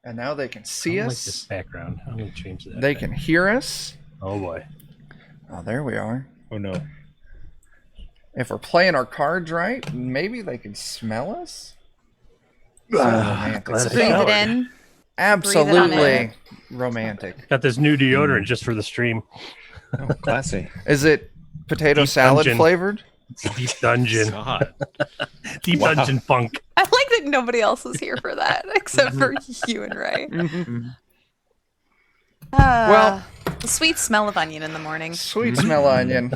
And now they can see I us. like this background. I'm going to change that. They can hear us. Oh, boy. Oh, there we are. Oh, no. If we're playing our cards right, maybe they can smell us. So romantic. glad I Breathe it showered. in. Absolutely romantic. Got this new deodorant just for the stream. Oh, classy. Is it potato Deep salad dungeon. flavored? It's Deep Dungeon. God. Deep Wow. Dungeon funk. I like that nobody else is here for that except for you and Ray. Well- The sweet smell of onion in the morning. Sweet smell of onion.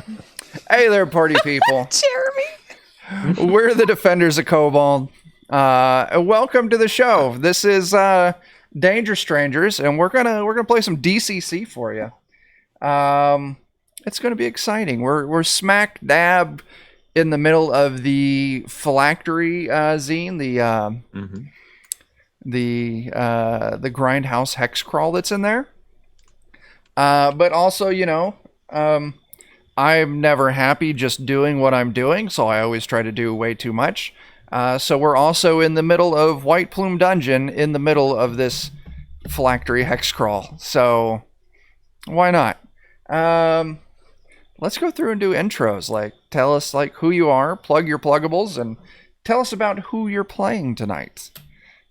Hey there, party people. Jeremy. We're the Defenders of Kobold. Welcome to the show. This is Danger Strangers, and we're gonna play some DCC for you. It's gonna be exciting. We're smack dab in the middle of the Phylactery zine, the Grindhouse Hexcrawl that's in there. But also, I'm never happy just doing what I'm doing, so I always try to do way too much. So we're also in the middle of White Plume Dungeon, in the middle of this Phylactery Hexcrawl. So why not? Let's go through and do intros. Like, tell us who you are, plug your pluggables, and tell us about who you're playing tonight.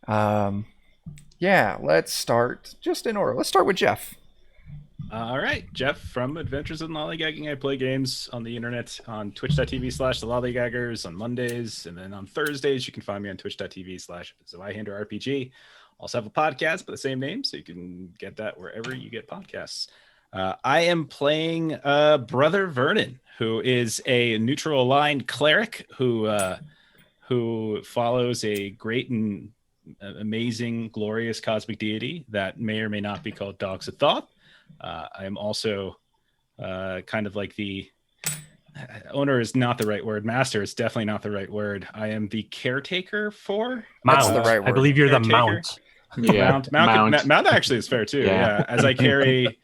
Yeah, let's start just in order. Let's start with Jeff. All right, Jeff from Adventures in Lollygagging. I play games on the internet on twitch.tv/the Lollygaggers on Mondays, and then on Thursdays you can find me on twitch.tv/ZyHanderRPG. Also have a podcast by the same name, so you can get that wherever you get podcasts. I am playing Brother Vernon, who is a neutral aligned cleric who follows a great and amazing, glorious cosmic deity that may or may not be called Dogs of Thoth. I am also kind of like the owner is not the right word. Master is definitely not the right word. I am the caretaker for. That's Mount. the right I word. believe you're the Caretaker. mount. Mount actually is fair too. Yeah, as I carry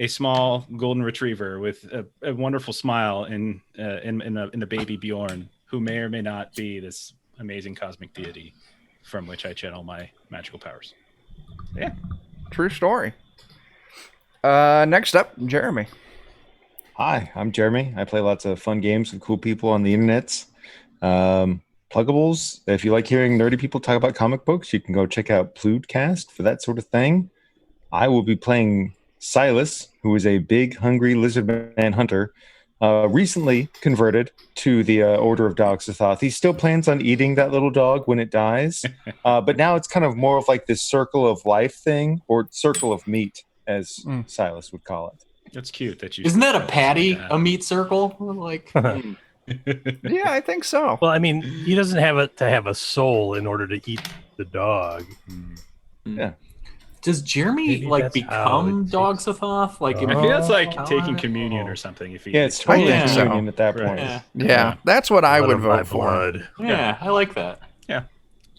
a small golden retriever with a wonderful smile in the baby Bjorn, who may or may not be this amazing cosmic deity from which I channel my magical powers. Yeah. True story. Next up, Jeremy. Hi, I'm Jeremy. I play lots of fun games with cool people on the internet. Pluggables. If you like hearing nerdy people talk about comic books, you can go check out Pludecast for that sort of thing. I will be playing Silas, who is a big, hungry lizard man hunter, recently converted to the Order of Dogs of Thoth. He still plans on eating that little dog when it dies, but now it's kind of more of like this circle of life thing, or circle of meat, as Silas would call it. That's cute that you. Isn't that a patty, a meat circle? Like, Yeah, I think so. Well, I mean, he doesn't have to have a soul in order to eat the dog. Yeah. does Jeremy Maybe like that's how become it Dogs of Thoth? Like, I think that's like Oh. taking communion or something. If he Yeah, it's eats totally think so. communion at that Right. point. yeah, Yeah, that's what I Blood would of my vote for. blood. yeah, I like that. I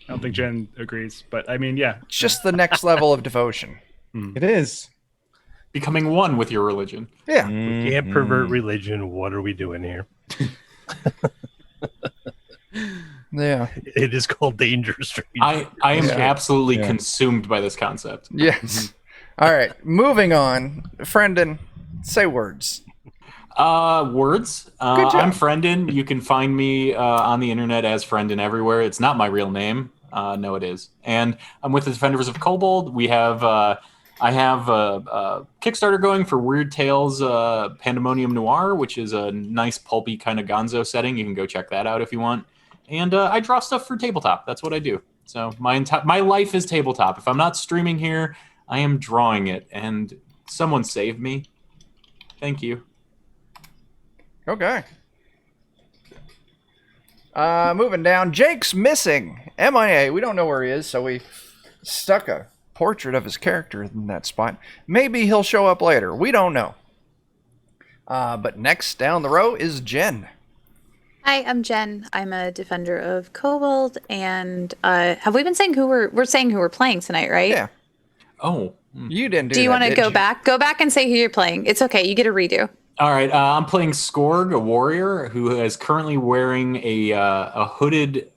don't think Jen agrees, but I mean, yeah. It's just the next level of devotion. It is. Becoming one with your religion. Yeah. We can't pervert religion. What are we doing here? Yeah. It is called Danger Street. I am Yeah. absolutely Yeah. consumed by this concept. Yes. All right. Moving on. Friendon, say words. Words. Good job. I'm Friendon. You can find me on the internet as Friendon everywhere. It's not my real name. No, it is. And I'm with the Defenders of Kobold. We have I have a Kickstarter going for Weird Tales Pandemonium Noir, which is a nice pulpy kind of gonzo setting. You can go check that out if you want. And I draw stuff for tabletop. That's what I do. So my life is tabletop. If I'm not streaming here, I am drawing it. And someone save me. Thank you. Okay. Moving down. Jake's missing. MIA. We don't know where he is, so we stuck a portrait of his character in that spot. Maybe he'll show up later. We don't know. But next down the row is Jen. Hi, I'm Jen. I'm a Defender of Kobold, and have we been saying who we're saying who we're playing tonight, right? Yeah. Oh. You didn't do Do you that, want to did go you? back? Go back and say who you're playing. It's okay. You get a redo. All right, I'm playing Skorg, a warrior who is currently wearing a hooded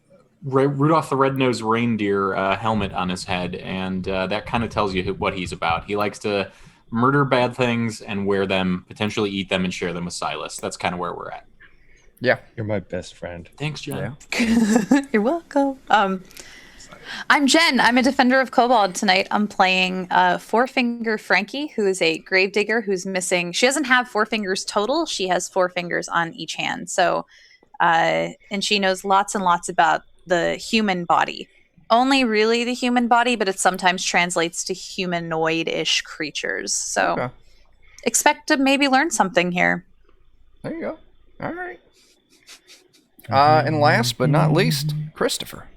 Rudolph the Red-Nosed Reindeer helmet on his head, and that kind of tells you what he's about. He likes to murder bad things and wear them, potentially eat them, and share them with Silas. That's kind of where we're at. Yeah. You're my best friend. Thanks, Jen. Yeah. You're welcome. I'm Jen. I'm a defender of Kobold tonight. I'm playing Four Finger Frankie, who is a gravedigger who's missing. She doesn't have 4 fingers total. She has 4 fingers on each hand. So, and she knows lots and lots about the human body. Only really the human body, but it sometimes translates to humanoid-ish creatures. So, Okay. expect to maybe learn something here. There you go. All right. And last but not least, Christopher.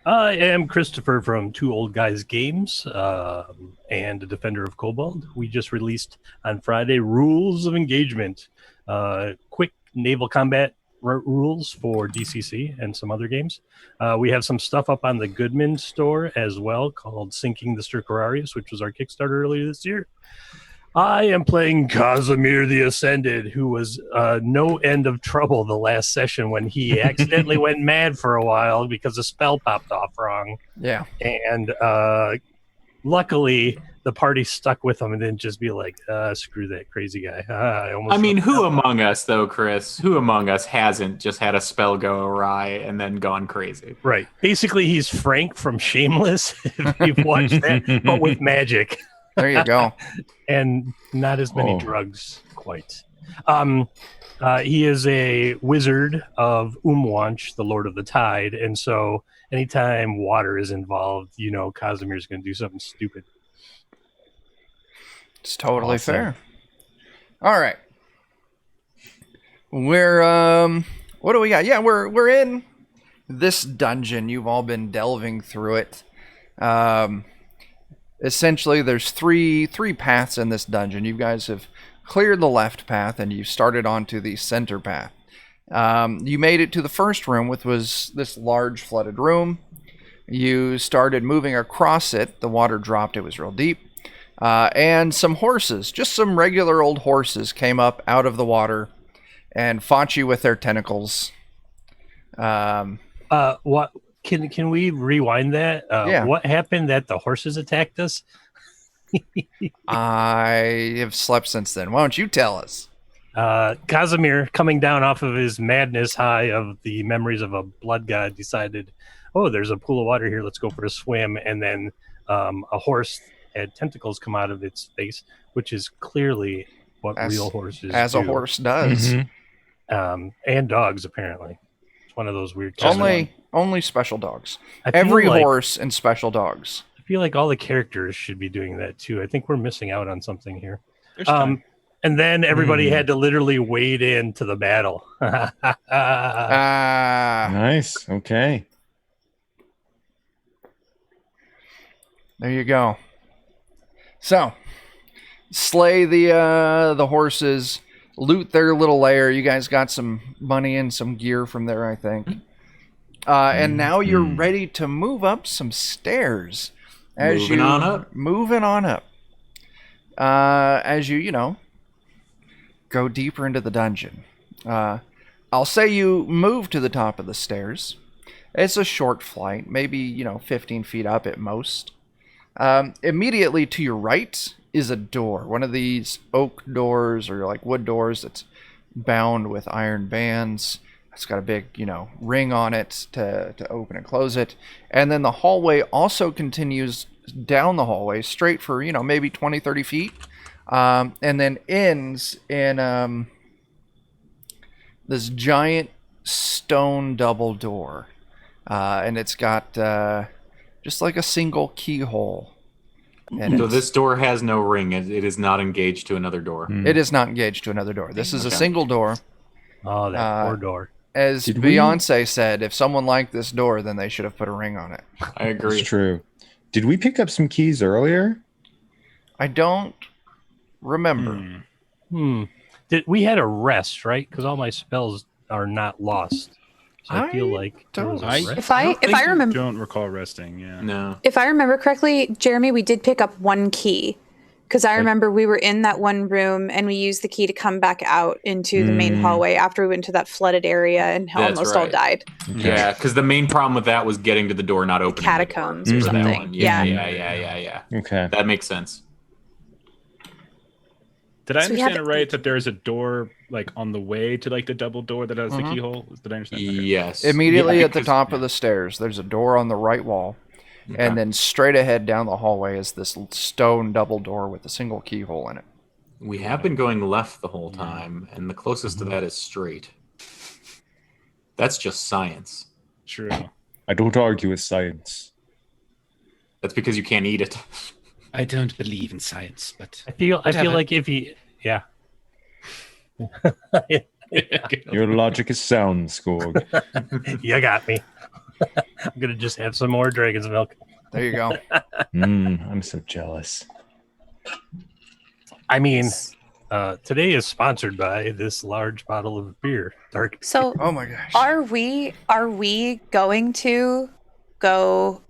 I am Christopher from Two Old Guys Games and a defender of Kobold. We just released on Friday Rules of Engagement, quick naval combat rules for DCC and some other games. We have some stuff up on the Goodman store as well called Sinking the Stercorarius, which was our Kickstarter earlier this year. I am playing Casimir the Ascended, who was no end of trouble the last session when he accidentally went mad for a while because a spell popped off wrong. Yeah. And luckily, the party stuck with him and didn't just be like, screw that crazy guy. I mean, who among us, though, Chris? Who among us hasn't just had a spell go awry and then gone crazy? Right. Basically, he's Frank from Shameless, if you've watched that, but with magic. There you go. And not as many drugs, quite. He is a wizard of Umwanch, the Lord of the Tide, and so anytime water is involved, you know Casimir's going to do something stupid. It's totally fair. All right. We're what do we got? Yeah, we're in this dungeon. You've all been delving through it. Essentially, there's three paths in this dungeon. You guys have cleared the left path, and you've started onto the center path. You made it to the first room, which was this large flooded room. You started moving across it. The water dropped. It was real deep. And some horses, just some regular old horses, came up out of the water and fought you with their tentacles. What? Can we rewind that? Yeah. What happened that the horses attacked us? I have slept since then. Why don't you tell us? Casimir, coming down off of his madness high of the memories of a blood god, decided, oh, there's a pool of water here. Let's go for a swim. And then a horse had tentacles come out of its face, which is clearly what real horses do. As a horse does. Mm-hmm. And dogs, apparently. It's one of those weird... Only special dogs. I feel Every like- horse and special dogs. I feel like all the characters should be doing that too. I think we're missing out on something here. There's time. And then everybody had to literally wade into the battle. Nice. Okay. There you go. So, slay the horses, loot their little lair. You guys got some money and some gear from there, I think. And now you're ready to move up some stairs. Moving on up. Moving on up. As you go deeper into the dungeon. I'll say you move to the top of the stairs. It's a short flight, maybe, 15 feet up at most. Immediately to your right is a door. One of these oak doors or like wood doors that's bound with iron bands. It's got a big, ring on it to open and close it. And then the hallway also continues down the hallway straight for, maybe 20, 30 feet. And then ends in this giant stone double door. And it's got just like a single keyhole. So this door has no ring. It is not engaged to another door. It is not engaged to another door. This is a single door. Oh, that poor door. As Beyonce said, if someone liked this door, then they should have put a ring on it. I agree. It's true. Did we pick up some keys earlier? I don't remember. We had a rest, right? Because all my spells are not lost. So I feel like there was a rest. If I remember, don't recall resting. Yeah. No. if I remember correctly, Jeremy, we did pick up one key Because I remember we were in that one room and we used the key to come back out into the main hallway after we went to that flooded area and That's almost all right. died. Yeah, because the main problem with that was getting to the door, not opening Catacombs the or door for that something. one. Yeah. Yeah. Okay. That makes sense. Did I So we have understand it right that there's a door like on the way to like the double door that has the keyhole? Did I understand that? Okay. Yes. Immediately Yeah, at the top of the stairs, there's a door on the right wall. Okay. And then straight ahead down the hallway is this stone double door with a single keyhole in it. We have been going left the whole time, and the closest to that is straight. That's just science. True. I don't argue with science. That's because you can't eat it. I don't believe in science, but I feel Whatever. like if he, yeah. Your logic is sound, Skorg. You got me. I'm gonna just have some more dragon's milk. There you go. I'm so jealous. I mean, today is sponsored by this large bottle of beer, dark. So Oh my gosh. are we going to go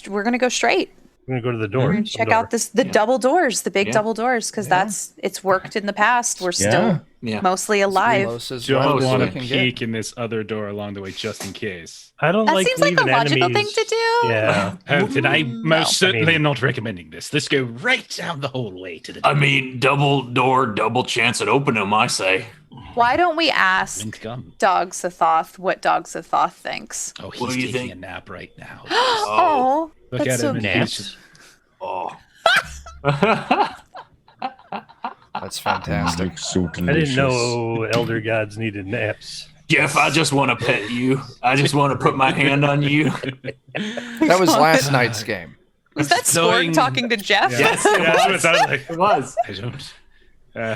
we're going to go straight. We're gonna go to the We're door. going to check out the double doors, the big Yeah. double doors, because it's worked in the past. We're Yeah. still Yeah. mostly alive. Close as don't close as want we to can get. peek in this other door along the way just in case. I don't That like seems like a leaving logical enemies. thing to do. Yeah. Oh, then I most certainly I mean- am not recommending this. Let's go right down the hallway to the I mean, double door, double chance at opening them, I say. Why don't we ask Wind gum. Dog Sathoth what Dog Sathoth thinks? Oh, What he's do you taking think? a nap right now. Oh, Look that's at so him. And cute. he's just, Oh. That's fantastic. Looks so I delicious. didn't know elder gods needed naps. Jeff, I just want to pet you. I just want to put my hand on you. That was last night's game. Was that Snowing- Skorg talking to Jeff? Yes, it that's what it was. sounded like. It was. I don't.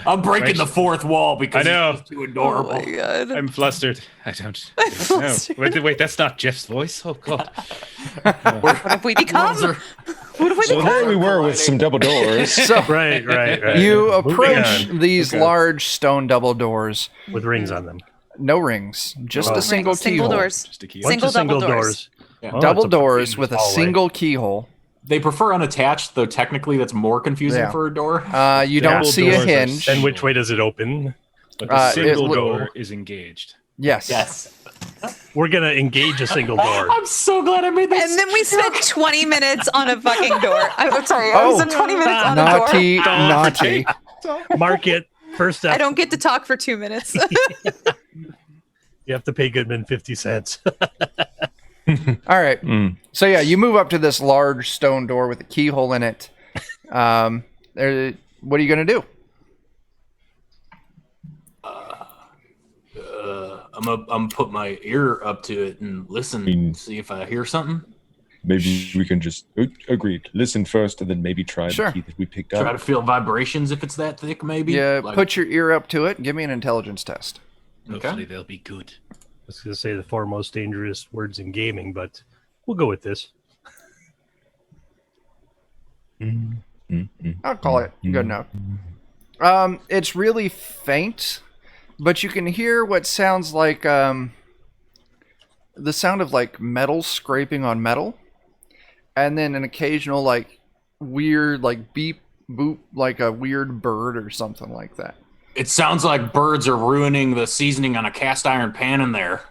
I'm breaking the fourth wall because I know. it's just too Oh adorable. my god. I'm flustered. I don't. I'm No. flustered. Wait, that's not Jeff's voice. Oh god. What have we become? Worlds are- What have we So become? there we were with some double doors. So Right. you Moving approach on. these Okay. large stone double doors. with rings on them. No rings, just Oh. a single Single keyhole. doors. Just a key. Bunch Single of single double doors. Yeah. Oh, Double it's a doors confusing with a hallway. single keyhole. They prefer unattached, though technically that's more confusing Yeah. for a door. You don't Double see a doors are hinge. And which way does it open? But the it single lo- door is engaged. Yes. Yes. We're gonna engage a single door. I'm so glad I made this. And then we spent 20 minutes on a fucking door. I'm sorry. I was Oh. in 20 minutes on a door. Naughty, naughty. Mark it. First I up, don't get to talk for 2 minutes. you have to pay Goodman 50 cents. All right. Mm. So yeah, you move up to this large stone door with a keyhole in it. What are you gonna do? I'm put my ear up to it and listen, see if I hear something. Maybe we can just agreed. Listen first, and then maybe try Sure. the key that we picked Try up. to feel vibrations if it's that thick, maybe. Yeah, Like- put your ear up to it. Give me an intelligence test. Hopefully they'll be good. I was gonna say the four most dangerous words in gaming, but we'll go with this. I'll call it good enough. It's really faint, but you can hear what sounds like the sound of like metal scraping on metal, and then an occasional like weird like beep boop like a weird bird or something like that. It sounds like birds are ruining the seasoning on a cast iron pan in there.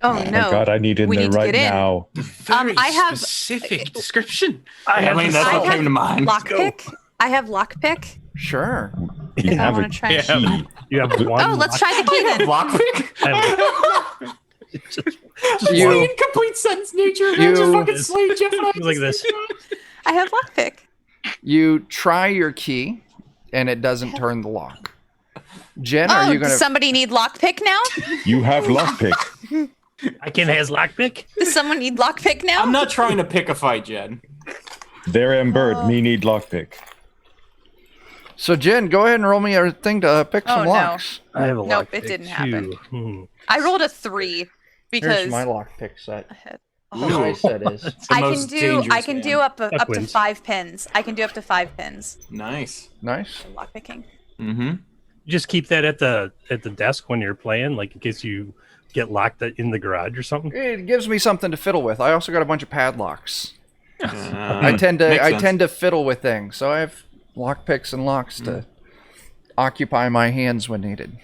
Oh, Oh no. my god, I need in We there need to right get in. now. Very I have- specific description. I mean, that's I what have came to mind. Lockpick. I have lockpick. Sure. You If I have want a to try. Yeah. key. You have one. Oh, let's try the key then. Lockpick? Just You- one. Complete sentence nature. You- Just fucking slay Jeff. Like this. I have lockpick. You try your key, and it doesn't turn the lock. Jen, are Oh, you gonna? does somebody need lockpick now? You have lockpick. I can has lockpick. Does someone need lockpick now? I'm not trying to pick a fight, Jen. There am bird. Me need lockpick. So Jen, go ahead and roll me a thing to pick Oh, some no. locks. I have a Nope, lockpick it didn't too. happen. Hmm. I rolled a 3 because Here's my lockpick set. Oh. Nice that is. It's the I can most do dangerous, man. up to wins. 5 pins. I can do up to 5 pins. Nice. Nice. Lockpicking. Mm-hmm. Just keep that at the desk when you're playing, like in case you get locked in the garage or something. It gives me something to fiddle with. I also got a bunch of padlocks. I I tend to fiddle with things. So I have lockpicks and locks to occupy my hands when needed.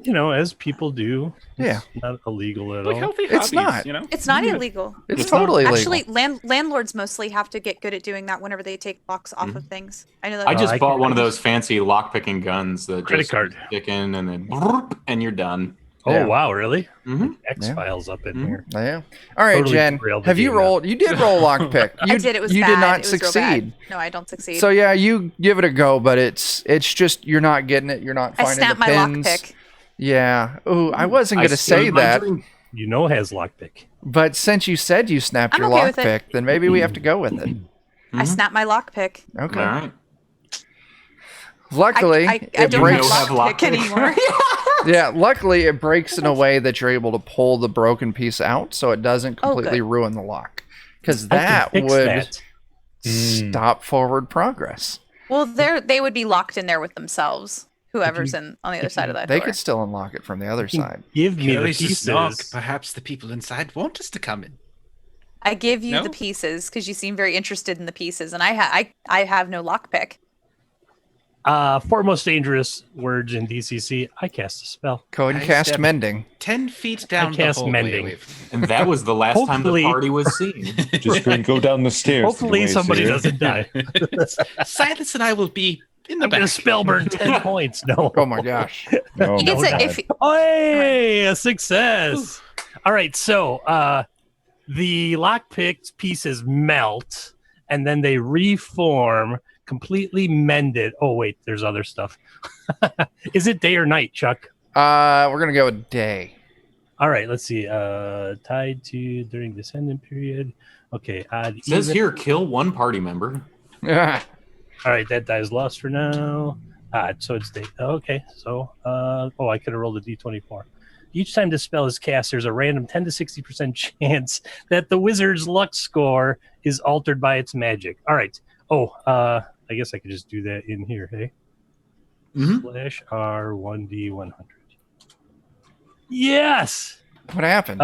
You know, as people do. Yeah. It's not illegal at Like all. healthy It's hobbies, not. you know? It's not illegal. It's totally legal. Actually, landlords mostly have to get good at doing that whenever they take locks off of things. I know that. I just I bought can- one of those fancy lock-picking guns that Credit just card. stick in and then and you're done. Oh, Yeah. wow, really? Mhm. X-Files up in here. Yeah. All right, Totally Jen. derailed the Have you game rolled? You did roll lockpick. I did. It was you bad. did not It was real bad. succeed. No, I don't succeed. So yeah, you give it a go, but it's just you're not getting it. You're not I finding snapped the my pins. lockpick. Yeah. Ooh, I wasn't gonna say stole my that, drink. You know has lockpick. but since you said you snapped I'm your okay with it. lockpick, then maybe we have to go with it. I snapped my lockpick. Okay. All right. Luckily, I it don't breaks. have have lockpick lockpick. anymore. Yeah, luckily it breaks in a way that you're able to pull the broken piece out, so it doesn't Oh, completely good. ruin the lock. Because I can that fix would that. stop forward progress. Well, they would be locked in there with themselves. Whoever's on the other side of that They door. could still unlock it from the other side. Give me the Carries the pieces. knock. Perhaps the people inside want us to come in. I give you No? the pieces because you seem very interested in the pieces, and I have no lockpick. Four most dangerous words in DCC. I cast a spell. Go ahead and I cast step- Mending. 10 feet down the cast hallway mending. away from And that was the last time the Hopefully- party was seen. Just go down the stairs. Hopefully the way, somebody sir. doesn't die. Silas and I will be in the I'm going back. to spell burn 10 points. No. Oh my gosh. Oh, He gets my it God. if Hey, a success. All right, so the lockpicked pieces melt and then they reform, completely mended. Oh, wait, there's other stuff. Is it day or night, Chuck? We're gonna go with day. All right, let's see. Tied to during descendant period. Okay, odd. It says even. here, kill one party member. Yeah. All right, that die's lost for now. So it's day. Okay, so I could have rolled a d24. Each time this spell is cast, there's a random 10 to 60% chance that the wizard's luck score is altered by its magic. All right. I guess I could just do that in here, hey? Mhm. Slash R1D100. Yes! What happens?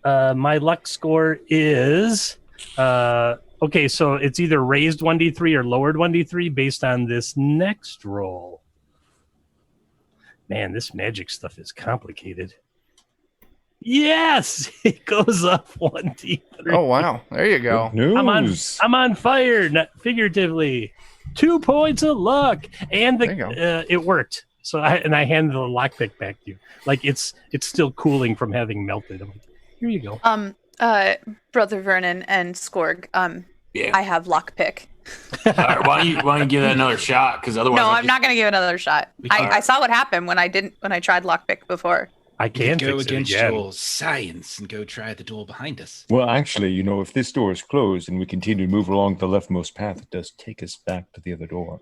My luck score is... okay, so it's either raised 1d3 or lowered 1d3 based on this next roll. Man, this magic stuff is complicated. Yes! It goes up 1d3. Oh wow. There you go. News. I'm on fire, not figuratively. 2 points of luck, and There you go. it worked. So I handed the lockpick back to you. Like it's still cooling from having melted. I'm like, here you go. Brother Vernon and Skorg, Yeah. I have lockpick. All right, why don't you give that another shot? Because otherwise, No, I'll I'm not going to give it another shot. I saw what happened when I tried lockpick before. I You can go fix against it again. your science and go try the door behind us. Well, actually, if this door is closed and we continue to move along the leftmost path, it does take us back to the other door.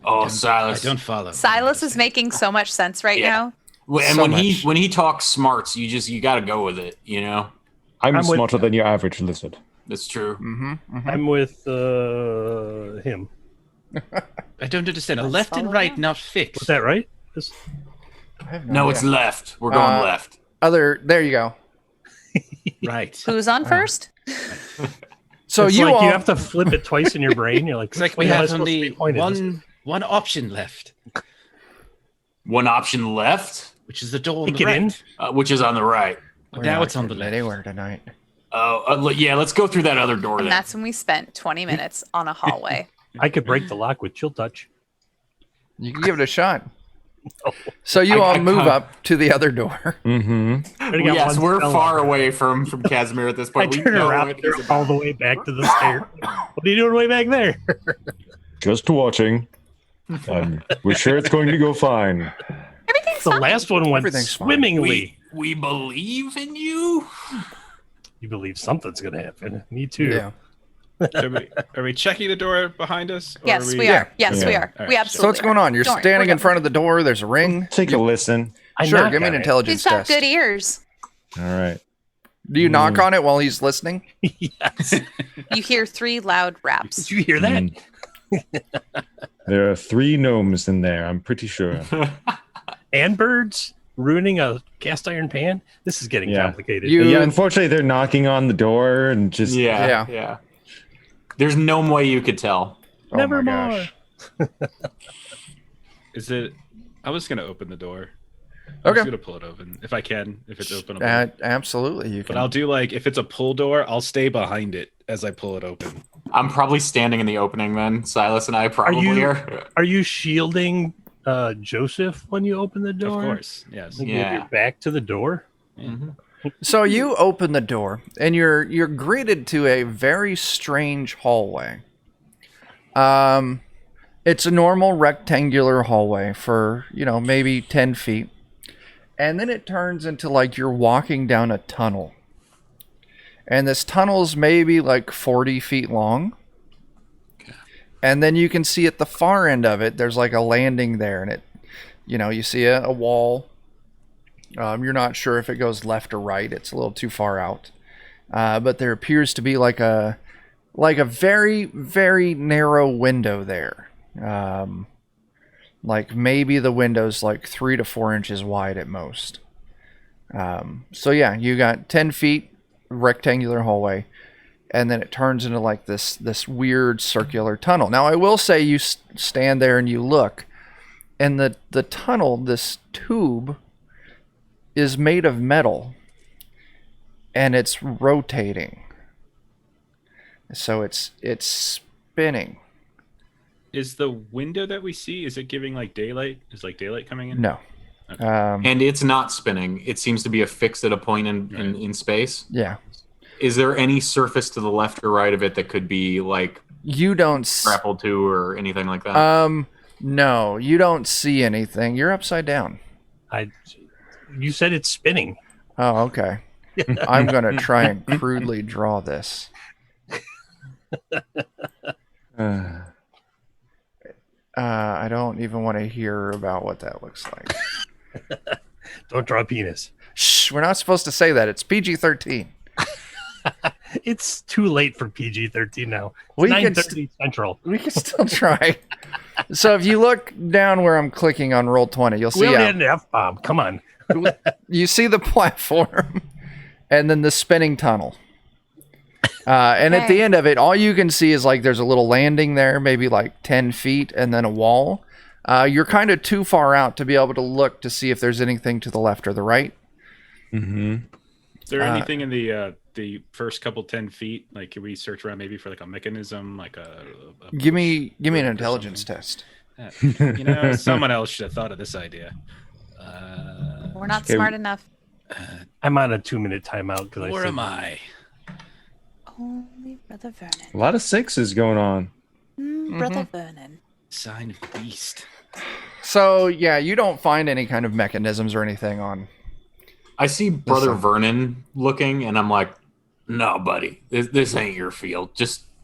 Oh, I Silas. don't follow. Silas is making so much sense right Yeah. now. And so when much. he talks smarts, you got to go with it. I'm with- smarter than your average lizard. That's true. Mm-hmm. I'm with him. I don't understand. A Let's left and follow right him. not Was fixed. that right? This- No, it's left. We're going left. There you go. Right. Who's on first? So it's you like all you have to flip it twice in your brain. You're like, It's like we "Wait, am I have supposed to only be pointed this way?" one option left, One option left, which is the door on Pick the it right. in. which is on the right. We're Now not it's on the getting left. anywhere tonight. Oh, yeah. Let's go through that other door And then. that's when we spent 20 minutes on a hallway. I could break the lock with chill touch. You can give it a shot. So you all move up to the other door. Mm-hmm. Already got Yes, one we're spell far on. away from Casimir at this I point. We turn know around what they're he's all about. the way back to the stair. What are you doing way back there? Just watching. We're sure it's going to go fine. Everything's The fine. last one went Everything's fine. swimmingly. We believe in you. You believe something's going to happen. Me too. Yeah. Are we checking the door behind us? Or Yes, are we are. Yes, Yeah. we are. All We right, absolutely So what's going on? You're Don't worry, standing we're in front of the door. There's a ring. Take a listen. I Sure, knock give me an on it. intelligence He's got test. good ears. All right. Do you knock on it while he's listening? Yes. You hear 3 loud raps. Did you hear that? There are 3 gnomes in there, I'm pretty sure. And birds ruining a cast iron pan? This is getting Yeah. complicated. Yeah, unfortunately, they're knocking on the door and just. Yeah. Yeah. There's no way you could tell. Oh Never my more. gosh. Is it? I was gonna open the door. Okay. I'm just gonna pull it open if I can. If it's open. Absolutely, you can. But I'll do like if it's a pull door, I'll stay behind it as I pull it open. I'm probably standing in the opening then. Silas and I probably are. Are you shielding Joseph when you open the door? Of course, yes. Like, with your back to the door. So you open the door, and you're greeted to a very strange hallway. It's a normal rectangular hallway for, maybe 10 feet. And then it turns into like you're walking down a tunnel. And this tunnel's maybe like 40 feet long. Okay. And then you can see at the far end of it, there's like a landing there. And you see a wall. You're not sure if it goes left or right. It's a little too far out. But there appears to be like a very, very narrow window there. Like maybe the window's like 3 to 4 inches wide at most. So yeah, you got 10 feet rectangular hallway, and then it turns into like this weird circular tunnel. Now I will say you stand there and you look, and the tunnel, this tube, is made of metal, and it's rotating. So it's spinning. Is the window that we see, is it giving like daylight? Is like daylight coming in? No. Okay. And it's not spinning. It seems to be affixed at a point in space. Yeah. Is there any surface to the left or right of it that could be like you don't grappled to or anything like that? No, you don't see anything. You're upside down. You said it's spinning. Oh, okay. I'm gonna try and crudely draw this. I don't even want to hear about what that looks like. Don't draw a penis. Shh, we're not supposed to say that. It's PG-13. It's too late for PG-13 now. We It's can 9:30 Central. We can still try. So if you look down where I'm clicking on Roll20, you'll see We already had an F-bomb. Come on. you see the platform and then the spinning tunnel. And at the end of it, all you can see is like there's a little landing there, maybe like 10 feet, and then a wall. You're kind of too far out to be able to look to see if there's anything to the left or the right. Mm-hmm. Is there anything in the first couple 10 feet? Like, can we search around maybe for like a mechanism, like a give me an intelligence test. Someone else should have thought of this idea. We're not smart enough. I'm on a 2-minute timeout because Where am I? Holy Brother Vernon. A lot of sixes going on. Brother Vernon. Sign of beast. So yeah, you don't find any kind of mechanisms or anything on. I see Brother Vernon looking, and I'm like, "No, buddy, this ain't your field.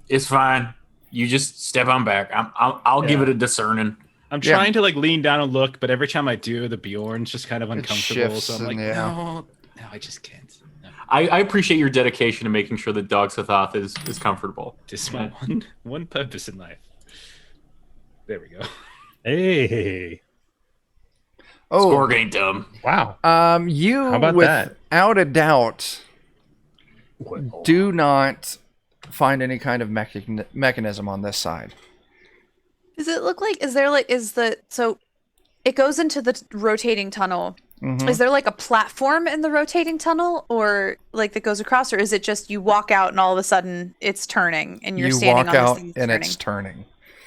It's fine. You just step on back. I'll give it a discerning." I'm trying to like lean down and look, but every time I do, the Bjorn's just kind of uncomfortable. So I'm like, no, I just can't. No. I appreciate your dedication to making sure that Dog Sathoth is comfortable. Just my one purpose in life. There we go. Hey. Oh, Skorg ain't dumb. Wow. You, how about that? Without a doubt, do not find any kind of mechanism on this side. Does it look like, so it goes into the rotating tunnel. Mm-hmm. Is there like a platform in the rotating tunnel or like that goes across, or is it just you walk out and all of a sudden it's turning and you're standing on this thing and it's turning?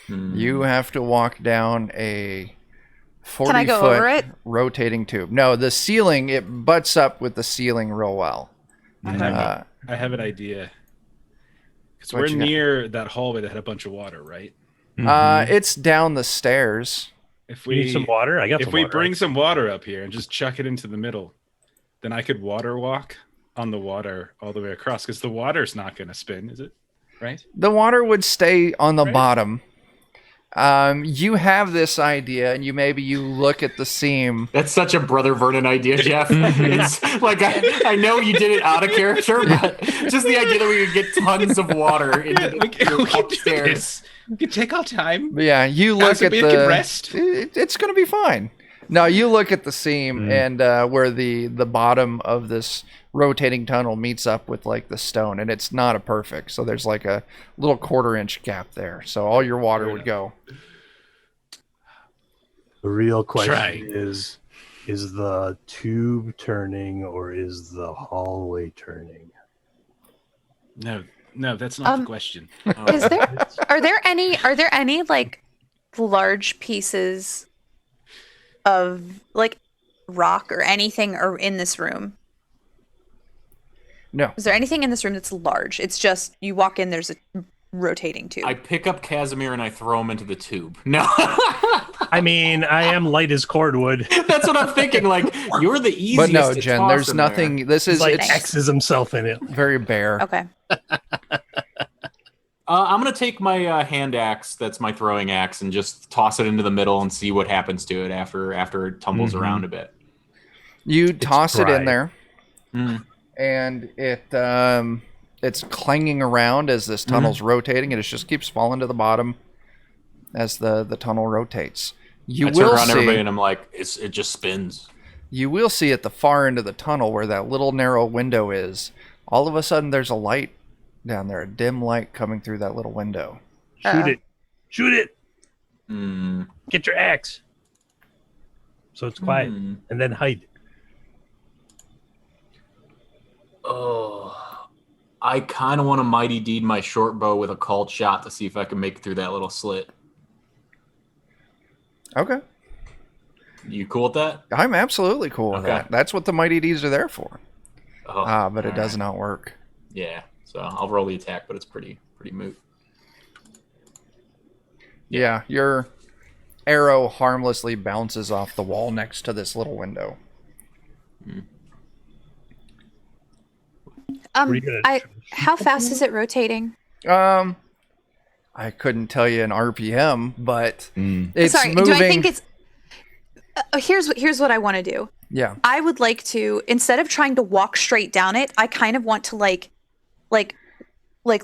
You have to walk down a 40-foot rotating tube. No, the ceiling, it butts up with the ceiling real well. I have an idea. Because we're near that hallway that had a bunch of water, right? Mm-hmm. It's down the stairs. If we need some water, if we bring some water up here and just chuck it into the middle, then I could water walk on the water all the way across because the water's not going to spin, is it? Right? The water would stay on the bottom. You have this idea, and you look at the seam. That's such a Brother Vernon idea, Jeff. It's like I know you did it out of character, but just the idea that we could get tons of water into upstairs. We can take our time. Yeah, you look at the rest. It's going to be fine. No, you look at the seam and where the bottom of this rotating tunnel meets up with like the stone, and it's not a perfect. So there's like a little 1/4-inch gap there. So all your water would go. The real question Try. is the tube turning or is the hallway turning? No, that's not the question. Is there are there any like large pieces of like rock or anything or in this room? No. Is there anything in this room that's large? It's just you walk in, there's a rotating tube. I pick up Casimir and I throw him into the tube. No. I mean, I am light as cordwood. That's what I'm thinking. Like, you're the easiest But no, to Jen, toss there's in nothing. there. This is Like it's X's himself in it. very bare. Okay. I'm going to take my hand axe, that's my throwing axe, and just toss it into the middle and see what happens to it after it tumbles around a bit. You toss it in dry. there, Mm. and it's clanging around as this tunnel's rotating, and it just keeps falling to the bottom as the tunnel rotates. You I turn will around to everybody see. and I'm like, it just spins. You will see at the far end of the tunnel where that little narrow window is. All of a sudden, there's a light down there, a dim light coming through that little window. Shoot it. Shoot it. Mm. Get your axe. So it's quiet. And then hide. Oh, I kind of want to mighty deed my short bow with a called shot to see if I can make it through that little slit. Okay. You cool with that? I'm absolutely cool with Okay. that. That's what the Mighty D's are there for. Oh, But it does not work. Yeah, so I'll roll the attack, but it's pretty moot. Yeah, your arrow harmlessly bounces off the wall next to this little window. Pretty good. How fast is it rotating? I couldn't tell you an RPM, but it's Sorry, moving. do I think it's here's what I want to do. Yeah. I would like to, instead of trying to walk straight down it, I kind of want to like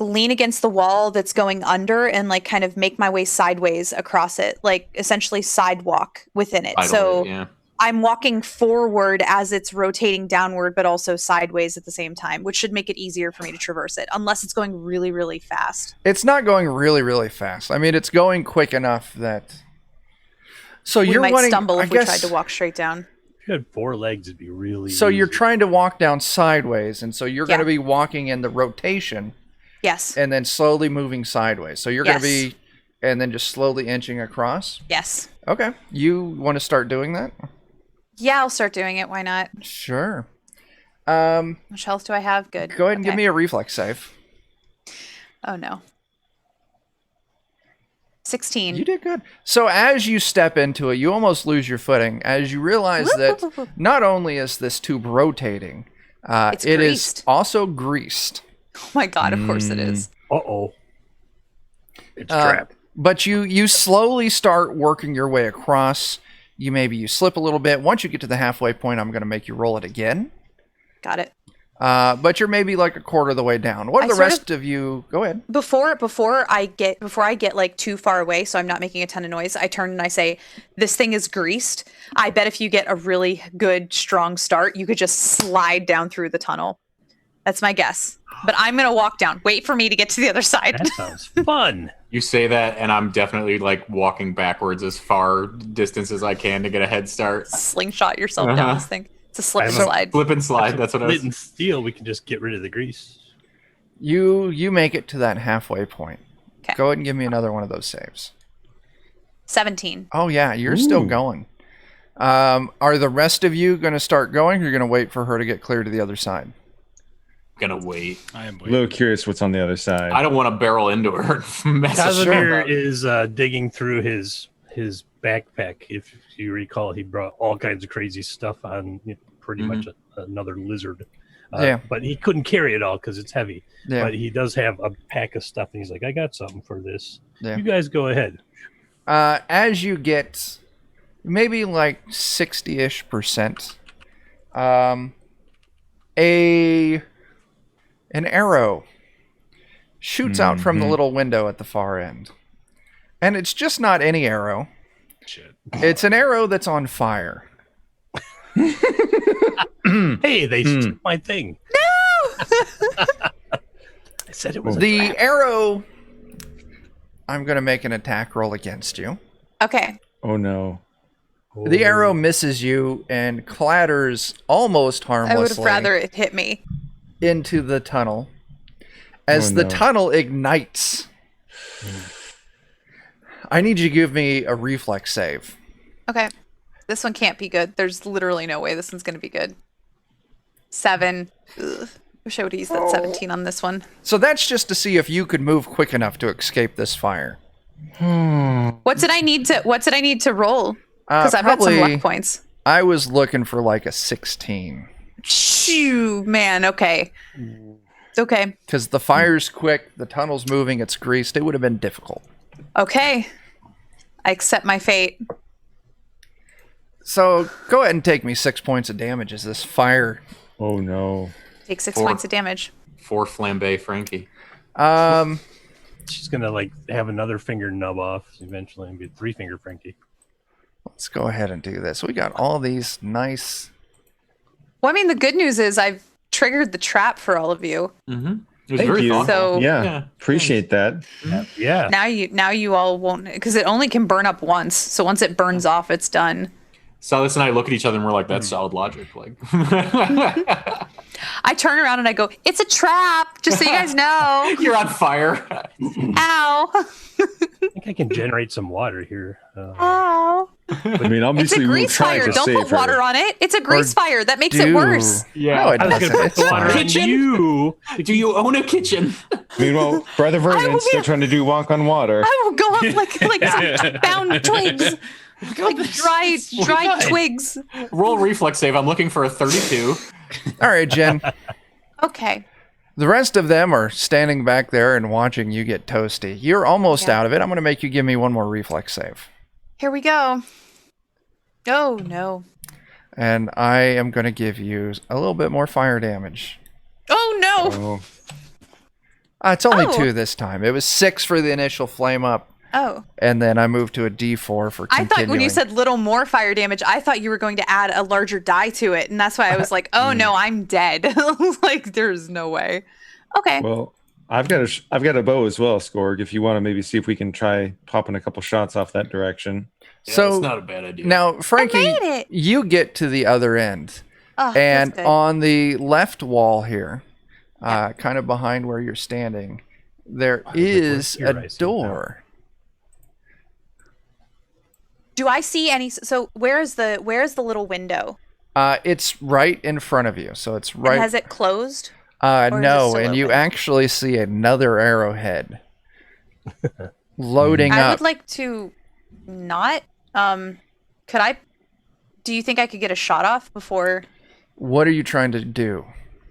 lean against the wall that's going under and like kind of make my way sideways across it, like essentially sidewalk within it. So yeah. I'm walking forward as it's rotating downward, but also sideways at the same time, which should make it easier for me to traverse it, unless it's going really, really fast. It's not going really, really fast. I mean, it's going quick enough that. So We you're might wanting, stumble I if we guess, tried to walk straight down. If you had 4 legs, it'd be really So you're easy. trying to walk down sideways, and so you're going Yeah. to be walking in the rotation Yes. and then slowly moving sideways. So you're going to Yes. be, and then just slowly inching across. Yes. Okay. You want to start doing that? Yeah, I'll start doing it. Why not? Sure. How much health do I have? Good. Go ahead and give Okay. me a reflex save. Oh no. 16. You did good. So as you step into it, you almost lose your footing as you realize that not only is this tube rotating, It's it is greased. also greased. Oh my god, of course it is. Uh-oh. It's trapped. But you slowly start working your way across. You slip a little bit. Once you get to the halfway point, I'm going to make you roll it again. Got it. But you're maybe like a quarter of the way down. What are I the sort rest of you? Go ahead. Before I get like too far away, so I'm not making a ton of noise, I turn and I say, "This thing is greased. I bet if you get a really good, strong start, you could just slide down through the tunnel." That's my guess. But I'm gonna walk down. Wait for me to get to the other side. That sounds fun. You say that, and I'm definitely like walking backwards as far distance as I can to get a head start. Slingshot yourself down this thing. It's a slip and I have a- slide. Flip and slide. That's what I Lit was. and steel, we can just get rid of the grease. You make it to that halfway point. 'Kay. Go ahead and give me another one of those saves. 17. Oh yeah, you're still going. Are the rest of you going to start going, or you're going to wait for her to get clear to the other side? Gonna wait. I am A waiting. little curious what's on the other side. I don't want to barrel into her. Mess us Casimir up. is digging through his backpack. If you recall, he brought all kinds of crazy stuff on, pretty much another lizard. Yeah. But he couldn't carry it all because it's heavy. Yeah. But he does have a pack of stuff, and he's like, "I got something for this. Yeah. You guys go ahead." As you get maybe like 60-ish%, an arrow shoots out from the little window at the far end. And it's just not any arrow. Shit. It's an arrow that's on fire. Hey, they took my thing. No! I said it was a The trap. arrow, I'm going to make an attack roll against you. Okay. Oh no. The arrow misses you and clatters almost I would have harmlessly rather it hit me. into the tunnel. As the tunnel ignites, I need you to give me a reflex save. Okay. This one can't be good. There's literally no way this one's going to be good. 7. Ugh. Wish I would have used that 17 on this one. So that's just to see if you could move quick enough to escape this fire. What did I need to roll? Because I've got some luck points. I was looking for like a 16. Shoo, man. Okay. Okay. Because the fire's quick, the tunnel's moving, it's greased. It would have been difficult. Okay. I accept my fate. So go ahead and take me 6 points of damage as this fire. Oh no. Take 6 points of damage. 4 flambe Frankie. She's gonna like have another finger nub off eventually and be 3-finger Frankie. Let's go ahead and do this. We got all these nice. Well, I mean, the good news is I've triggered the trap for all of you. Mm-hmm. It was Thank very you. thoughtful. So Yeah. Appreciate that. Yeah. now you all won't, because it only can burn up once. So once it burns off, it's done. Silas and I look at each other and we're like, that's solid logic. Like, I turn around and I go, "It's a trap!" Just so you guys know. you're on fire. Ow! I think I can generate some water here. Ow! I mean, It's a obviously we'll grease try fire. to Don't save put water her. on it. It's a grease fire. That makes it worse. Yeah. No, it I was doesn't. gonna put It's the water fine. on you. Do you own a kitchen? Meanwhile, Brother I will Vernon's be- still trying to do walk on water. I will go up like some bound twigs, like dried twigs. Roll reflex save. I'm looking for a 32. All right, Jen. Okay. The rest of them are standing back there and watching you get toasty. You're almost Yeah. out of it. I'm going to make you give me one more reflex save. Here we go. Oh no. And I am going to give you a little bit more fire damage. Oh no. Oh, It's only Oh. 2 this time. It was 6 for the initial flame up, Oh. and then I moved to a D4 for I continuing. thought when you said little more fire damage, I thought you were going to add a larger die to it, and that's why I was like, "Oh no, I'm dead." Like, there's no way. Okay. well, I've got a bow as well, Skorg. If you want to maybe see if we can try popping a couple shots off that direction. Yeah, So, it's not a bad idea. Now, Frankie, made it. you get to the other end, Oh, and that's good. on the left wall here, kind of behind where you're standing, there is here, I a see door. Do I see any? So where's the little window? It's right in front of you, so it's And right. has it closed? or is it No, still and you open? actually see another arrowhead loading I up. would like to not. Could I? Do you think I could get a shot off before? What are you trying to do?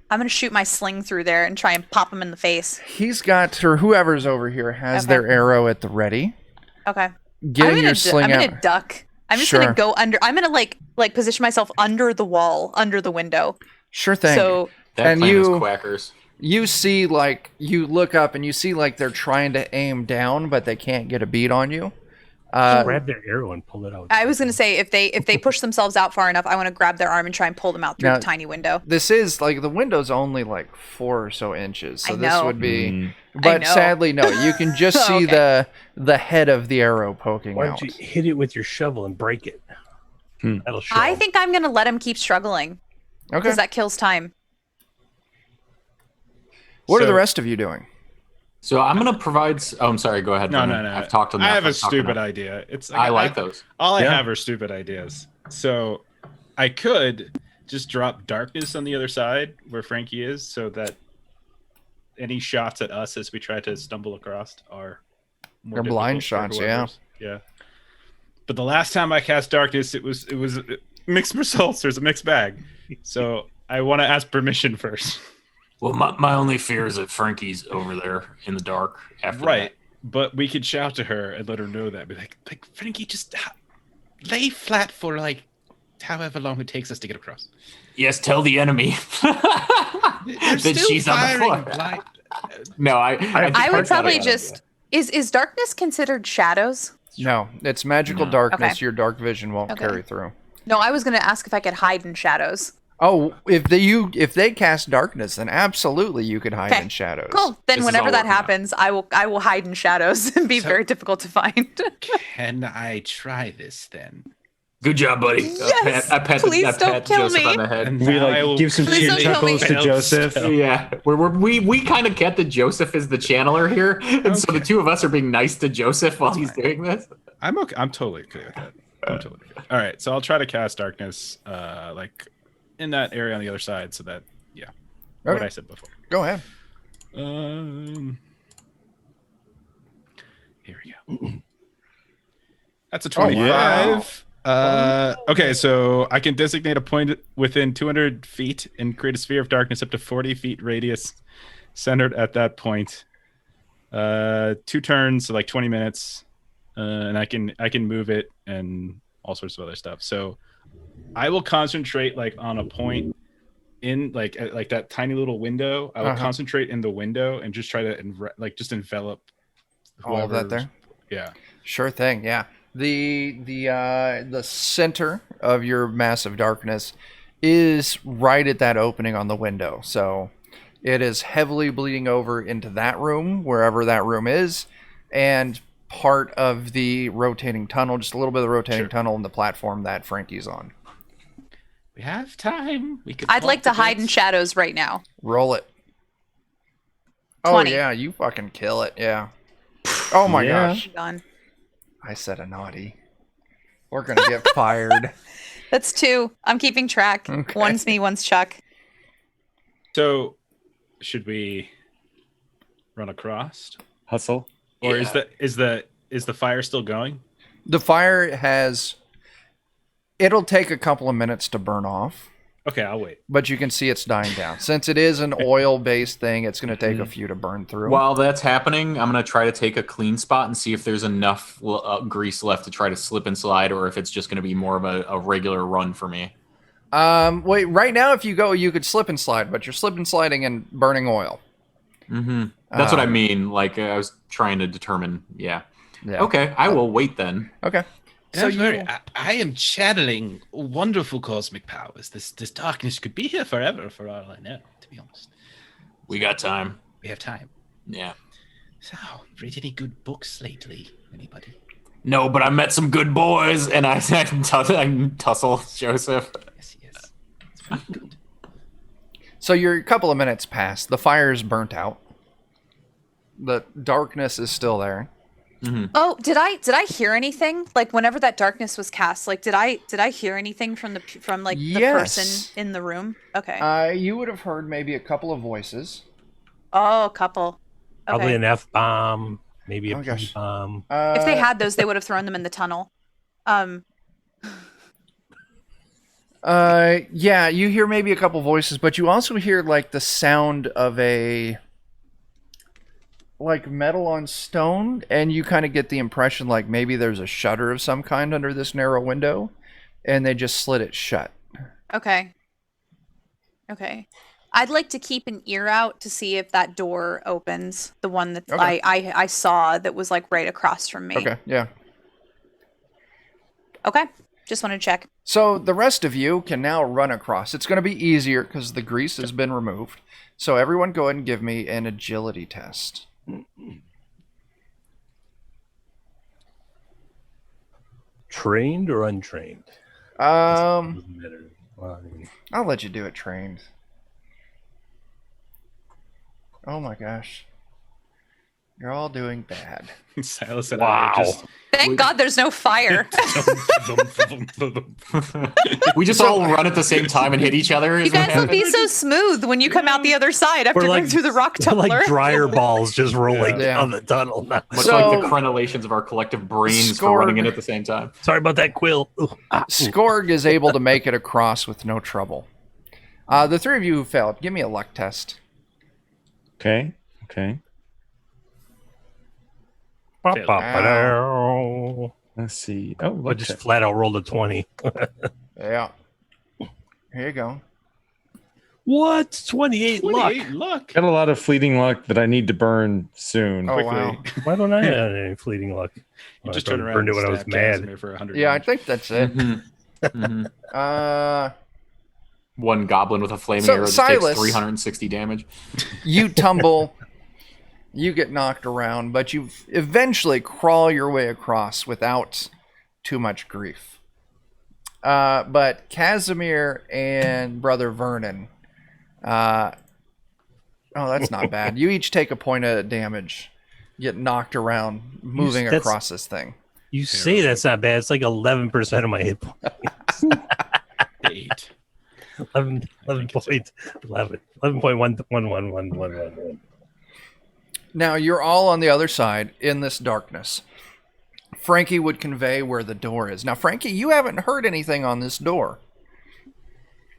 I'm gonna shoot my sling through there and try and pop him in the face. He's got, or whoever's over here has Okay. their arrow at the ready. Okay. Getting your sling I'm out. gonna duck. I'm just Sure. gonna go under. I'm gonna like position myself under the wall, under the window. Sure thing. So that and plan you- is quackers. You see, like, you look up and you see, like, they're trying to aim down, but they can't get a beat on you. Grab their arrow and pull it out. I was gonna say if they push themselves out far enough, I want to grab their arm and try and pull them out through Now- the tiny window. This is, like, the window's only, like, 4 or so inches. So I this know. would be... I But know. sadly, no. You can just see Okay. the head of the arrow poking Why out. don't you hit it with your shovel and break it? That'll show. I think I'm gonna let him keep struggling Okay. because that kills time. What are So- the rest of you doing? So I'm going to provide. Oh, I'm sorry. Go ahead. No, Brennan. no, no. I've talked enough. I have a I've talked stupid enough. idea. It's I like those. All I Yeah. have are stupid ideas. So I could just drop darkness on the other side where Frankie is, so that any shots at us as we try to stumble across are more They're blind difficult for shots, yeah. whoever's- yeah. But the last time I cast darkness, it was mixed results. There's a mixed bag. So I want to ask permission first. Well, my only fear is that Frankie's over there in the dark after Right. But we could shout to her and let her know that. Be like Frankie, just lay flat for like however long it takes us to get across. that. Yes, tell the enemy that she's on the floor. No, I I would that's not a probably bad just idea. is darkness considered shadows? No, it's magical No. darkness. Okay. Your dark vision won't Okay. carry through. No, I was gonna ask if I could hide in shadows. Oh, if they cast darkness, then absolutely you could hide Okay. in shadows. Cool. Then This is whenever all that working out. happens, I will hide in shadows and be very difficult to find. Can I try this then? Good job, buddy. Yes, I pat please don't kill Joseph me. on the head. And We now I will like give some Please cheer don't kill chuckles me. to Joseph. Yeah, we kind of get that Joseph is the channeler here, and so the two of us are being nice to Joseph while he's doing this. I'm okay. I'm totally okay with that. I'm totally okay. All right, so I'll try to cast darkness, like in that area on the other side, so that what Okay. I said before. Go ahead. Here we go. That's a Oh, 25. Okay, so I can designate a point within 200 feet and create a sphere of darkness up to 40 feet radius, centered at that point. 2 turns, so like 20 minutes, and I can move it and all sorts of other stuff. So I will concentrate like on a point in like at that tiny little window. I will concentrate in the window and just try to just envelop All of that there. Yeah. Sure thing. Yeah. The center of your massive darkness is right at that opening on the window. So it is heavily bleeding over into that room, wherever that room is, and part of the rotating tunnel, just a little bit of the rotating tunnel and the platform that Frankie's on. We have time. We could. I'd like to hide in shadows right now. Roll it. 20. Oh yeah, you fucking kill it. Yeah. Oh my Yeah. gosh. Done. I said a naughty. We're gonna get fired. That's 2. I'm keeping track. Okay. One's me, one's Chuck. So, should we run across, Hustle. or is the fire still going? The fire has. It'll take a couple of minutes to burn off, Okay, I'll wait. but you can see it's dying down. Since it is an oil-based thing, it's going to take a few to burn through. While that's happening, I'm going to try to take a clean spot and see if there's enough grease left to try to slip and slide, or if it's just going to be more of a regular run for me. Wait, right now, if you go, you could slip and slide, but you're slip and sliding and burning oil. Mm-hmm. That's what I mean. Like, I was trying to determine. Yeah. Yeah. Okay, I will wait then. Okay. So I am channeling wonderful cosmic powers. This darkness could be here forever, for all I know. To be honest, We got time. we have time. Yeah. So, read any good books lately? Anybody? No, but I met some good boys, and I tussle Joseph. Yes. It's very good. So you're a couple of minutes past. The fire is burnt out. The darkness is still there. Oh, did I hear anything? Like whenever that darkness was cast, like did I hear anything from the Yes. person in the room? Okay. You would have heard maybe a couple of voices. Oh, a couple. Okay. Probably an F bomb, maybe a Oh, P gosh. bomb. If they had those, they would have thrown them in the tunnel. Yeah, you hear maybe a couple voices, but you also hear like the sound of a like metal on stone, and you kind of get the impression like maybe there's a shutter of some kind under this narrow window, and they just slid it shut. Okay. I'd like to keep an ear out to see if that door opens. The one that Okay. I saw that was like right across from me. Okay, yeah. Okay. Just want to check. So the rest of you can now run across. It's going to be easier because the grease has been removed. So everyone go ahead and give me an agility test. Trained or untrained? Um, Doesn't matter. Well, I mean, I'll let you do it trained. Oh my gosh. You're all doing bad. Silas and Wow. I are just Thank God there's no fire. We just all run at the same time and hit each other. You guys will be so smooth when you come out the other side after We're going like- through the rock we're tumbler. like dryer balls just rolling Yeah. down the tunnel. Much So- like the crenellations of our collective brains for Scored. running in at the same time. Sorry about that, Quill. Ooh, ah, ooh. Skorg is able to make it across with no trouble. The three of you who failed, give me a luck test. Okay. Ba-ba-ba-dow. Let's see. Oh, I look. just flat out rolled a 20. Yeah. Here you go. What? 28 luck. 28 luck. Got a lot of fleeting luck that I need to burn soon. Oh, Quickly. wow. Why don't I have any fleeting luck? You Well, just I turn probably around burned it and when I was stab mad. Casimir for 100 Yeah, I damage. think that's it. One goblin with a flaming So, arrow that Silas- takes 360 damage. You tumble, you get knocked around, but you eventually crawl your way across without too much grief. but Casimir and Brother Vernon. Oh, that's not bad. You each take a point of damage. Get knocked around moving across this thing. You say that's not bad. It's like 11% of my hit points. 8. 11.11. Now you're all on the other side in this darkness. Frankie would convey where the door is. Now, Frankie, you haven't heard anything on this door.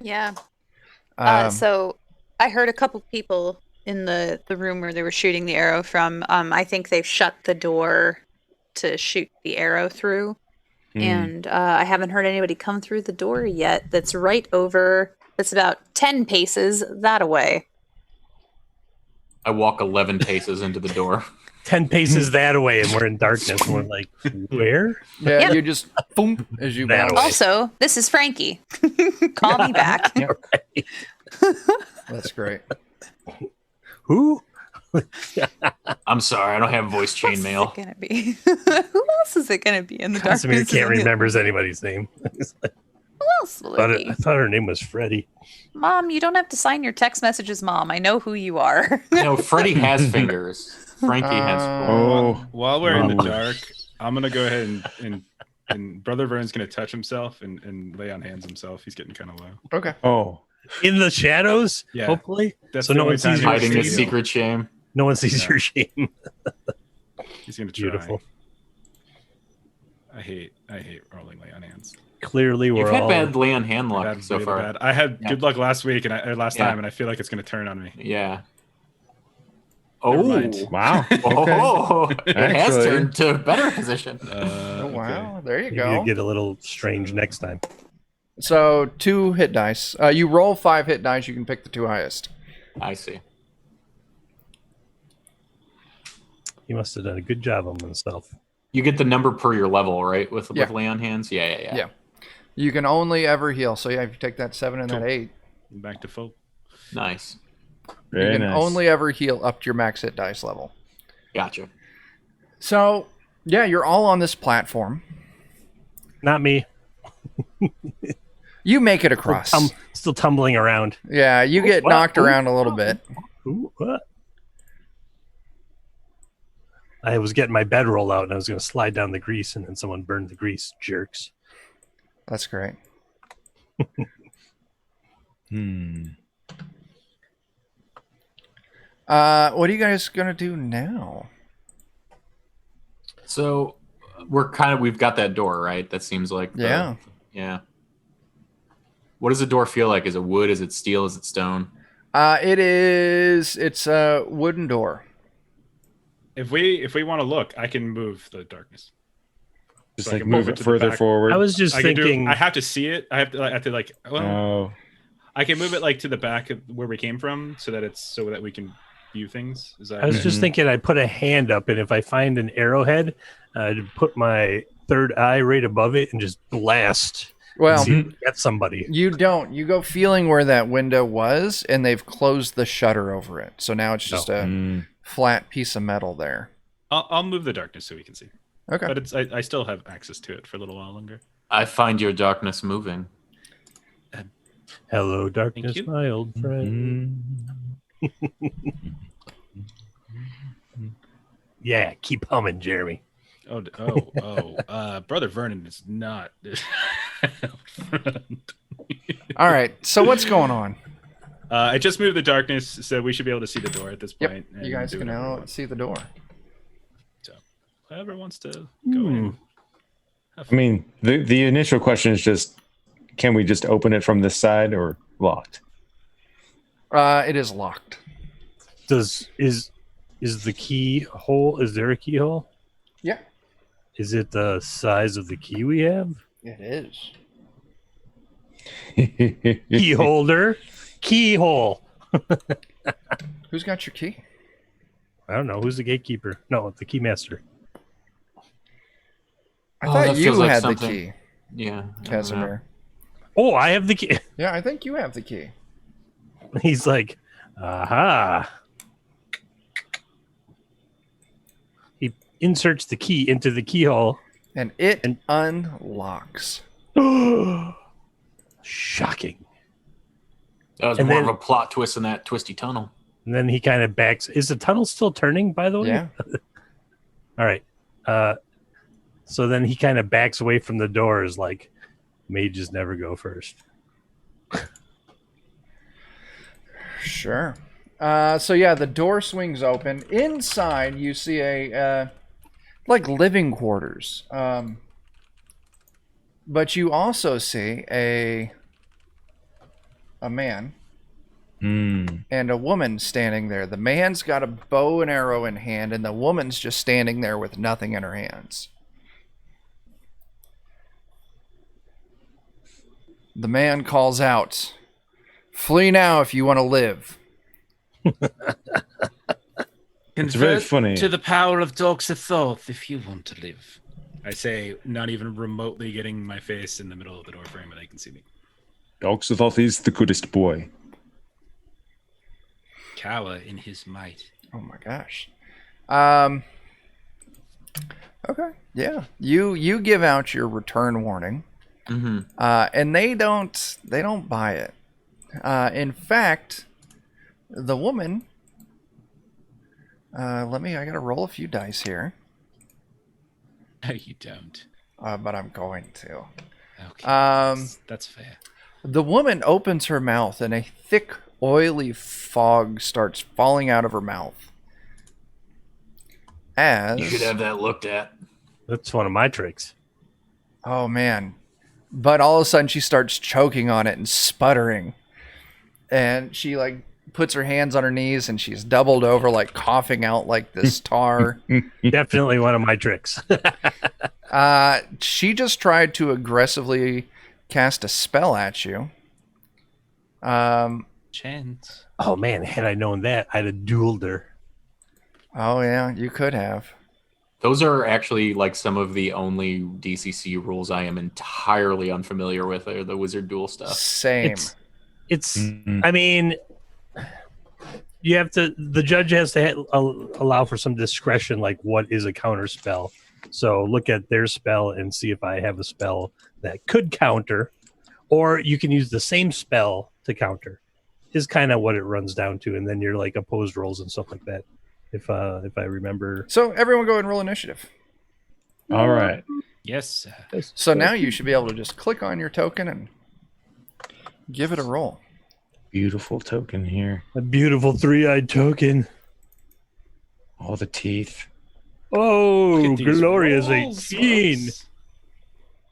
Yeah. Um, So I heard a couple people in the room where they were shooting the arrow from. I think they've shut the door to shoot the arrow through. And I haven't heard anybody come through the door yet. That's about 10 paces that away. I walk 11 paces into the door. 10 paces that away, and we're in darkness. And we're like, where? Yeah, Yep. you just boom as you That bounce. way. Also, this is Frankie. Call me back. That's great. Who? I'm sorry, I don't have voice chainmail. Who else is it gonna be? Who else is it gonna be in the Casimir darkness? can't remember anybody's name. Who else will it be? I thought her name was Freddie. Mom, you don't have to sign your text messages, Mom. I know who you are. No, Freddy has fingers. Frankie has. While we're in the Wow. dark, I'm gonna go ahead and Brother Vernon's gonna touch himself and lay on hands himself. He's getting kind of low. Okay. Oh, In the shadows, Yeah. hopefully. That's So the no only one sees time your Hiding shame. his secret shame. No one sees Yeah. your shame. He's gonna try. Beautiful. I hate rolling lay on hands. Clearly, we're You've had all... bad lay on hand luck Bad, so really far. bad. I had Yeah. good luck last week or last Yeah. time, and I feel like it's gonna turn on me. Yeah. Never Oh. mind. wow. Oh, it has Actually- turned to a better position. Oh, wow. There you Maybe go. you get a little strange next time. So 2 hit dice. You roll 5 hit dice. You can pick the 2 highest. I see. He must have done a good job on himself. You get the number per your level, right? With Yeah. lay on hands? Yeah. Yeah. You can only ever heal. So yeah, if you take that 7 and that 8, Back to full. Nice. you Very can nice. only ever heal up to your max hit dice level. Gotcha. So yeah, you're all on this platform. Not me. You make it across. Still tumbling around. Yeah, you get What? knocked around a little bit. Ooh, what? I was getting my bedroll out, and I was going to slide down the grease, and then someone burned the grease. Jerks. That's great. What are you guys gonna do now? So we've got that door, right? That seems like Yeah. Yeah. What does the door feel like? Is it wood? Is it steel? Is it stone? It's a wooden door. If we want to look, I can move the darkness. Just So I like can move move it it to the further back. forward. I was just I can thinking. I have to see it. I have to Oh, I can move it like to the back of where we came from, so that we can view things. Is that I was okay? just thinking I'd put a hand up, and if I find an arrowhead, I'd put my third eye right above it and just blast. Well, See if we get somebody. you don't. You go feeling where that window was, and they've closed the shutter over it. So now it's just a flat piece of metal there. I'll move the darkness so we can see. Okay. But I still have access to it for a little while longer. I find your darkness moving. Hello, darkness, you. my old friend. Yeah, keep humming, Jeremy. Brother Vernon is not. All right. So what's going on? I just moved the darkness, so we should be able to see the door at this Yep. point. You and guys do can whatever we now want. see the door. So, whoever wants to go in. I mean, the initial question is just, can we just open it from this side or locked? It is locked. Is the keyhole? Is there a keyhole? Yeah. Is it the size of the key we have? It is. Key holder, keyhole. Who's got your key? I don't know. Who's the gatekeeper? No, the keymaster. I Oh, thought that you feels like had something. the key, Yeah. I don't know. Casimir. Oh, I have the key. Yeah, I think you have the key. He's like, aha. He inserts the key into the keyhole. And it unlocks. Oh, Shocking. That was And more then- of a plot twist in that twisty tunnel. And then he kind of backs. Is the tunnel still turning, by the way? Yeah. All right. So then he kind of backs away from the doors like mages never go first. Sure. So yeah, the door swings open. Inside, you see a like living quarters. But you also see a man and a woman standing there. The man's got a bow and arrow in hand, and the woman's just standing there with nothing in her hands. The man calls out, "Flee now if you want to live." It's very funny. To the power of dogs of Thoth, if you want to live. I say, not even remotely getting my face in the middle of the door frame where they can see me. Dogs of Thoth is the goodest boy. Cower in his might. Oh my gosh. Okay. Yeah. You give out your return warning. Mm-hmm. And they don't buy it. In fact, the woman. I gotta roll a few dice here. No, you don't. But I'm going to. Okay. That's fair. The woman opens her mouth, and a thick, oily fog starts falling out of her mouth. As You should have that looked at. That's one of my tricks. oh man! But all of a sudden, she starts choking on it and sputtering, and she like puts her hands on her knees, and she's doubled over, like coughing out like this tar. Definitely one of my tricks. She just tried to aggressively cast a spell at you. Chance. Oh man, had I known that, I'd have dueled her. Oh yeah, you could have. Those are actually like some of the only DCC rules I am entirely unfamiliar with, are the wizard duel stuff. Same. It's I mean, you have to, the judge has to allow for some discretion, like what is a counter spell. So look at their spell and see if I have a spell that could counter, or you can use the same spell to counter, is kind of what it runs down to. And then you're like opposed rolls and stuff like that. If I remember. So everyone go ahead and roll initiative. All right. Yes. So now you should be able to just click on your token and give it a roll. Beautiful token here. A beautiful 3-eyed token. All the teeth. Oh, Look at these glorious rolls. 18.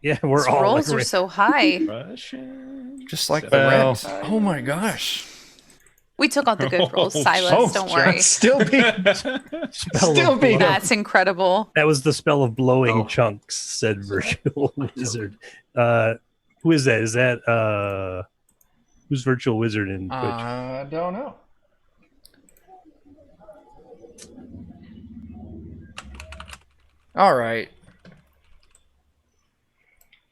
Yeah, we're These all rolls like, are so high. Russian. Just like Well- the rent. Oh my gosh. We took all the good rolls, Oh, Silas. Don't worry. Still beat. spell Still of beat blow- him. That's incredible. That was the spell of blowing Oh. chunks, said virtual wizard. Who is that? Is that who's virtual wizard in Twitch? I don't know. All right.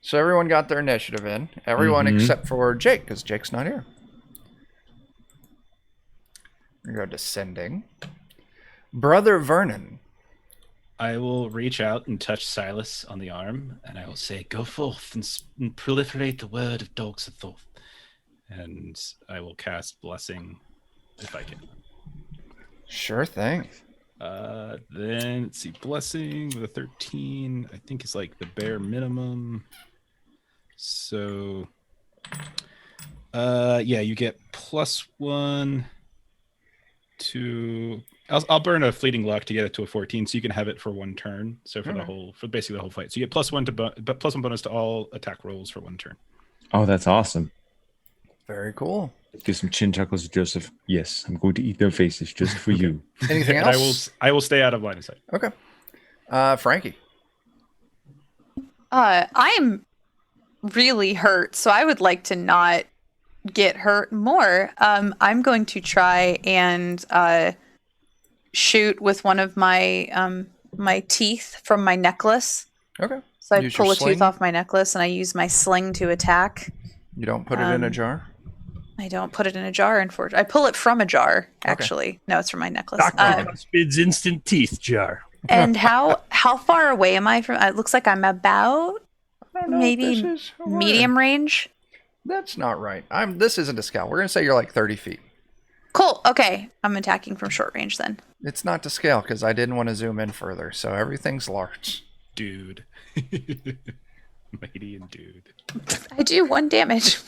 So everyone got their initiative in. Everyone except for Jake, because Jake's not here. We go descending. Brother Vernon. I will reach out and touch Silas on the arm, and I will say, "Go forth and proliferate the word of dogs of Thoth." And I will cast blessing if I can. Sure thing. Then let's see, blessing with a 13, I think is like the bare minimum. So, yeah, you get +1 to. I'll burn a fleeting luck to get it to a 14, so you can have it for one turn. So for basically the whole fight, so you get +1 to +1 bonus to all attack rolls for one turn. Oh, that's awesome. Very cool. Give some chin chuckles to Joseph. Yes, I'm going to eat their faces just for you. Anything And else? I will stay out of line of sight. Okay. Frankie. I am really hurt, so I would like to not get hurt more. I'm going to try and shoot with one of my my teeth from my necklace. Okay. So I Use pull your a sling? tooth off my necklace and I use my sling to attack. You don't put it in a jar? I don't put it in a jar, unfortunately. I pull it from a jar, actually. No, it's from my necklace. Dr. Cuspid's instant teeth jar. And how far away am I from? It looks like I'm about I don't know if maybe this is aware. medium range. That's not right. This isn't a scale. We're going to say you're like 30 feet. Cool. Okay. I'm attacking from short range then. It's not to scale because I didn't want to zoom in further, so everything's large. Dude. Lady and dude. I do 1 damage.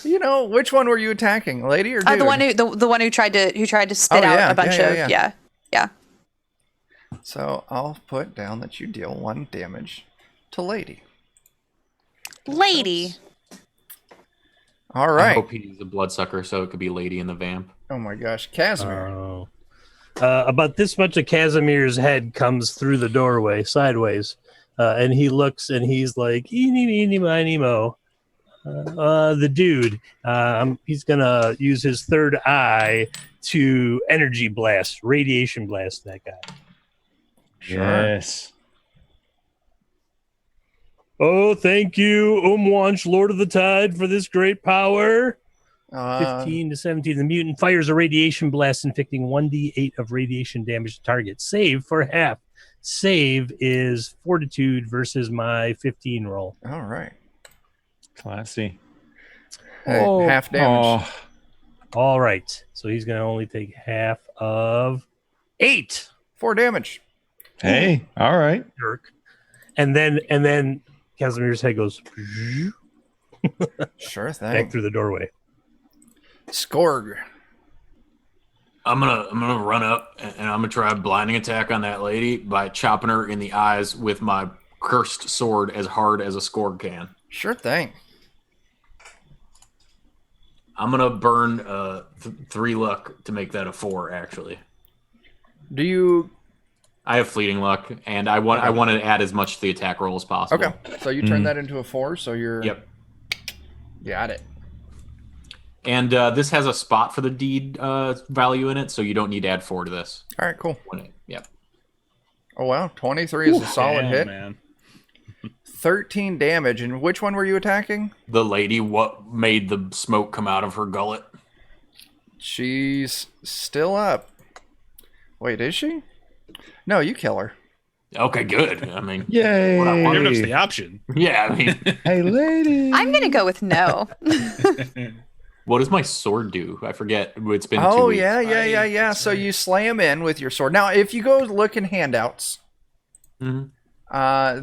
You know, which one were you attacking, lady or dude? The one who tried to spit out a bunch of yeah. So I'll put down that you deal 1 damage to lady. Lady. All I right. hope he's a bloodsucker, so it could be Lady and the Vamp. Oh my gosh, Casimir. Oh. About this much of Casimir's head comes through the doorway sideways, and he looks and he's like, "Eeny, meeny, miny, mo." The dude, he's gonna use his third eye to energy blast, radiation blast that guy. Sure. Yes. Oh, thank you, Umwanch, Lord of the Tide, for this great power. 15 to 17. The mutant fires a radiation blast, inflicting 1d8 of radiation damage to target. Save for half. Save is Fortitude versus my 15 roll. All right. Classy. Half damage. Oh, All right. So he's going to only take half of 8. 4 damage. hey, all right. Jerk. And then Casimir's head goes Sure back thing. through the doorway. Skorg. I'm gonna run up and I'm gonna try a blinding attack on that lady by chopping her in the eyes with my cursed sword as hard as a Skorg can. Sure thing. I'm gonna burn 3 luck to make that a 4. Actually, Do you? I have fleeting luck, and I want to add as much to the attack roll as possible. Okay. So you turn that into a 4. So you're. Yep. Got it. And this has a spot for the deed value in it, so you don't need to add 4 to this. All right. Cool. Yep. Oh wow. 23 is a solid Damn, hit. man. 13 damage. And which one were you attacking? The lady, what made the smoke come out of her gullet? She's still up. Wait, is she? No, you kill her. Okay, good. I mean, Yay. What I wanted Giving us the option. yeah. I mean, Hey, lady. I'm gonna go with no. what does my sword do? I forget. It's been 2 Oh weeks. yeah. So you slam in with your sword. Now, if you go look in handouts, Mhm.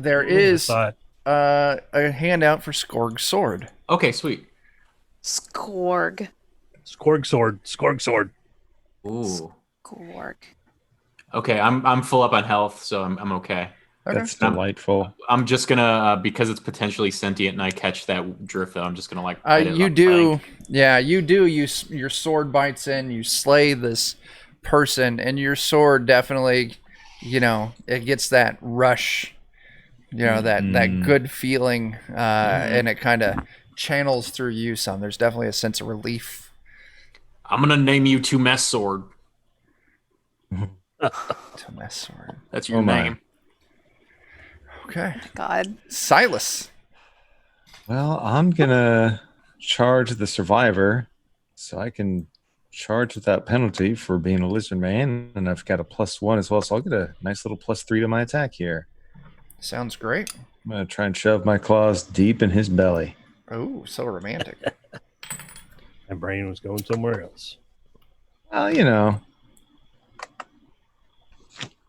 there is Thought. a handout for Skorg's sword. Okay, sweet. Skorg. Skorg sword. Ooh. Skorg. Okay, I'm full up on health, so I'm okay. Okay. That's delightful. I'm just gonna because it's potentially sentient and I catch that drift. Though I'm just gonna like. bite it You off do, leg. yeah, you do. Your sword bites in. You slay this person, and your sword definitely, it gets that rush, that good feeling, and it kind of channels through you some. There's definitely a sense of relief. I'm gonna name you To Mess Sword. To my sword. That's your Oh my. name. Okay, God. Silas. Well, I'm gonna charge the survivor, so I can charge without penalty for being a lizard man, and I've got a +1 as well, so I'll get a nice little +3 to my attack here. Sounds great. I'm gonna try and shove my claws deep in his belly. Oh, so romantic. My brain was going somewhere else. Well,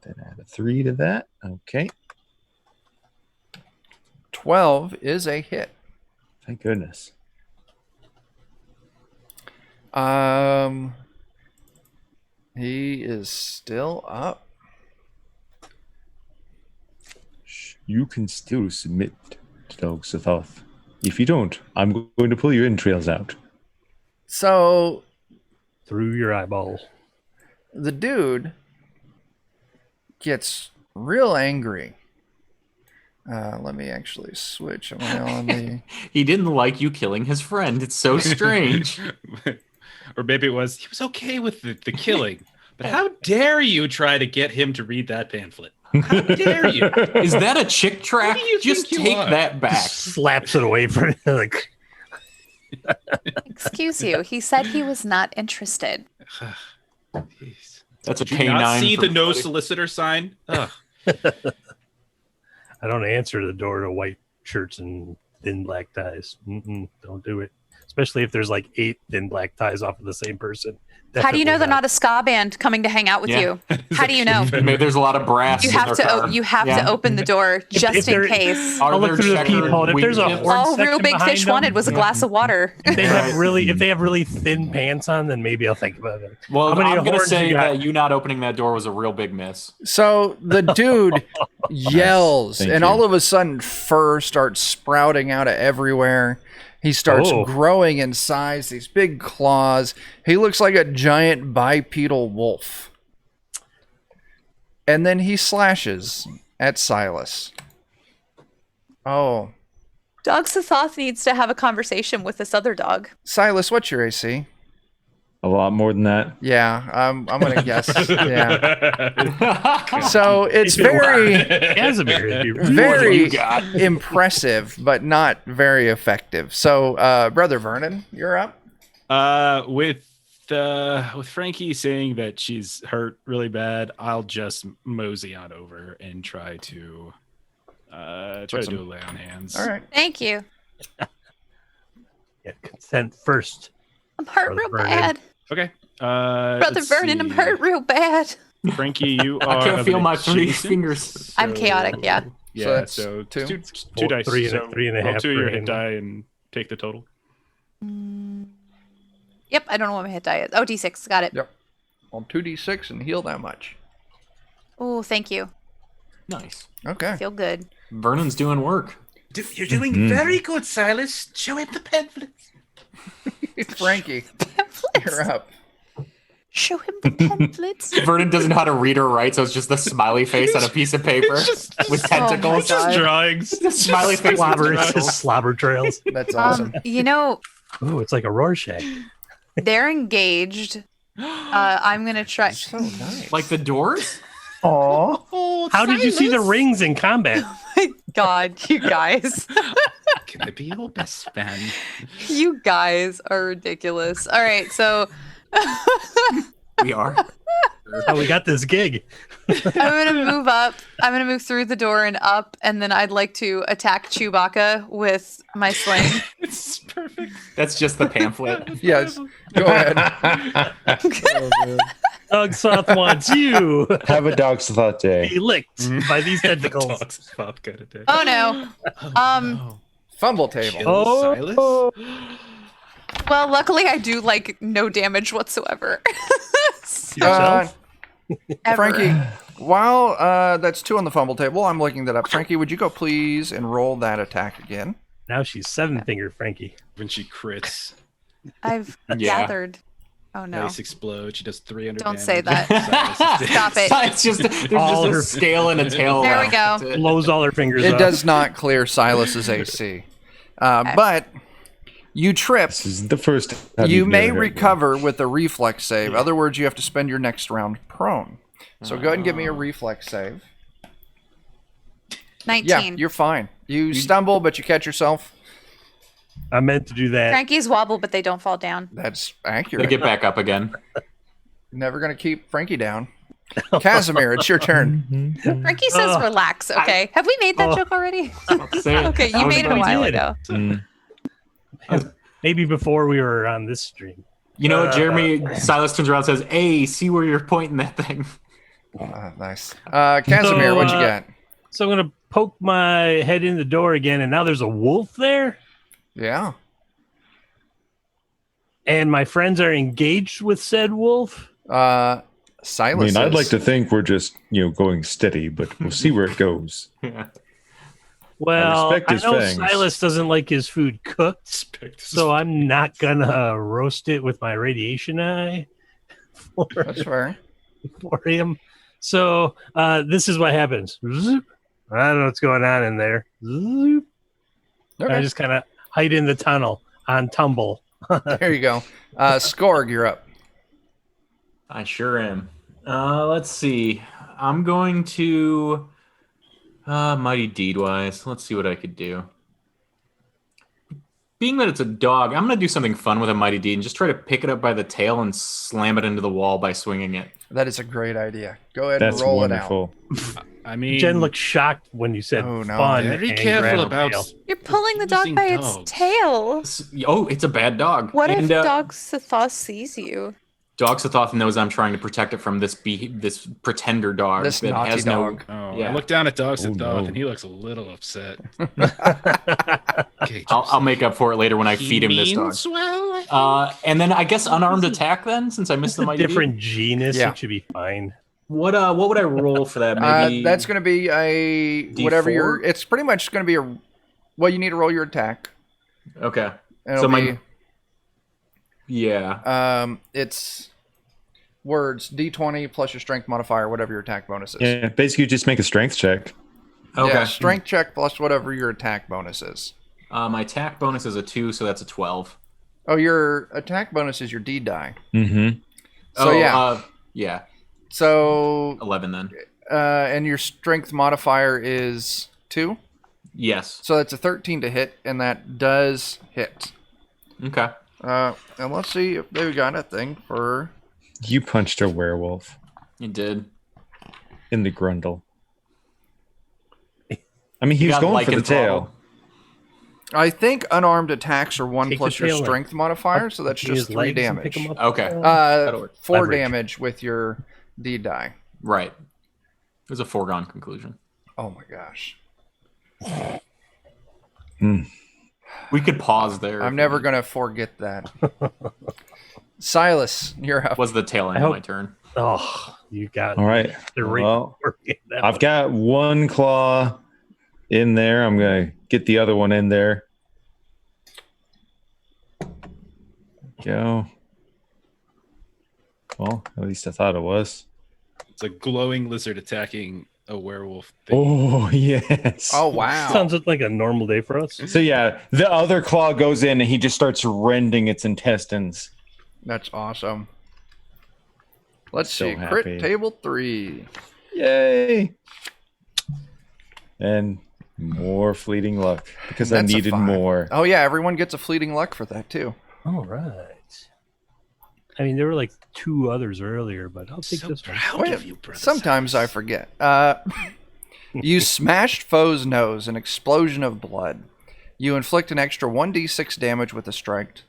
Then add a 3 to that. Okay, 12 is a hit. thank goodness. He is still up. You can still submit to Dogs of Thoth. If you don't, I'm going to pull your entrails out. So Through your eyeballs. the dude gets real angry. Let me actually switch. Am I on the? He didn't like you killing his friend. It's so strange. Or maybe it was he was okay with the killing, but how dare you try to get him to read that pamphlet? How dare you? Is that a chick track? Who do you Just think you take are? that back. Slaps it away from him. Like, Excuse you. He said he was not interested. Jeez. That's a Did you not canine. see for the no bloody- solicitor sign? Ugh. I don't answer the door to white shirts and thin black ties. Don't do it. especially if there's like 8 thin black ties off of the same person. How do you know Definitely they're not a ska band coming to hang out with Yeah. you? How do you know? Maybe there's a lot of brass. You in have their to car. you have Yeah. to open the door just if in they're- case. Are I'll look there through the checkered peephole. If there's a wingtips? horn All real section big behind fish them, wanted was a glass of water. If they have Right. if they have really thin pants on, then maybe I'll think about it. Well, How many I'm going to horns say you got? that you not opening that door was a real big miss. So the dude yells, Thank and you. all of a sudden, fur starts sprouting out of everywhere. He starts Oh. growing in size, these big claws. He looks like a giant bipedal wolf. And then he slashes at Silas. Oh, Dog Sothoth needs to have a conversation with this other dog. Silas, what's your AC? A lot more than that. Yeah, I'm gonna guess. Yeah. So it's very, Casimir, it'd be very you got? impressive, but not very effective. So, Brother Vernon, you're up. With Frankie saying that she's hurt really bad, I'll just mosey on over and try to do a lay on hands. All right. Thank you. Yeah, consent first. I'm hurt Brother real Vernon. bad. Okay. Brother let's Vernon, I'm see. hurt real bad. Frankie, you are. I can't feel my 3 adjacent, fingers. I'm chaotic, yeah. Yeah, that's so two? two dice. Three and so three and a roll half 2 for your hit him. die and take the total. Yep, I don't know what my hit die is. Oh, D6, got it. Yep. On 2d6 and heal that much. Oh, thank you. Nice. Okay. Feel good. Vernon's doing work. You're doing very good, Silas. Show him the pamphlets. Frankie, you're up. Show him the pamphlets. Vernon doesn't know how to read or write, so it's just the smiley face on a piece of paper with tentacles. God. Drawings. The smiley face with Slobber, it's tentacles. just slobber trails. That's awesome. You know, Ooh, it's like a Rorschach. they're engaged. I'm gonna try. So nice. Like the doors? Aw. Oh, How did you see the Silas. rings in combat? My God, you guys. Can I be your best fan? You guys are ridiculous. All right, so We are. How we got this gig? I'm gonna move up. I'm gonna move through the door and up, and then I'd like to attack Chewbacca with my sling. It's perfect. That's just the pamphlet. Yes. Go ahead. Doug Soth wants you. Have a dog thought day. Be licked by these tentacles. Dogs is pop kind of day. Oh no. Fumble table. Kill Oh. Silas? Well, luckily I do like no damage whatsoever. Yourself? Ever. Frankie, while that's 2 on the fumble table, I'm looking that up. Frankie, would you go please and roll that attack again? Now she's 7-finger Frankie. When she crits, I've Yeah. gathered. Oh no. dice explodes. She does 300 Don't damage. say that. Silas is dead. Stop it. It's just there's All just her- a scale and a tail. There we left. go. That's it. Blows all her fingers It off. does not clear Silas's AC. But you trip. This is the first time You you've may never hit me. recover with a reflex save. Other words, you have to spend your next round prone. So go ahead and give me a reflex save. 19. Yeah, you're fine. You stumble, but you catch yourself. I meant to do that. Frankies wobble, but they don't fall down. That's Gotta accurate. get back up again. Never going to keep Frankie down. Casimir, it's your turn. Frankie says relax, okay? Have we made that joke already? Okay, you made it a while did. ago. Maybe before we were on this stream. You know what, Jeremy? Silas turns around and says, "Hey, see where you're pointing that thing." Nice. Casimir, what you got? So I'm going to poke my head in the door again, and now there's a wolf there, Yeah. and my friends are engaged with said wolf. I Silas. mean, I'd is. like to think we're just, going steady, but we'll see where it goes. Well, respect I his know fangs. Silas doesn't like his food cooked, so I'm not going to roast it with my radiation eye That's fair. for him. So this is what happens. Zoop. I don't know what's going on in there. Zoop. Okay. I just kind of hide in the tunnel on tumble. There you go. Skorg, you're up. I sure am. Let's see. I'm going to Mighty Deed wise. Let's see what I could do. Being that it's a dog, I'm going to do something fun with a Mighty Deed and just try to pick it up by the tail and slam it into the wall by swinging it. That is a great idea. Go ahead That's and roll wonderful. it out. I mean, Jen looked shocked when you said Oh, no. fun. Very and careful grab her about tail. You're pulling the dog Using by dogs. its tail. Oh, it's a bad dog. What and, if Dog Sithoth sees you? Dog Sithoth knows I'm trying to protect it from this pretender dog This that naughty has dog. Oh, Yeah. I look down at Dog Sithoth, no. and he looks a little upset. Okay, I'll make up for it later when I feed him this dog. means well. And then I guess unarmed attack then, since I missed It's the a mighty different genus. Yeah. It should be fine. What would I roll for that? Maybe That's going to be a whatever D4? your. It's pretty much going to be a. Well, you need to roll your attack. okay. And So it'll my it's words D20 plus your strength modifier, whatever your attack bonus is. Yeah, basically just make a strength check. okay. Yeah, strength check plus whatever your attack bonus is. My attack bonus is a 2, so that's a 12. Oh, your attack bonus is your D die. Mm-hmm. So yeah, So 11 then. and your strength modifier is 2. Yes. So that's a 13 to hit, and that does hit. Okay. And let's see if they've got a thing for. You punched a werewolf You did. in the grundle. I mean, he You was got going for the lichen tail. throttle. I think unarmed attacks are 1 Take plus the your tail strength modifier, so that's Use just 3 legs and pick damage. 'em up. Okay. That'll work. 4 Leverage. damage with your D die. Right. It was a foregone conclusion. Oh my gosh. We could pause there. I'm never going to forget that. Silas, you're up. Was the tail end I of hope- my turn? Oh, you got All right. the ring. Well, That I've one. got one claw in there. I'm going to get the other one in there. Go. Well, at least I thought it was. It's a glowing lizard attacking a werewolf thing. Oh, yes. Oh, wow. Sounds like a normal day for us. So, yeah, the other claw goes in and he just starts rending its intestines. That's awesome. Let's So see. happy. Crit table 3. Yay. And more fleeting luck because That's a I needed 5. more. Oh, yeah. Everyone gets a fleeting luck for that, too. All right. I mean, there were like 2 others earlier, but I'll take So this one. proud Wait, of you, brother. sometimes I forget. You smashed foe's nose, an explosion of blood. You inflict an extra 1d6 damage with a strike,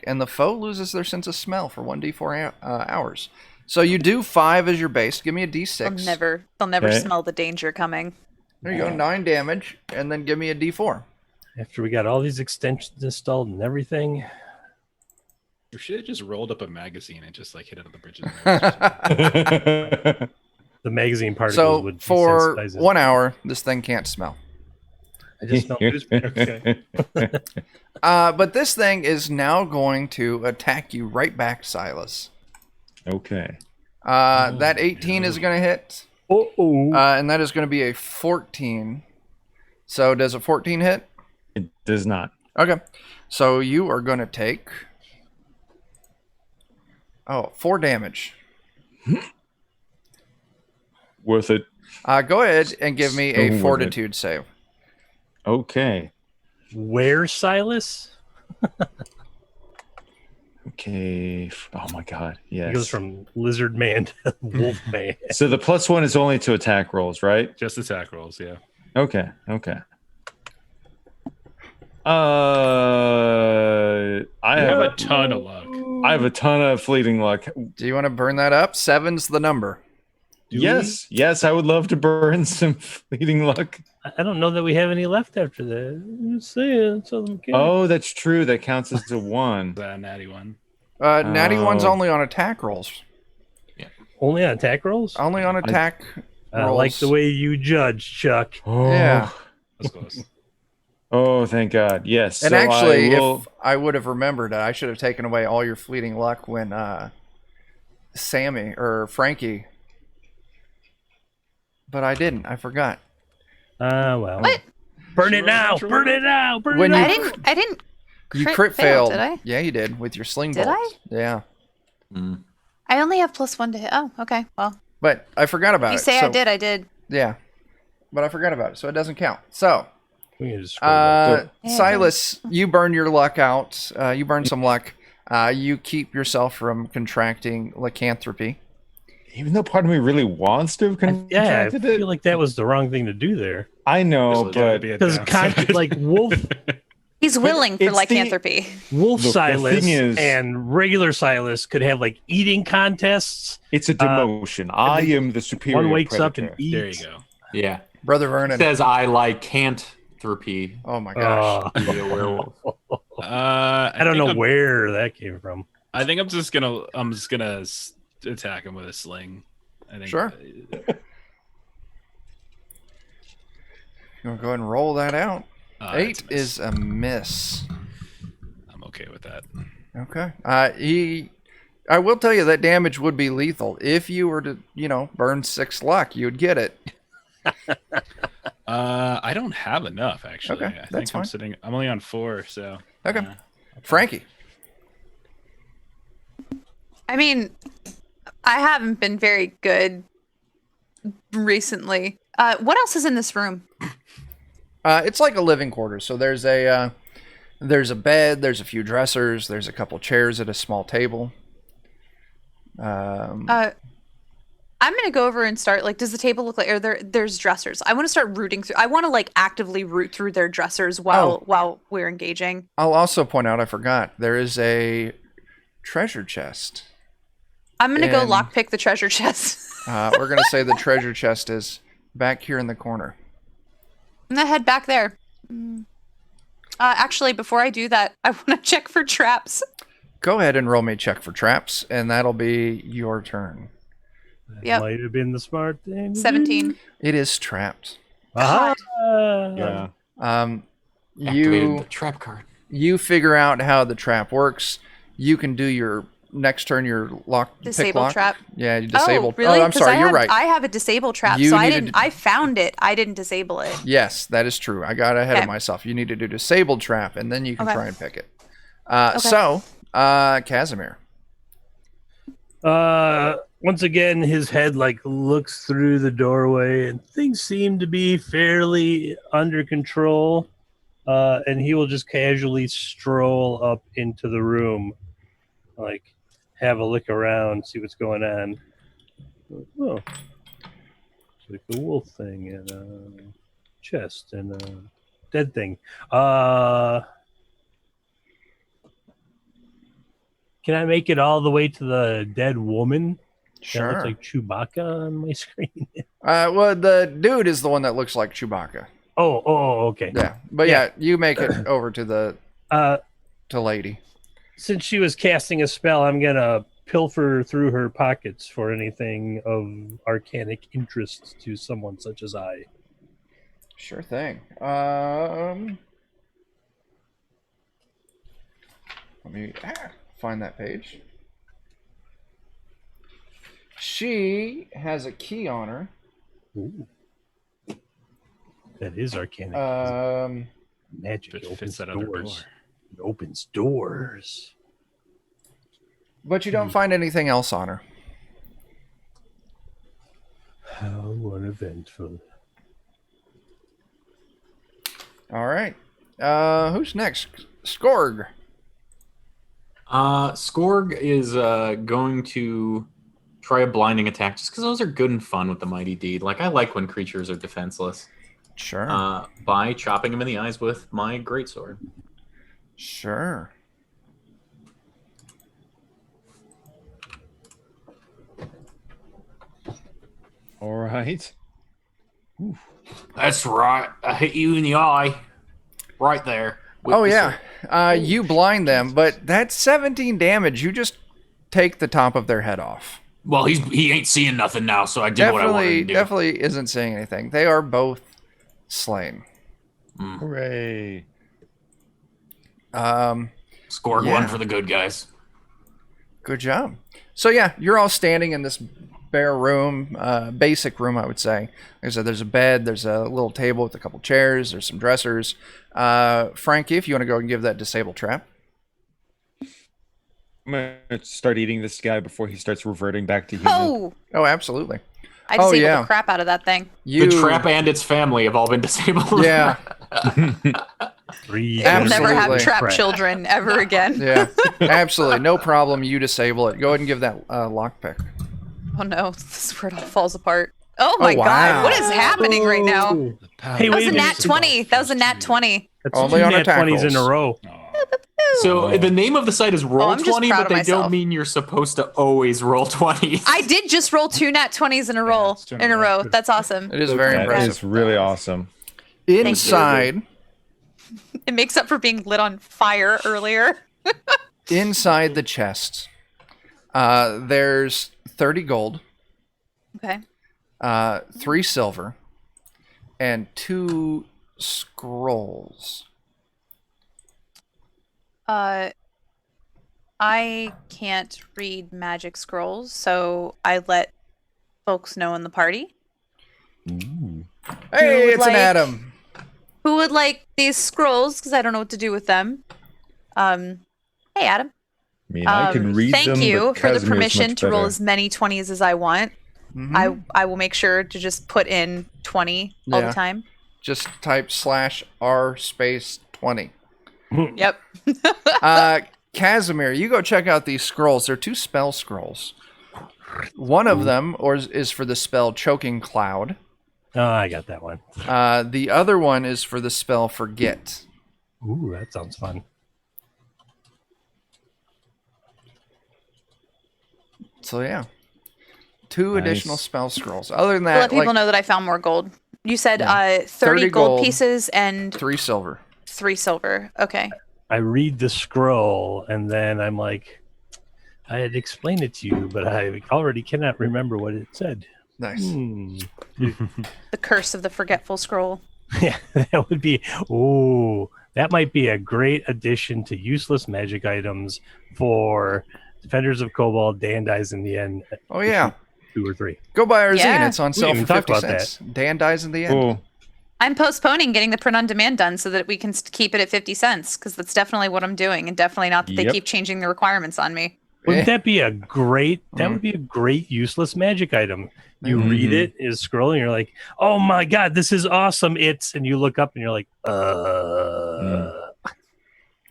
and the foe loses their sense of smell for 1d4 hours. So you do 5 as your base. Give me a d6. They'll never Okay. smell the danger coming. There you go, 9 damage, and then give me a d4. After we got all these extensions installed and everything, You should have just rolled up a magazine and just like hit it on the bridge. the magazine particles So would for desensitize it. 1 hour, this thing can't smell. I just smelled newspaper. Okay. But this thing is now going to attack you right back, Silas. Okay. That 18 is going to hit. Uh-oh. And that is going to be a 14. So does a 14 hit? It does not. Okay. So you are going to take 4 damage. Worth it. Go ahead and give me So a worth it. fortitude save. Okay. Where, Silas? Okay. Oh my God. Yes. He goes from lizard man to wolf man. So the +1 is only to attack rolls, right? Just attack rolls, yeah. Okay. Okay. I have have a ton of luck. I have a ton of fleeting luck. Do you want to burn that up? 7's the number. Yes. Yes, I would love to burn some fleeting luck. I don't know that we have any left after that. I'm just saying. So Oh, that's true. That counts as a 1. That natty one. Natty one's Oh. only on attack rolls. only on attack rolls? Only on attack I rolls. like the way you judge, Chuck. Oh. Yeah. That's close. Oh, thank God. Yes. And so actually, I will... if I would have remembered, I should have taken away all your fleeting luck when Sammy or Frankie. But I didn't. I forgot. Well. What? Burn it now! Burn it now! Burn When it you- now! I didn't. You crit fail, failed. did I? Yeah, you did with your sling Did bolt. Yeah. I only have +1 to hit. Oh, okay. Well, But I forgot about you it. say so, I did. I did. Yeah. But I forgot about it, so it doesn't count. So, We can just scroll back. Yeah, Silas, you burn your luck out. You burn some luck. You keep yourself from contracting lycanthropy. Even though part of me really wants to have I contracted feel it. like that was the wrong thing to do there. I know, There's gotta but be a Because downside. like wolf He's willing for it's the- lycanthropy. Wolf Look, the Silas thing is- and regular Silas could have like eating contests. it's a demotion. I am the superior One wakes up predator. and eats. There you go. Yeah. Brother It Vernon. says I lycanthropy. Oh my gosh. Oh. Be a werewolf. I don't know where that came from. I think I'm just gonna attack him with a sling. I think. Sure. You want to go ahead and roll that out? That's 8 a miss. is a miss. I'm okay with that. Okay. I will tell you that damage would be lethal. If you were to, burn 6 luck, you'd get it. I don't have enough actually. Okay, I that's think I'm only on 4, so. Okay. Frankie. I mean, I haven't been very good recently. What else is in this room? It's like a living quarters. So there's a bed, there's a few dressers, there's a couple chairs at a small table. I'm gonna go over and start. Like, does the table look like? There's dressers. I want to start rooting through. I want to like actively root through their dressers while we're engaging. I'll also point out, I forgot, there is a treasure chest. I'm gonna go And- lockpick the treasure chest. We're gonna say the treasure chest is back here in the corner. I'm gonna head back there. Actually, before I do that, I want to check for traps. Go ahead and roll me a check for traps, and that'll be your turn. That Yep. might have been the smart thing. 17. It is trapped. Ah, Yeah. Activated the trap card. You figure out how the trap works. You can do your next turn your pick Disable lock. trap. Yeah, you disable. Oh, really? Oh, I'm 'Cause sorry. You're right. I have a disable trap, You so I needed didn't. to- I found it. I didn't disable it. Yes, that is true. I got ahead of Okay. myself. You need to do disabled trap, and then you can Okay. try and pick it. So, Casimir. Once again, his head like looks through the doorway, and things seem to be fairly under control. And he will just casually stroll up into the room, like have a look around, see what's going on. Oh, it's like a wolf thing and a chest and a dead thing. Can I make it all the way to the dead woman? That Sure. looks like Chewbacca on my screen. Well, the dude is the one that looks like Chewbacca. Oh, okay. Yeah, but yeah, you make it over to the to lady. Since she was casting a spell, I'm gonna pilfer through her pockets for anything of arcanic interest to someone such as I. Sure thing. Let me find that page. She has a key on her. Ooh. That is arcanic. Magic It opens fits that other door. doors. It opens doors. But you don't find anything else on her. How uneventful. All right. Who's next? Skorg. Skorg is going to try a blinding attack just because those are good and fun with the Mighty Deed. Like, I like when creatures are defenseless. Sure. By chopping him in the eyes with my greatsword. Sure. All right. That's right. I hit you in the eye. Right there. with Oh the yeah. sword. You blind them, but that's 17 damage. You just take the top of their head off. Well, he ain't seeing nothing now, so I did what I wanted to do. Definitely isn't saying anything. They are both slain. Hooray. Skorg Yeah. one for the good guys. Good job. So yeah, you're all standing in this bare room, basic room, I would say. Like I said, there's a bed, there's a little table with a couple chairs, there's some dressers. Frankie, if you want to go and give that disable trap. I'm going to start eating this guy before he starts reverting back to human. Oh, Oh, absolutely. I disabled yeah. the crap out of that thing. You, The trap and its family have all been disabled. Yeah. Three. It will never have Absolutely. trap children ever again. Yeah. Absolutely. No problem. You disable it. Go ahead and give that lockpick. Oh no, this is where it all falls apart. Oh my wow. god, what is happening right now? Oh. The power Hey, That was wait a a nat minute. 20. That was a nat 20. That's Only two on nat 20s in a attack row. So the name of the site is I'm just Roll20, proud but of they myself. don't mean you're supposed to always roll 20s. I did just roll 2 nat 20s in a row. it's two In a row. That's awesome. It is very That impressive. is really awesome. Inside It makes up for being lit on fire earlier. inside the chest, there's 30 gold, Okay. 3 silver, and 2 scrolls. I can't read magic scrolls, so I let folks know in the party. Hey, would it's an like- Adam. Who would like these scrolls? Because I don't know what to do with them. Hey, Adam. I mean, I can read Thank them, you but for the Casimir's permission much to roll better. as many 20s as I want. I will make sure to just put in 20 all Yeah. the time. Just type /R space 20. Yep. Casimir, you go check out these scrolls. They're 2 spell scrolls. One of them is for the spell Choking Cloud. Oh, I got that one. The other one is for the spell Forget. Ooh, that sounds fun. So yeah, 2 Nice. additional spell scrolls. Other than To let that, people like know that I found more gold. You said 30, 30 gold gold. pieces and 3 silver. 3 silver. Okay. I read the scroll, and then I'm like, I had explained it to you, but I already cannot remember what it said. Nice. The curse of the forgetful scroll. Yeah, that would be. Ooh, that might be a great addition to useless magic items for Defenders of Cobalt. Dan dies in the end. Oh yeah, 2 or 3. go buy our Yeah. zine. It's on We sale didn't for even talk 50 about cents. Dan dies in the end. Cool. I'm postponing getting the print on demand done so that we can keep it at 50 cents because that's definitely what I'm doing, and definitely not that they Yep. keep changing the requirements on me. Wouldn't that be a great? That would be a great useless magic item. You read it, is scrolling. You're like, oh my god, this is awesome! And you look up and you're like,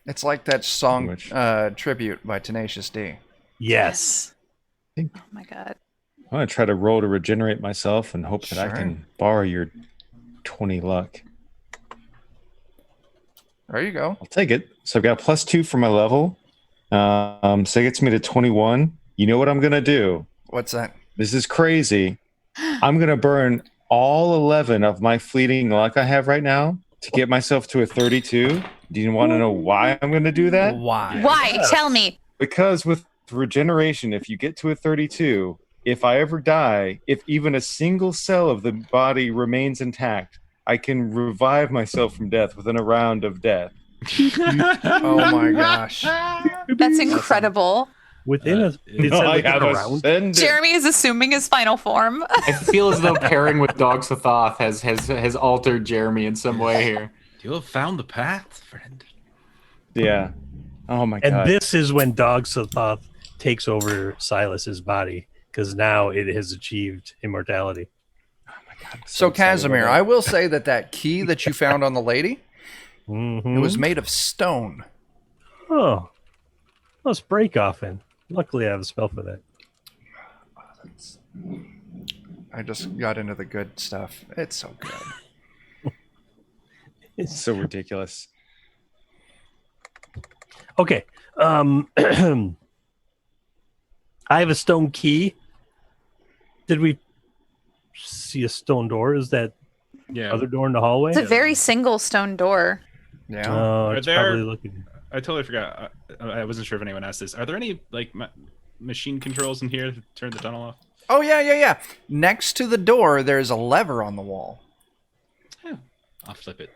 It's like that song Which- Tribute by Tenacious D. yes. Oh my god. I'm going to try to roll to regenerate myself and hope that I Sure. can borrow your 20 luck. There you go. I'll take it. So I've got a +2 for my level. So that gets me to 21. You know what I'm going to do? What's that? This is crazy. I'm going to burn all 11 of my fleeting luck I have right now to get myself to a 32. Do you want to know why I'm going to do that? Why? Why? Tell me. Because with regeneration, if you get to a 32, if I ever die, if even a single cell of the body remains intact, I can revive myself from death within a round of death. Oh my gosh. That's incredible. Within a, it said I within have a round. ascended. Jeremy is assuming his final form. I feel as though pairing with Dogs of Thoth has altered Jeremy in some way here. You have found the path, friend. Yeah. Oh my And god. this is when Dog Thoth takes over Silas's body because now it has achieved immortality. So excited Casimir, about I will say that key that you found on the lady, Mhm. it was made of stone. Oh, let's break often. Luckily, I have a spell for that. I just got into the good stuff. It's so good. It's so ridiculous. Okay. I have a stone key. Did we see a stone door? Is that Yeah. other door in the hallway? It's a very single stone door. Yeah. Oh, Are it's there- probably looking. I totally forgot. I wasn't sure if anyone asked this. Are there any like machine controls in here to turn the tunnel off? Oh yeah. Next to the door, there's a lever on the wall. I'll flip it.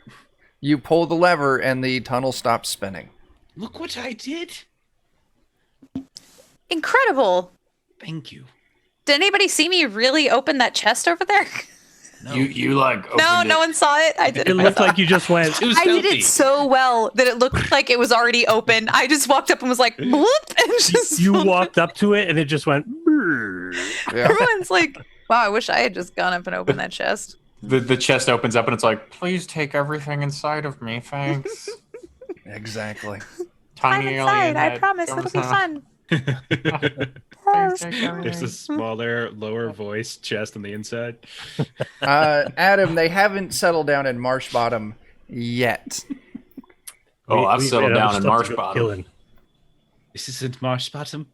You pull the lever, and the tunnel stops spinning. Look what I did. Incredible. Thank you. Did anybody see me really open that chest over there? No. You like No, opened no it. one saw it. I did It looked like you just went. It was I did stealthy. it so well that it looked like it was already open. I just walked up and was like, bloop, and just You walked up to it and it just went. Yeah. Everyone's like, wow, I wish I had just gone up and opened that chest. The chest opens up and it's like, please take everything inside of me, thanks. Exactly. I'm Tiny inside. alien I head promise comes it'll be out. fun. There's a smaller, lower voice chest on the inside. Adam, they haven't settled down in Marsh Bottom yet. Oh, I've settled made other down in stuff to Marsh go Bottom. killing. This isn't Marsh Bottom.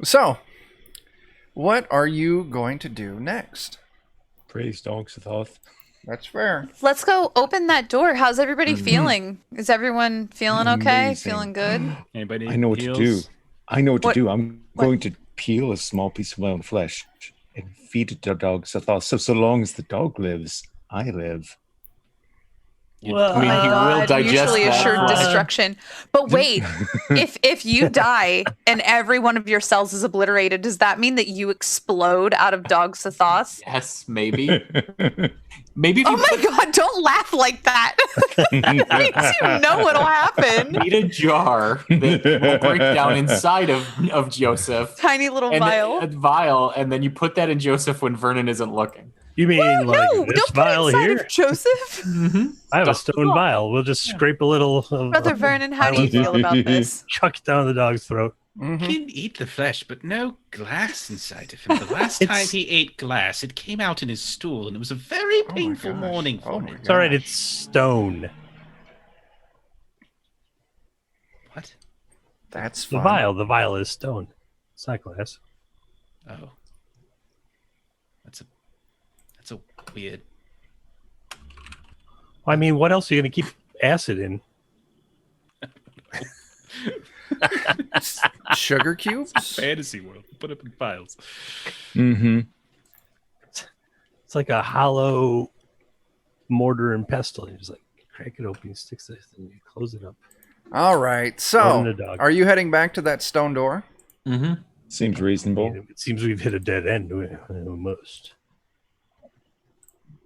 So, what are you going to do next? Praise dogs thought. That's fair. Let's go open that door. How's everybody feeling? Is everyone feeling okay? Amazing. Feeling good? Anybody? I know what to do. heals? I know what to What- do. I'm what- going to peel a small piece of my own flesh and feed it to dogs. So long as the dog lives, I live. Well, I mean, Oh my he will God, digest mutually that assured flesh. destruction. But wait, if you die and every one of your cells is obliterated, does that mean that you explode out of dog Sathoth? Yes, maybe. Maybe if Oh you my God, don't laugh like that. That means you know what'll happen. need a jar that will break down inside of Joseph. Tiny little And vial. a vial, and then you put that in Joseph when Vernon isn't looking. You mean like No, this don't put it vial inside here? of Joseph. I have a Stuff stone vial. We'll just scrape a little. Brother Vernon, how do you feel about this? Chuck it down the dog's throat. Mhm. He can eat the flesh, but no glass inside of him. The last It's- time he ate glass, it came out in his stool, and it was a very my painful gosh. morning Oh for my him. It's all right. It's stone. What? That's The fun. vial. The vial is stone. It's not glass. Oh, that's a weird. I mean, what else are you going to keep acid in? Sugar cubes? Fantasy world. Put up in files. Mm-hmm. It's like a hollow mortar and pestle. You just like crack it open, you stick this, and you close it up. All right. Throw it in So, the dog. are you heading back to that stone door? Mm-hmm. Seems I reasonable. mean, it seems we've hit a dead end almost.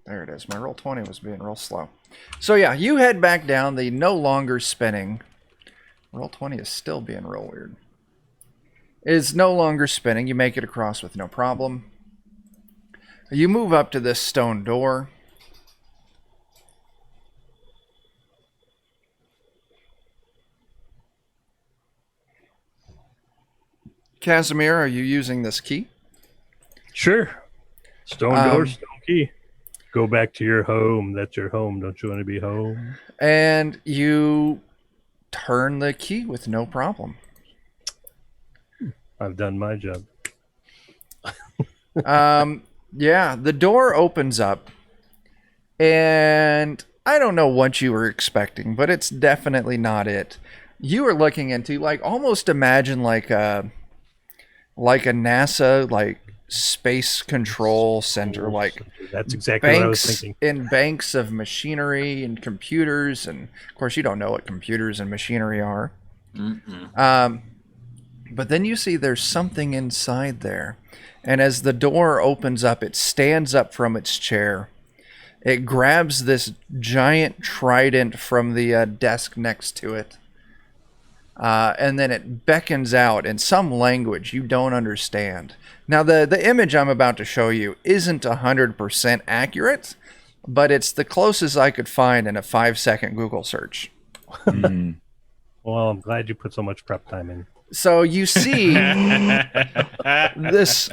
There it is. My roll 20 was being real slow. So, yeah, you head back down the no longer spinning. Roll 20 is still being real weird. Is no longer spinning. You make it across with no problem. You move up to this stone door. Casimir, are you using this key? Sure. Stone Um, door, stone key. Go back to your home. That's your home. Don't you want to be home? And you turn the key with no problem. I've done my job. Yeah, the door opens up, and I don't know what you were expecting, but it's definitely not it. You were looking into, like, almost imagine like a NASA like space control center, like That's exactly what I was banks thinking. in banks of machinery and computers, and of course you don't know what computers and machinery are. But then you see there's something inside there. And as the door opens up, it stands up from its chair. It grabs this giant trident from the desk next to it. And then it beckons out in some language you don't understand. Now, the image I'm about to show you isn't 100% accurate, but it's the closest I could find in a 5-second Google search. Mm. Well, I'm glad you put so much prep time in. So you see this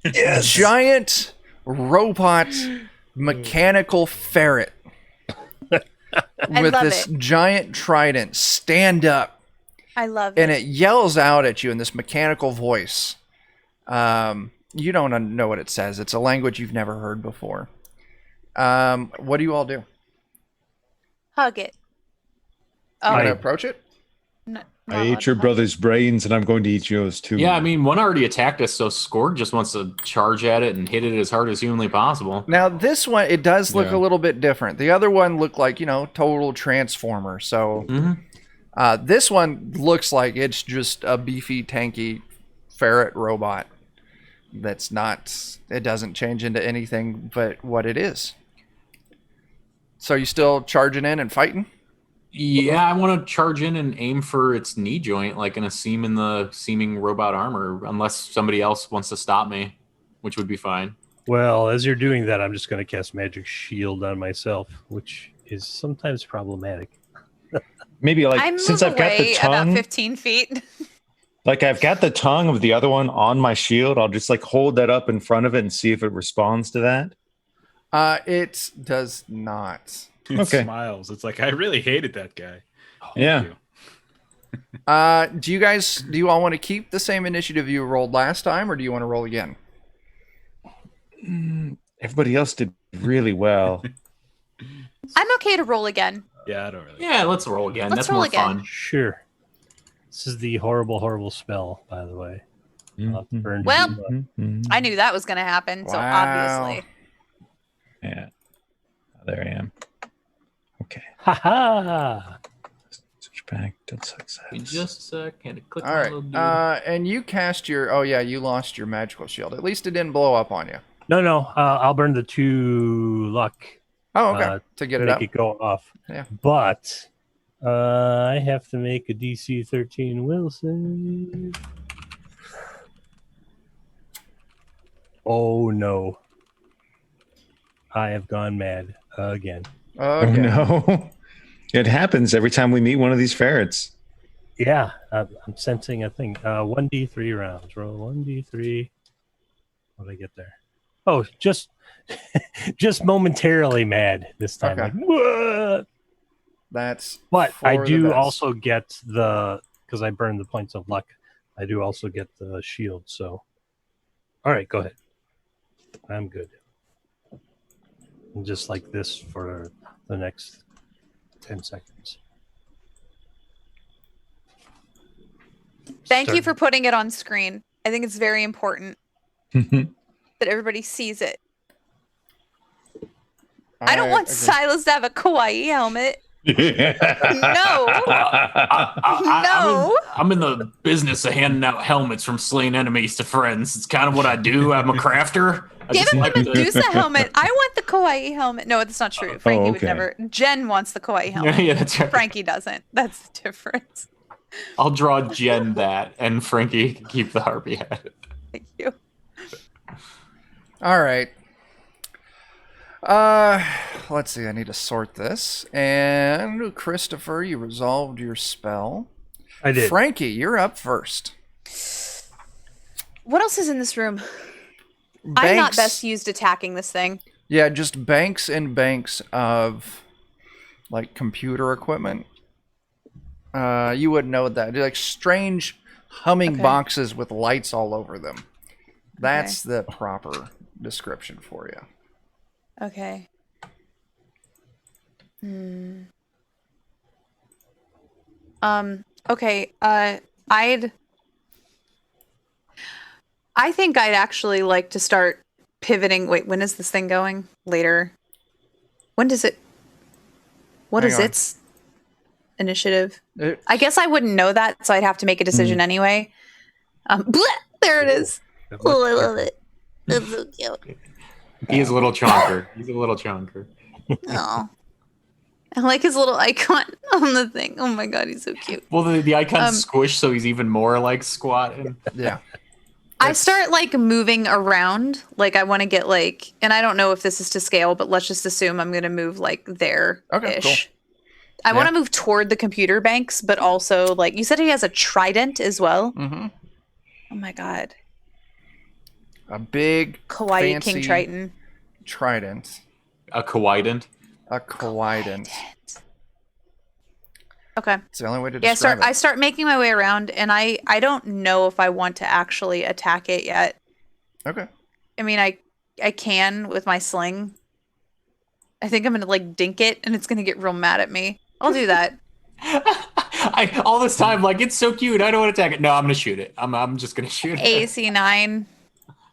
giant robot mechanical ferret with love this it. giant trident stand up, I love and it. it yells out at you in this mechanical voice. You don't know what it says. It's a language you've never heard before. What do you all do? Hug it. You Oh, want to I- approach it? I ate your brother's brains, and I'm going to eat yours too. Yeah, I mean, one already attacked us, so Scorg just wants to charge at it and hit it as hard as humanly possible. Now, this one, it does look Yeah. a little bit different. The other one looked like, total transformer. So this one looks like it's just a beefy, tanky ferret robot. That's not, it doesn't change into anything but what it is. So you still charging in and fighting? Yeah, I want to charge in and aim for its knee joint, like in a seam in the seeming robot armor, unless somebody else wants to stop me, which would be fine. Well, as you're doing that, I'm just going to cast Magic Shield on myself, which is sometimes problematic. maybe like I move since I've got the away about tongue, 15 feet. like I've got the tongue of the other one on my shield. I'll just like hold that up in front of it and see if it responds to that. It does not. It Okay. smiles. It's like I really hated that guy. Yeah. Thank you. Do you all want to keep the same initiative you rolled last time, or do you want to roll again? Everybody else did really well. I'm okay to roll again. Yeah, I don't really. Yeah, let's roll again. Let's That's roll more again. fun. Sure. This is the horrible, horrible spell, by the way. I'll have to burn Well, you up. I knew that was going to happen, so Wow. obviously. Yeah. There I am. Okay. Ha ha! Switch back to success. Give me just a second. Click All on little dude. right. And you cast your. Oh yeah, you lost your magical shield. At least it didn't blow up on you. No. I'll burn the 2 luck Oh, okay. To get to it make up. it go off. Yeah. But I have to make a DC 13 will save. Oh no. I have gone mad again. Oh Okay. no. It happens every time we meet one of these ferrets. Yeah, I'm sensing a thing. 1d3 rounds. Roll 1d3. What did I get there? Oh, just momentarily mad this time. Okay. Like, what? That's. But for I the do best. also get because I burned the points of luck. I do also get the shield. So, all right, go ahead. I'm good. And just like this for the next 10 seconds. Thank you for putting it on screen. I think it's very important that everybody sees it. I don't want agree. Silas to have a kawaii helmet. No. No. I'm in the business of handing out helmets from slain enemies to friends. It's kind of what I do. I'm a crafter. I Give just him like the to- Medusa helmet. I want the kawaii helmet. No, that's not true. Frankie would okay. never. Jen wants the kawaii helmet. Yeah, that's right. Frankie doesn't. That's the difference. I'll draw Jen that, and Frankie can keep the harpy head. Thank you. All right. Let's see. I need to sort this. And Christopher, you resolved your spell. I did. Frankie, you're up first. What else is in this room? I'm not best used attacking this thing. Yeah, just banks and banks of like computer equipment. You would know that. They're like strange humming Okay. boxes with lights all over them. That's the proper description for you. Okay. Okay. I think I'd actually like to start pivoting. Wait, when is this thing going? Later. When does it? What Hang is on. its initiative? It- I guess I wouldn't know that, so I'd have to make a decision anyway. Bleh, there it is. Oh, I love it. That's so cute. He is a little chonker. He's a little chonker. Oh. I like his little icon on the thing. Oh my god, he's so cute. Well, the icon's squished, so he's even more like squatting. yeah. I start like moving around. Like I want to get like, and I don't know if this is to scale, but let's just assume I'm going to move like there-ish. Okay, cool. I want to move toward the computer banks, but also like you said he has a trident as well. Mm-hmm. Oh my god. A big Kawaii fancy King Triton. trident. A kawaii. A kawaii. Okay. It's the only way to Yeah, describe I it. start making my way around, and I don't know if I want to actually attack it yet. Okay. I mean, I can with my sling. I think I'm gonna like dink it, and it's gonna get real mad at me. I'll do that. All this time, like, it's so cute. I don't want to attack it. No, I'm gonna shoot it. I'm just gonna shoot it. AC 9.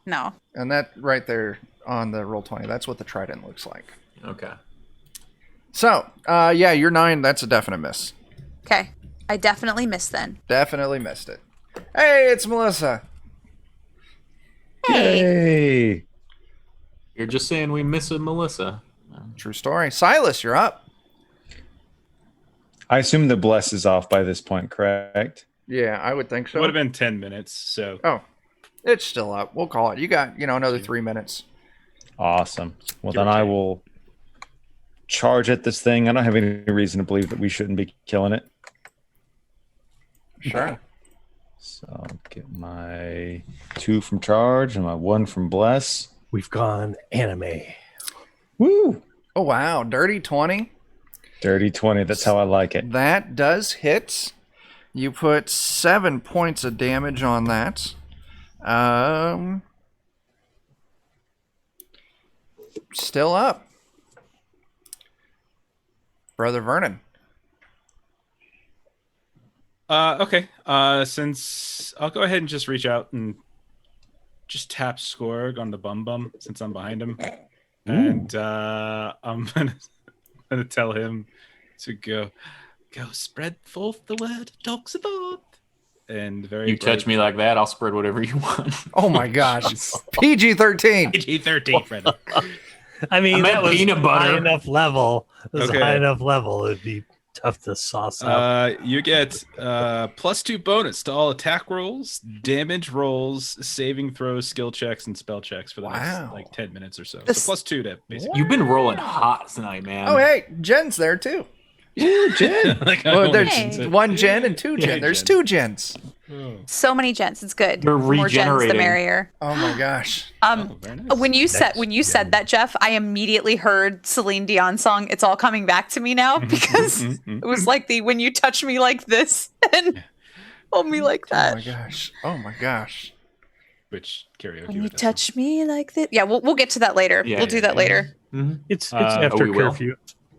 No. And that right there on the roll 20, that's what the trident looks like. Okay. So, yeah, you're 9. That's a definite miss. Okay. I definitely missed then. Definitely missed it. Hey, it's Melissa. Hey. Hey. You're just saying we miss a Melissa. True story. Silas, you're up. I assume the bless is off by this point, correct? Yeah, I would think It so. would have been 10 minutes. So Oh, it's still up. We'll call it. You got, another 3 minutes. Awesome. Well, Give or then I take. will charge at this thing. I don't have any reason to believe that we shouldn't be killing it. Sure. So I'll get my 2 from charge and my 1 from bless. We've gone anime. Woo! Oh, wow. Dirty 20. Dirty 20. That's how I like it. That does hit. You put 7 points of damage on that. Still up. Brother Vernon. Okay. Since I'll go ahead and just reach out and just tap Skorg on the bum since I'm behind him, and I'm gonna tell him to go spread forth the word, talks about. And very You touch me like that, I'll spread whatever you want. Oh my gosh. PG-13. PG-13, Fred. I mean, I meant that was peanut butter. high enough level. It was Okay. high enough level. It'd be tough to sauce up. You get +2 bonus to all attack rolls, damage rolls, saving throws, skill checks, and spell checks for the Wow. next 10 minutes or so. This- So +2 to basically. You've been rolling hot tonight, man. Oh, hey, Jen's there too. Ooh, Jen. Like, I Well, only there's did- one Jen and 2 Jen. Yeah, There's Jen. 2 Gens. So many gens. It's good. You're More gens, the regenerating. merrier. Oh my gosh. Oh, very nice. When you said that, Jeff, I immediately heard Celine Dion's song. It's all coming back to me now because it was like the "When you touch me like this" and hold me like Oh that. my gosh. Oh my gosh. Which karaoke? When you would that touch me like this. Yeah, we'll get to that later. Yeah, we'll do yeah, that yeah. later. It's oh, after we will. curfew.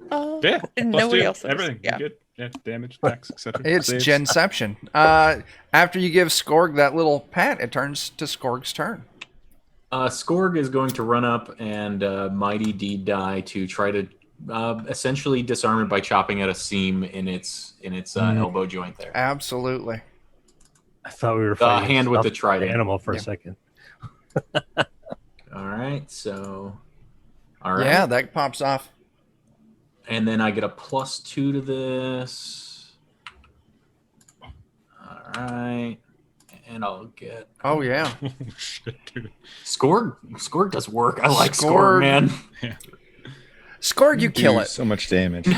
song? Yeah. And +2, nobody else is. Everything. Yeah. Good. Yeah. Damage, attacks, etc. It's Saves. Genception. After you give Skorg that little pat, it turns to Skorg's turn. Skorg is going to run up and Mighty Deed die to try to essentially disarm it by chopping at a seam in its elbow joint there. Absolutely. I thought we were fighting hand with a the stuffed trident. animal for Yeah. a second. All right, so all right, Yeah, that pops off. and then I get a +2 to this. All right, and I'll get Oh yeah. Skorg. Skorg does work. I like Skorg. Skorg, man. Skorg, you kill Do it. So much damage.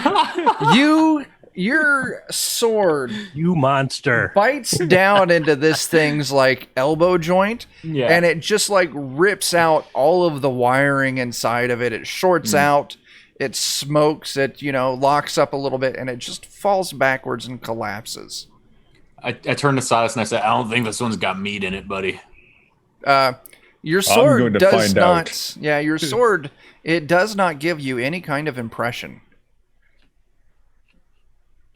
Your sword You monster. bites down into this thing's like elbow joint, Yeah. and it just like rips out all of the wiring inside of it. It shorts out, it smokes, it locks up a little bit, and it just falls backwards and collapses. I turn to Silas and I say, I don't think this one's got meat in it, buddy. Your sword going to does find not. out. Yeah, your sword. It does not give you any kind of impression.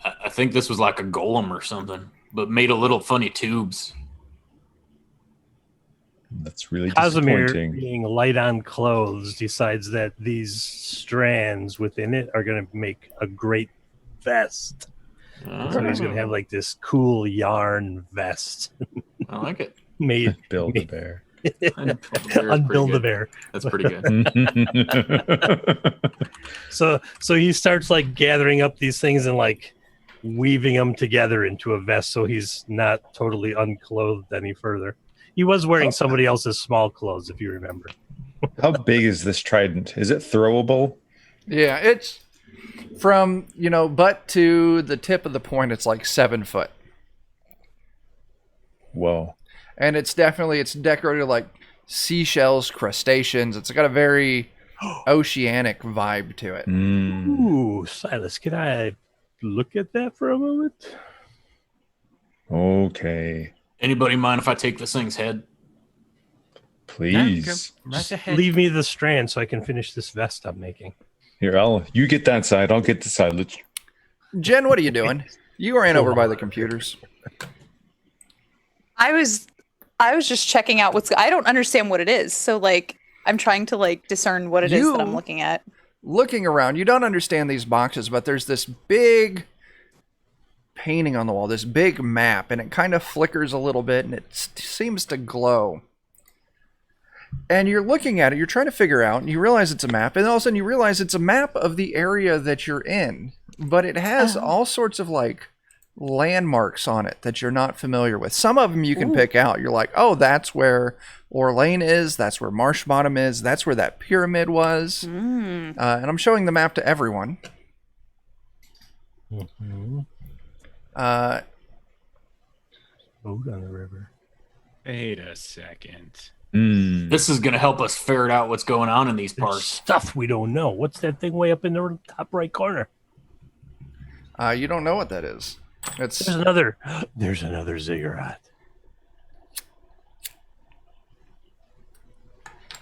I think this was like a golem or something, but made of little funny tubes. That's really Casimir, disappointing. being light on clothes, decides that these strands within it are going to make a great vest. So he's going to have like this cool yarn vest I like it. made. Build the bear. Unbuild the bear. That's pretty good. So he starts like gathering up these things and like weaving them together into a vest, so he's not totally unclothed any further. He was wearing somebody else's small clothes, if you remember. How big is this trident? Is it throwable? Yeah, it's from butt to the tip of the point. It's like 7 foot, Whoa. and it's decorated like seashells, crustaceans. It's got a very oceanic vibe to it. Mm. Ooh, Silas, can I look at that for a moment? Okay. Anybody mind if I take this thing's head? Please. Right ahead. Leave me the strand so I can finish this vest I'm making. Here, you get that side. I'll get the side. Let's. Jen, what are you doing? You ran over by the computers. I was just checking out I don't understand what it is. So like I'm trying to like discern what it is that I'm looking at. Looking around, you don't understand these boxes, but there's this big painting on the wall, this big map, and it kind of flickers a little bit, and it seems to glow. And you're looking at it, you're trying to figure out, and you realize it's a map, and all of a sudden you realize it's a map of the area that you're in, but it has all sorts of like landmarks on it that you're not familiar with. Some of them you can pick out. You're like, oh, that's where Orlane is. That's where Marsh Bottom is. That's where that pyramid was. And I'm showing the map to everyone. Boat on the river. Wait a second. This is going to help us ferret out what's going on in these There's parts. stuff we don't know. What's that thing way up in the top right corner? You don't know what that is. It's There's another ziggurat.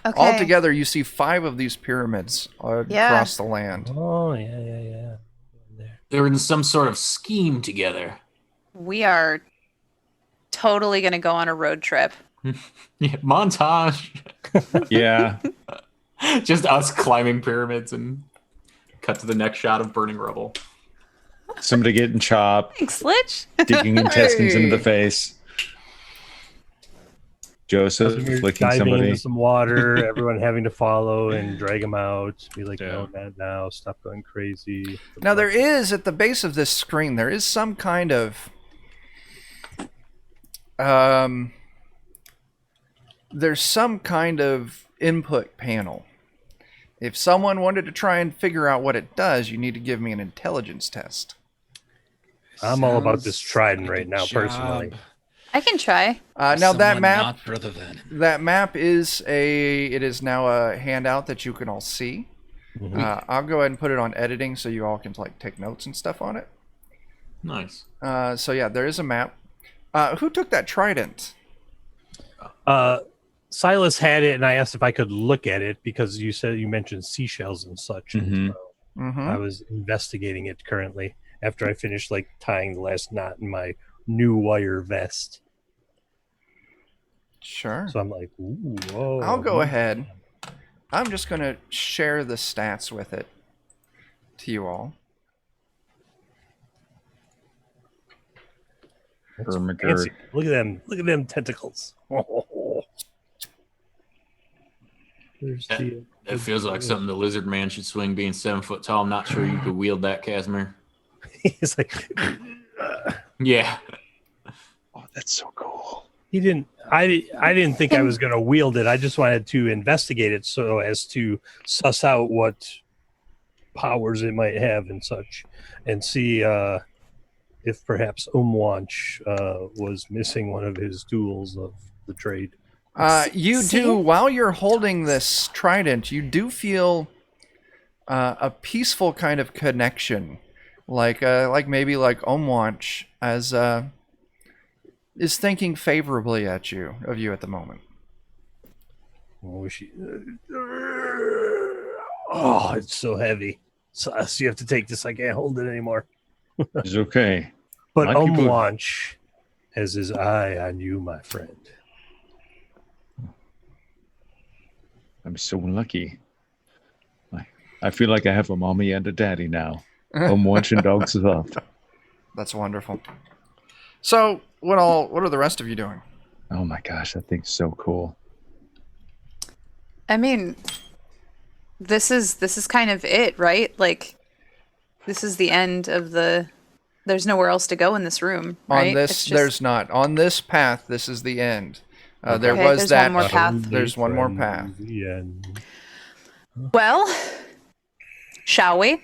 Okay. altogether. You see 5 of these pyramids across the land. Oh, yeah. There. They're in some sort of scheme together. We are totally going to go on a road trip. Yeah, montage. Yeah. Just us climbing pyramids and cut to the next shot of burning rubble. Somebody getting chopped, Thanks, Lich. digging intestines into the face. Joseph You're flicking diving somebody. into some water, everyone having to follow and drag them out. Be like, Yeah. no, not now. Stop going crazy. Now there is at the base of this screen. There is some kind of there's some kind of input panel. If someone wanted to try and figure out what it does, you need to give me an intelligence test. I'm all about this Sounds trident like right a now, personally. job I can try. Now that someone map, not Brother Venom. that map is now a handout that you can all see. I'll go ahead and put it on editing so you all can like take notes and stuff on it. Nice. So yeah, there is a map. Who took that trident? Silas had it, and I asked if I could look at it because you mentioned seashells and such. Mhm. Mm-hmm. I was investigating it currently after I finished like tying the last knot in my new wire vest. Sure. So I'm like, ooh, whoa. I'll go ahead. I'm just going to share the stats with it to you all. That's Ermagerd. fancy. Look at them. Look at them tentacles. There's the, That feels like something the lizard man should swing being 7 foot tall. I'm not sure you could wield that, Casimir. He's like, Yeah. Oh, that's so cool. he didn't. I didn't think I was going to wield it. I just wanted to investigate it so as to suss out what powers it might have and such, and see if perhaps Umwanch was missing one of his tools of the trade. You do, while you're holding this trident, you do feel a peaceful kind of connection, like maybe like Omwanch is thinking favorably of you at the moment. Oh, oh, it's so heavy. So you have to take this. I can't hold it anymore. It's okay. But My people- Umwanch has his eye on you, my friend. I'm so lucky. I feel like I have a mommy and a daddy now. I'm watching dogs soft. That's wonderful. So, what are the rest of you doing? Oh my gosh, that thing's so cool. I mean, this is kind of it, right? Like, this is the end of the. There's nowhere else to go in this room, right? On this, It's just- there's not. On this path, this is the end. There Okay, was there's that. one more path. There's one more path. The end. Well, shall we?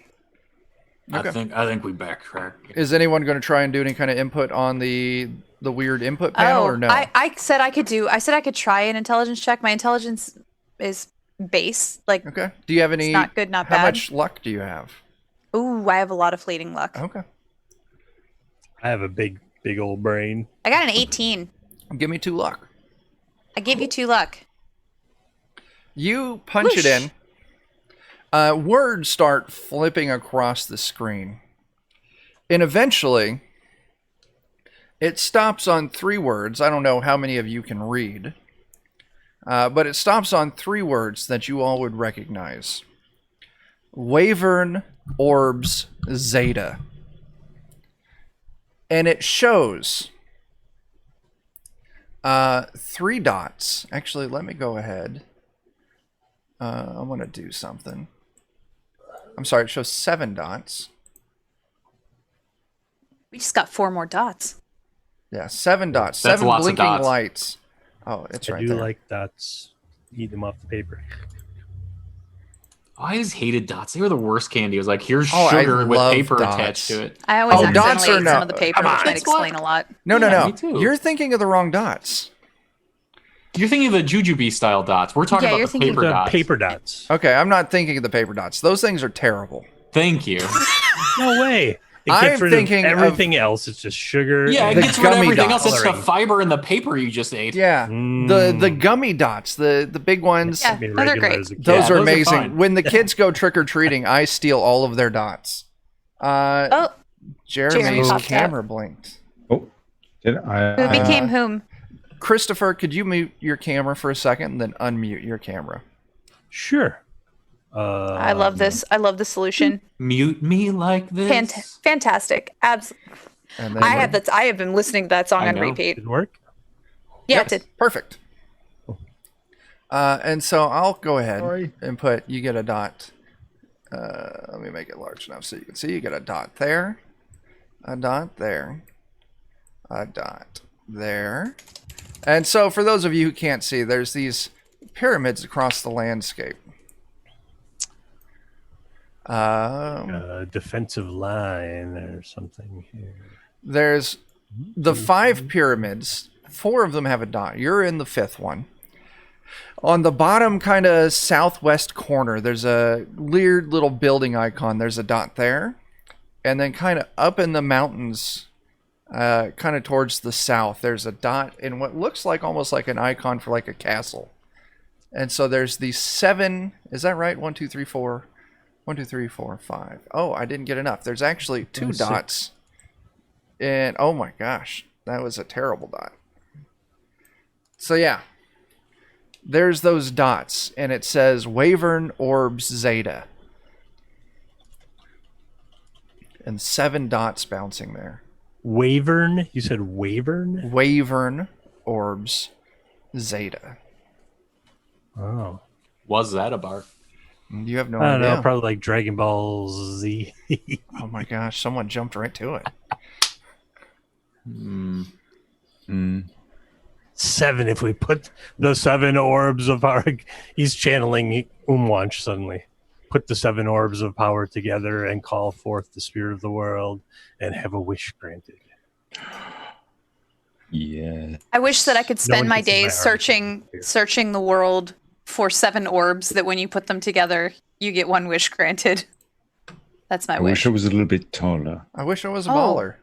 Okay. I think we backtrack. Is anyone going to try and do any kind of input on the weird input panel or no? I said I could do. I said I could try an intelligence check. My intelligence is base. Like, Okay. Do you have any? It's not good, not how bad. much luck do you have? ooh, I have a lot of fleeting luck. Okay. I have a big old brain. I got an 18. Give me 2 luck. I give you 2 luck. You punch it Whoosh. in. Words start flipping across the screen. And eventually, it stops on 3 words. I don't know how many of you can read. But it stops on 3 words that you all would recognize. Wyvern Orbs Zeta. And it shows 3 dots. Actually, let me go ahead. I want to do something. I'm sorry, it shows 7 dots. We just got 4 more dots. Yeah, 7 dots. That's 7 lots of blinking dots. lights. Oh, it's I right do there. like dots. Eat them off the paper. Oh, I just hated dots. They were the worst candy. It was like, here's Oh, I sugar with love paper dots. attached to it. I always Oh, dots accidentally are ate no- some of the paper, come which on. might That's what- explain a lot. No, Yeah, me too. You're thinking of the wrong dots. You're thinking of the Jujube style dots. We're talking Yeah, about you're the thinking paper The dots. paper dots. Okay, I'm not thinking of the paper dots. Those things are terrible. Thank you. No way. It I'm gets rid thinking of of- everything else. It's just sugar. Yeah, it The gets rid of gummy everything else. dots. It's the fiber in the paper you just ate. Yeah, the gummy dots, the big ones. Yeah. Me Oh, they're regular great. as a kid. Those are those are amazing. fine. When the kids go trick or treating, I steal all of their dots. Oh, Jeremy's Jeremy popped camera blinked. Oh, did I? who became whom? Christopher, could you mute your camera for a second and then unmute your camera? Sure. I love this. I love the solution. Mute me like this. Fantastic. Absolutely. And then I have been listening to that song I on know. repeat. Did it work? Yeah, it did. Perfect. And so I'll go ahead Sorry. and put, you get a dot. Let me make it large enough so you can see. You get a dot there, a dot there, a dot there. And so for those of you who can't see, there's these pyramids across the landscape. Defensive line or something here. There's the 5 pyramids. 4 of them have a dot. You're in the 5th one. On the bottom kind of southwest corner, there's a weird little building icon. There's a dot there. And then kind of up in the mountains, kind of towards the south, there's a dot in what looks like almost like an icon for like a castle. And so there's these 7, is that right? 1, 2, 3, 4. 1, 2, 3, 4, 5. Oh, I didn't get enough. There's actually 2 dots. And oh my gosh, that was a terrible dot. So yeah, there's those dots, and it says Wyvern Orbs Zeta. And 7 dots bouncing there. Wavern? You said Wavern? Wyvern Orbs Zeta. Oh. Was that a bar? You have no I don't idea. know. Probably like Dragon Ball Z. Oh my gosh, someone jumped right to it. 7 if we put the 7 orbs of power. He's channeling Umwanch suddenly. Put the 7 orbs of power together and call forth the spirit of the world and have a wish granted. Yeah. I wish that I could spend one my can see my days heart. searching the world for 7 orbs that when you put them together, you get 1 wish granted. That's my I wish wish. I was a little bit taller. I wish I was a Oh. baller.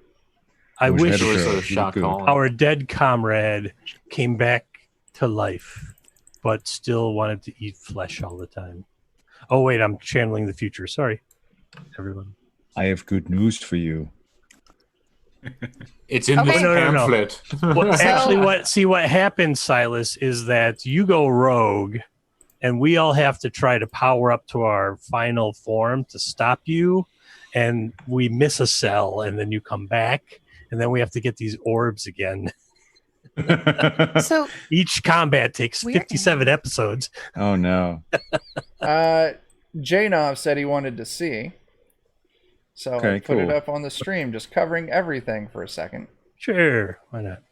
I wish I wish had It was Sure, a you shock could. column. our dead comrade came back to life, but still wanted to eat flesh all the time. Oh, wait, I'm channeling the future. Sorry, everyone. I have good news for you. It's in Okay. this No. pamphlet. Well, actually, what happens, Silas, is that you go rogue, and we all have to try to power up to our final form to stop you, and we miss a cell, and then you come back, and then we have to get these orbs again. So Each combat takes We're- 57 episodes. Oh no. Janov said he wanted to see. So I Okay, put it cool. up on the stream, just covering everything for a second. Sure, why not?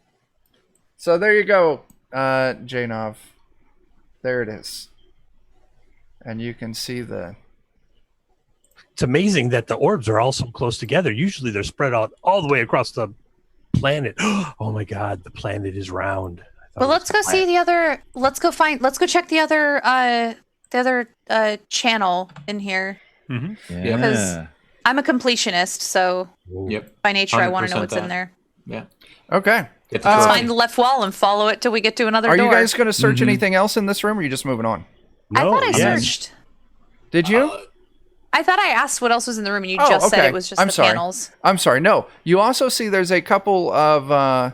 So there you go, Janov. There it is. And you can see the... It's amazing that the orbs are all so close together. Usually they're spread out all the way across the planet. Oh my god, the planet is round. I thought well, it was let's go see flat. the other. Let's go check the other channel in here. Yeah. I'm a completionist, so Yep. by nature I want to know 100% what's in that. there. Yeah. Okay. Get the Let's trophy. find the left wall and follow it till we get to another Are door. you guys going to search anything else in this room, or are you just moving on? I thought I yes. searched. Did you? I thought I asked what else was in the room, and you Oh, just said okay. it was just I'm the sorry. panels. I'm sorry. No. You also see there's a couple of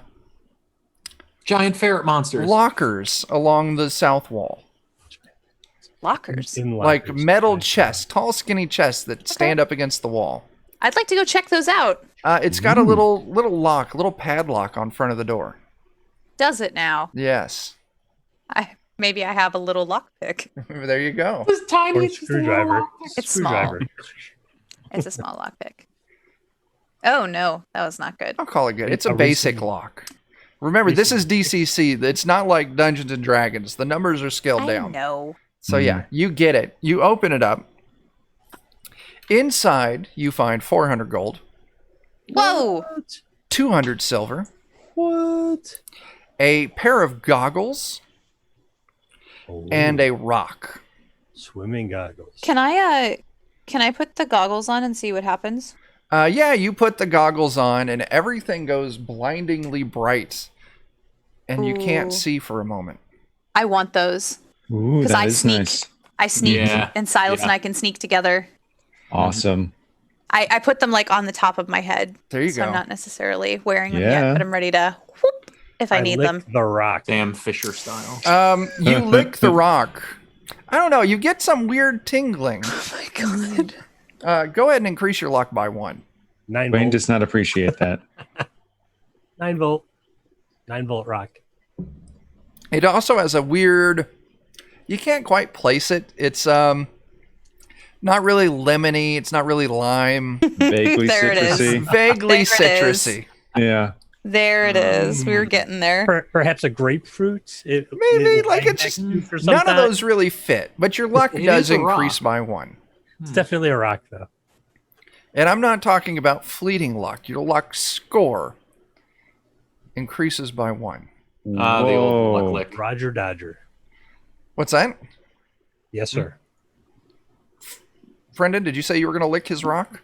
Giant ferret monsters. lockers along the south wall. Lockers. In Like lockers. metal chests, tall, skinny chests that stand up against the wall. I'd like to go check those out. It's got a little lock, little padlock on front of the door. Does it now? Yes. Maybe I have a little lockpick. There you go. It's tiny. Or It's just a little screwdriver. rock. It's small. Screwdriver. It's a small lockpick. Oh no, that was not good. I'll call it good. It's a A basic recent- lock. Remember, this is DCC. It's not like Dungeons and Dragons. The numbers are scaled I down. know. So yeah, you get it. You open it up. Inside, you find 400 gold, Whoa! 200 silver, What? a pair of goggles, Oh, and a rock. swimming goggles. Can I put the goggles on and see what happens? Yeah, you put the goggles on, and everything goes blindingly bright, and you can't Ooh. see for a moment. I want those. Ooh, 'Cause that I is sneak. nice. I sneak, Yeah, and Silas yeah. and I can sneak together. Awesome. I put them like on the top of my head. There you so go. I'm not necessarily wearing them Yeah. yet, but I'm ready to whoop if I need lick them. The rock. Sam Fisher style. You lick the rock. I don't know. You get some weird tingling. Oh my god. Go ahead and increase your luck by 1. 9 Wayne volt. does not appreciate that. 9 volt. 9 volt rock. It also has a weird. You can't quite place it. It's not really lemony. It's not really lime. Vaguely There it is. citrusy. Vaguely There it is. citrusy. Yeah. There it is. We were getting there. Perhaps a grapefruit. Maybe, like, it's just- None of those really fit, but your luck It does is a rock. increase by 1. It's definitely a rock, though. And I'm not talking about fleeting luck. Your luck score increases by 1. The old luck Whoa. lick. Roger Dodger. What's that? Yes, sir. Brendan, did you say you were going to lick his rock?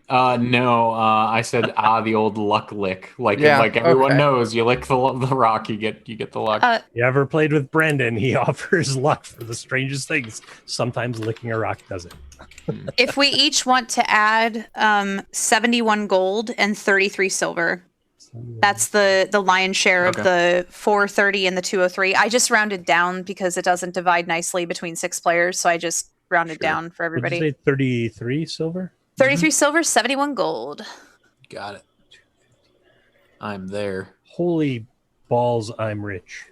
No, I said the old luck lick. Like Yeah, like everyone okay. knows, you lick the rock, you get the luck. You ever played with Brendan? He offers luck for the strangest things. Sometimes licking a rock does it. If we each want to add 71 gold and 33 silver, that's the lion's share of the 430 and the 203. I just rounded down because it doesn't divide nicely between 6 players, so I just rounded down for Would you everybody. say 33 silver? 33 silver, 71 gold. Got it. I'm there. Holy balls, I'm rich.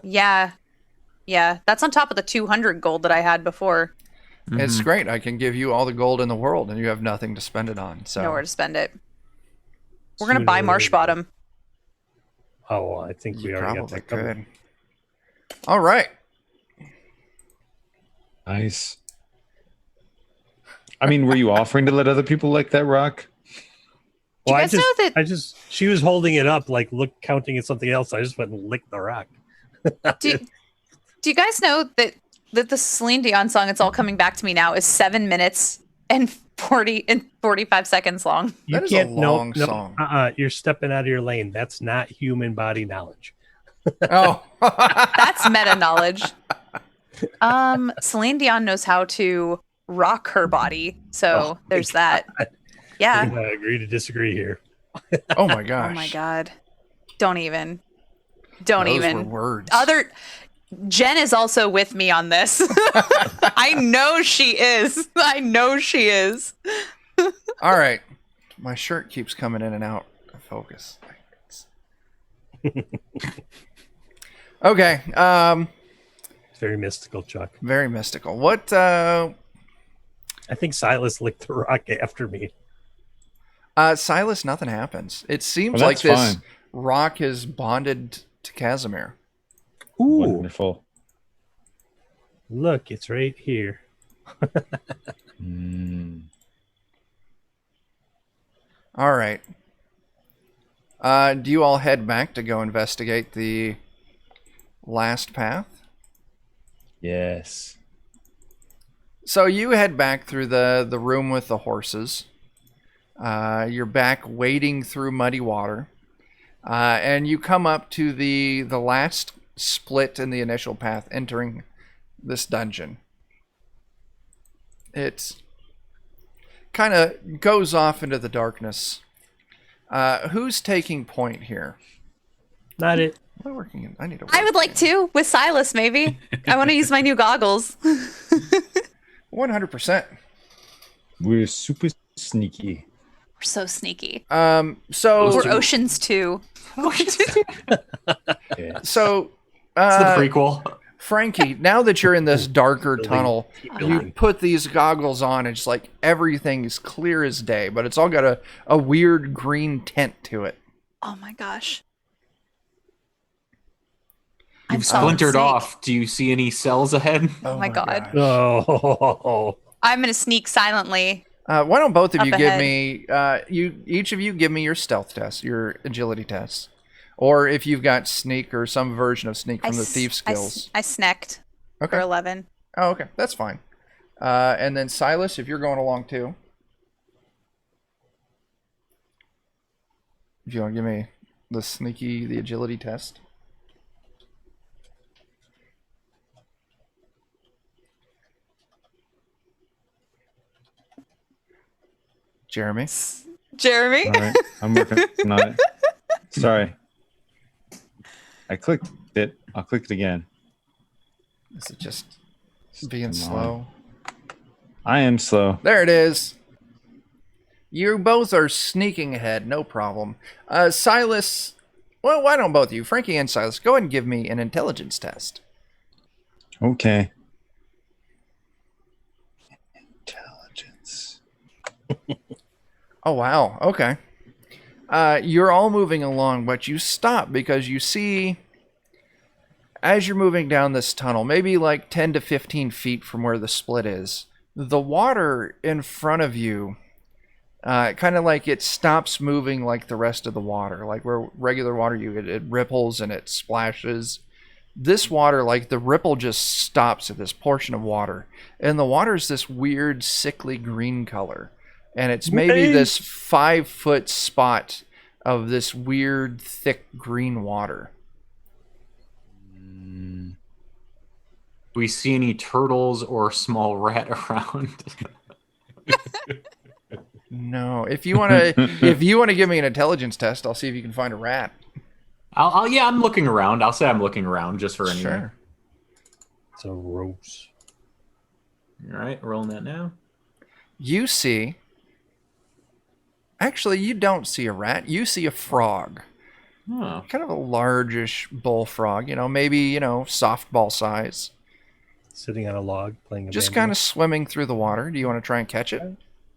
Yeah. Yeah, that's on top of the 200 gold that I had before. It's great. I can give you all the gold in the world, and you have nothing to spend it on. So Nowhere to spend it. We're going to buy Marsh Bottom. Oh, well, I think we you already got probably that covered. could. All right. Nice. I mean, were you offering to let other people lick that rock? Do you Well, guys know that she was holding it up, like counting at something else. I just went and licked the rock. do you guys know that the Celine Dion song "It's All Coming Back to Me Now" is 7 minutes and 45 seconds long? That is a long song. You're stepping out of your lane. That's not human body knowledge. Oh. That's meta knowledge. Celine Dion knows how to rock her body, so there's that. Yeah. I agree to disagree here. Oh my gosh. Oh my god. Don't even. Don't Those even. were words. Jen is also with me on this. I know she is. I know she is. All right. My shirt keeps coming in and out of focus. Okay. It's very mystical, Chuck. Very mystical. What I think Silas licked the rock after me. Silas, nothing happens. It seems Well, like that's this fine. rock is bonded to Casimir. Ooh, Wonderful. look, it's right here. All right. Do you all head back to go investigate the last path? Yes. So you head back through the room with the horses. You're back wading through muddy water. And you come up to the last split in the initial path entering this dungeon. It kind of goes off into the darkness. Who's taking point here? Not it. Am I working in? I need to. I would like to with Silas, maybe. I want to use my new goggles. 100%. We're super sneaky. We're so sneaky. So We're Oceans 2. Yeah. so It's the prequel. Frankie, now that you're in this darker Building. tunnel, you put these goggles on, and it's like everything's clear as day, but it's all got a weird green tint to it. Oh my gosh. You've splintered off. Do you see any cells ahead? Oh my god. gosh. Oh, I'm gonna sneak silently. Why don't both of Up you ahead. give me, each of you give me your stealth test, your agility test. Or if you've got sneak or some version of sneak from the thief skills. I snacked for Okay. 11. Oh, okay. That's fine. And then Silas, if you're going along too. If you want to give me the agility test. Jeremy. Jeremy? All right, I'm working on it. Sorry. I clicked it. I'll click it again. Is it just being Come slow? I am slow. There it is. You both are sneaking ahead, no problem. Silas, well, why don't both of you, Frankie and Silas, go ahead and give me an intelligence test. Okay. Intelligence. Oh, wow. Okay. You're all moving along, but you stop because you see, as you're moving down this tunnel, maybe like 10 to 15 feet from where the split is, the water in front of you, kind of like it stops moving like the rest of the water. Like where regular water, it ripples and it splashes. This water, like the ripple just stops at this portion of water. And the water is this weird, sickly green color. And it's maybe this 5-foot spot of this weird, thick green water. Do we see any turtles or small rat around? No. If you want to give me an intelligence test, I'll see if you can find a rat. Yeah, I'm looking around. I'll say I'm looking around just for anything. Sure. it's a rose. All right, rolling that now. You see... Actually, you don't see a rat. You see a frog. Oh. Kind of a largish bullfrog, maybe, softball size. Sitting on a log playing a Just banjo. kind of swimming through the water. Do you want to try and catch it?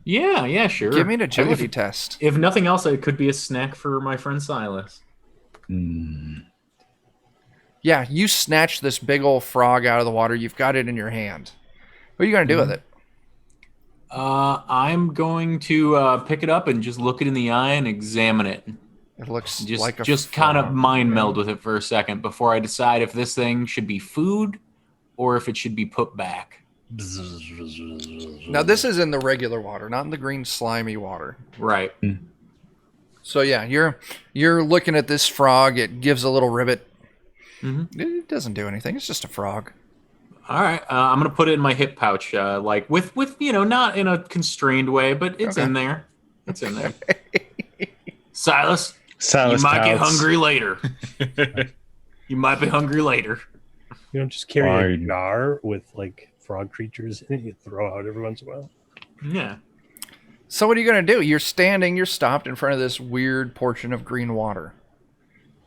Yeah, sure. Give me an agility test. If nothing else, it could be a snack for my friend Silas. Yeah, you snatch this big old frog out of the water. You've got it in your hand. What are you going to do with it? I'm going to pick it up and just look it in the eye and examine it. It looks Just, like a just kind of frog. mind meld with it for a second before I decide if this thing should be food or if it should be put back. Now, this is in the regular water, not in the green slimy water. Right. So, yeah, you're looking at this frog. It gives a little ribbit. Mm-hmm. It doesn't do anything. It's just a frog. All right. I'm gonna put it in my hip pouch, like with not in a constrained way, but it's in there. It's in there. Silas, you might get hungry later. You might be hungry later. You don't just carry a Fine. jar with like frog creatures in it. You throw out every once in a while. Yeah. So what are you going to do? You're stopped in front of this weird portion of green water.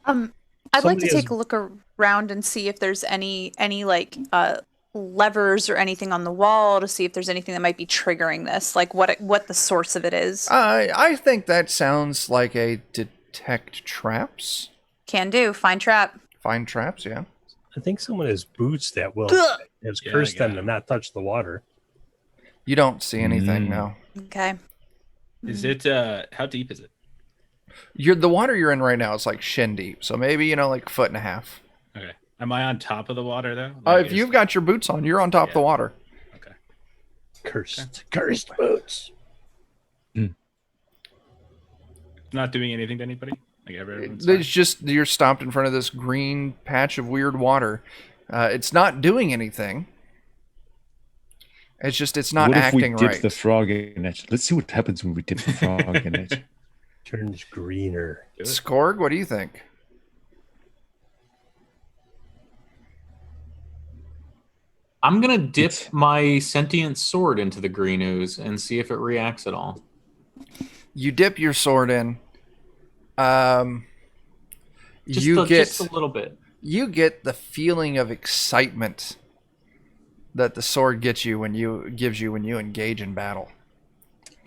I'd like Somebody to has- take a look around and see if there's any like levers or anything on the wall to see if there's anything that might be triggering this, like what the source of it is. I think that sounds like a detect traps. Can do. Find trap. Find traps, yeah. I think someone has boots that will Ugh. has Yeah, I cursed got them to not touch the water. You don't see anything, no. Okay. Is it how deep is it? The water you're in right now is like shin deep, so maybe like 1.5 feet. Okay. Am I on top of the water though? Like, If you've got your boots on, you're on top of the water. Okay. Cursed boots. It's not doing anything to anybody. Like everyone's It's just you're stopped in front of this green patch of weird water. It's not doing anything. It's not what if we acting dip right. the frog in it? Let's see what happens when we dip the frog in it. Turns greener. Skorg, what do you think? I'm gonna dip my sentient sword into the green ooze and see if it reacts at all. You dip your sword in. Just You a get little bit. you get the feeling of excitement that the sword gives you when you engage in battle.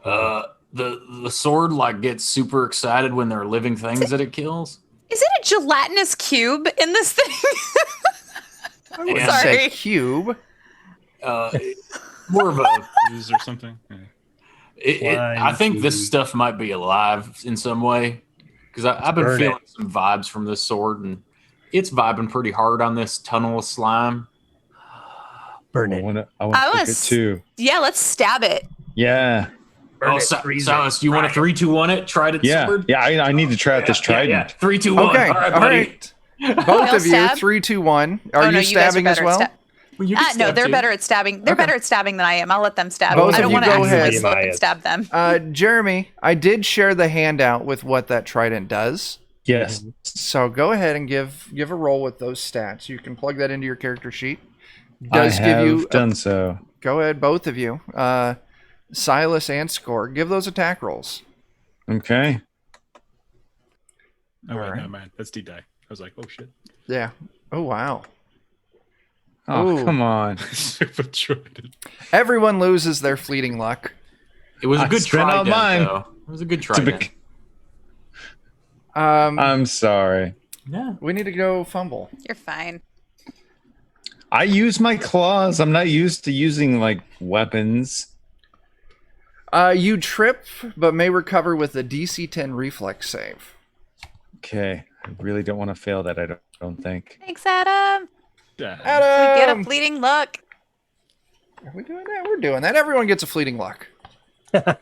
The sword like gets super excited when there are living things that it kills. Is it a gelatinous cube in this thing? I wouldn't Yeah. say Sorry. cube. More of a. Ooze or something. Yeah. I think this stuff might be alive in some way because I've been burn feeling some vibes from this sword, and it's vibing pretty hard on this tunnel of slime. Burn I it. want to I cook it was- too. Yeah, let's stab it. Yeah. Burn it, freeze it, Silas, do you want a fry it. 3-2-1 it? Trident Yeah. sword? Yeah, I need to try out this trident. Yeah. 3-2-1. Okay, All right, all buddy. right. Both of you, stab? 3, 2, 1. Are Oh, you no, guys are stabbing as better at well? stab- Well, you can No, stab they're too. better at stabbing. They're better at stabbing than I am. I'll let them stab. Both I of don't you want to go accidentally ahead. slip and stab them. Jeremy, I did share the handout with what that trident does. Yes. So go ahead and give a roll with those stats. You can plug that into your character sheet. I have done so. Go ahead, both of you. Silas and Score, give those attack rolls. Okay. Oh, wait, Alright. no, man. That's D-die. I was like, oh, shit. Yeah. Oh wow. Oh, Ooh. come on. Super trident. Everyone loses their fleeting luck. It was a I good spent all trident, mine. though. It was a good It's a trident. big- Um, I'm sorry. Yeah. we need to go fumble. You're fine. I use my claws. I'm not used to using like weapons. You trip, but may recover with a DC 10 reflex save. Okay. I really don't want to fail that, I don't think. Thanks, Adam. Yeah. We get a Adam! fleeting luck. Are we doing that? We're doing that. Everyone gets a fleeting luck. That's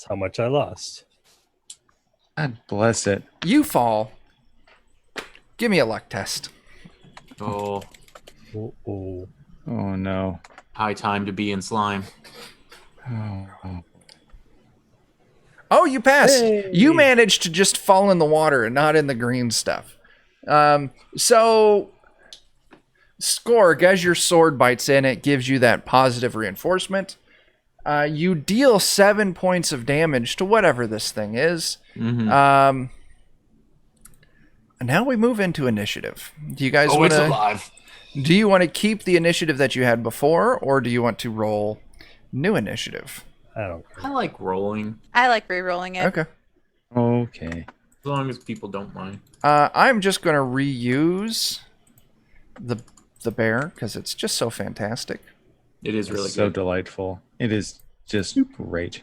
how much I lost. God bless it. You fall. Give me a luck test. Oh, Oh. Oh no. high time to be in slime. Oh. Oh, you passed. Hey. You managed to just fall in the water and not in the green stuff. So, Scorg, as your sword bites in, it gives you that positive reinforcement. You deal 7 points of damage to whatever this thing is. Mhm. And now we move into initiative. Do you guys Oh, want it's to? alive. Do you want to keep the initiative that you had before, or do you want to roll new initiative? I don't I care. like rolling I like re-rolling it. Okay. Okay. as long as people don't mind. I'm just going to reuse the bear because it's just so fantastic. It is really It's so good. delightful. It is just great.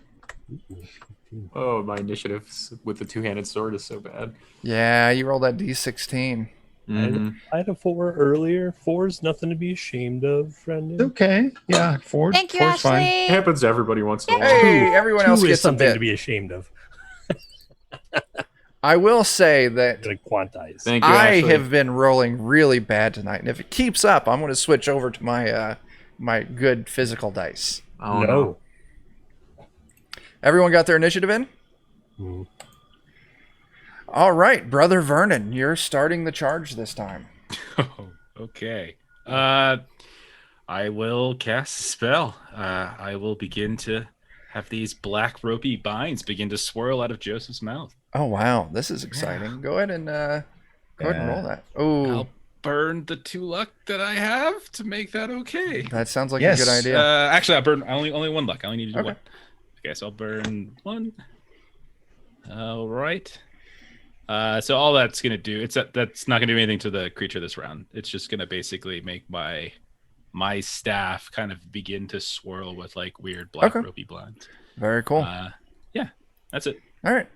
Oh, my initiative with the two-handed sword is so bad. Yeah, you roll that D16. Mhm. I had a 4 earlier. 4's nothing to be ashamed of, It's friend. okay. Yeah, four. Thank you, four's fine. Ashley. It happens to everybody once in a while. Hey, everyone 2 else is gets a something bit. to be ashamed of. I will say that To quantize. Thank you, I Ashley. have been rolling really bad tonight, and if it keeps up, I'm going to switch over to my my good physical dice. Oh, no. no. Everyone got their initiative in? Mm. All right, Brother Vernon, you're starting the charge this time. Oh, okay. I will cast a spell. I will begin to have these black ropey binds begin to swirl out of Joseph's mouth. Oh wow, this is exciting. Go ahead and roll that. Oh, I'll burn the 2 luck that I have to make that okay. that sounds like Yes. a good idea. Actually, I'll burn only 1 luck. I only need to do Okay. 1. Okay, so I'll burn 1. All right. So all that's gonna do, that's not gonna do anything to the creature this round. It's just gonna basically make my staff kind of begin to swirl with like weird black Okay. ropey blinds. Very cool. Yeah, that's it. All right,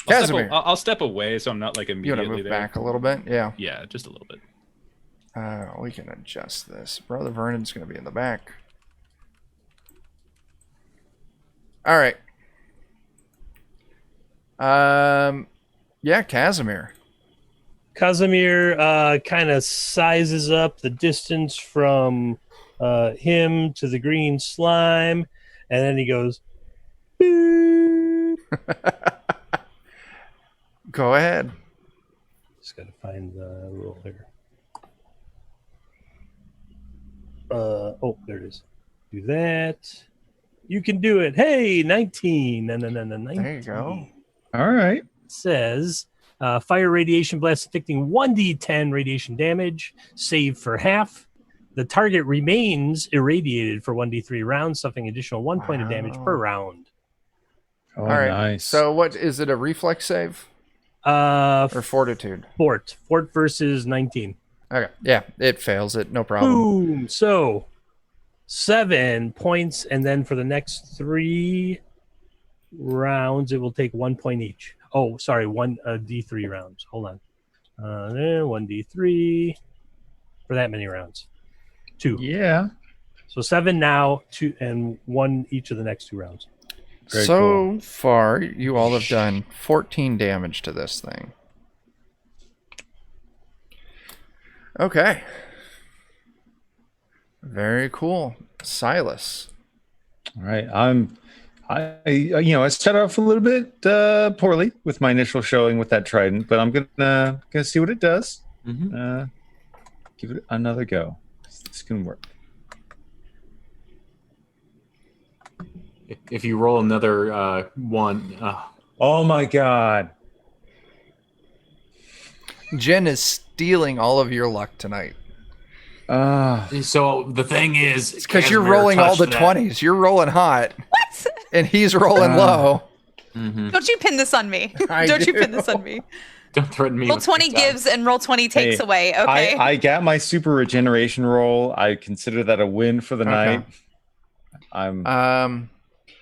I'll Casimir, I'll step away so I'm not like you want immediately to move there. back a little bit? Yeah. Yeah, just a little bit. We can adjust this. Brother Vernon's going to be in the back. All right. Yeah, Casimir. Casimir kind of sizes up the distance from him to the green slime, and then he goes, "Beep." Go ahead. Just got to find the roll here. There it is. Do that. You can do it. Hey, 19. No, 19. There you go. All right. Says, Fire radiation blast inflicting 1d10 radiation damage, save for half. The target remains irradiated for 1d3 rounds, suffering additional 1 point of damage per round. Oh, All right. nice. So what is it? A reflex save or fortitude? Fort versus 19. Okay. Yeah, it fails it. No problem. Boom. So 7 points, and then for the next 3 rounds, it will take 1 point each. Oh, sorry, one d3 rounds. Hold on. 1d3 for that many rounds. 2. Yeah. So 7 now, 2 and 1 each of the next 2 rounds. Very so cool. far, you all have done 14 damage to this thing. Okay. Very cool. Silas. All right. I started off a little bit poorly with my initial showing with that trident, but I'm gonna see what it does. Mhm. Give it another go. This can work. If you roll another 1, Oh my god. Jen is stealing all of your luck tonight. so the thing is, It's because you're rolling all the 20s. You're rolling hot. What? And he's rolling low. Mm-hmm. Don't you pin this on me. I Don't you do. pin this on me. Don't threaten me. Roll with 20 good time. gives and roll 20 takes Hey, away. Okay. I got my super regeneration roll. I consider that a win for the Okay. night.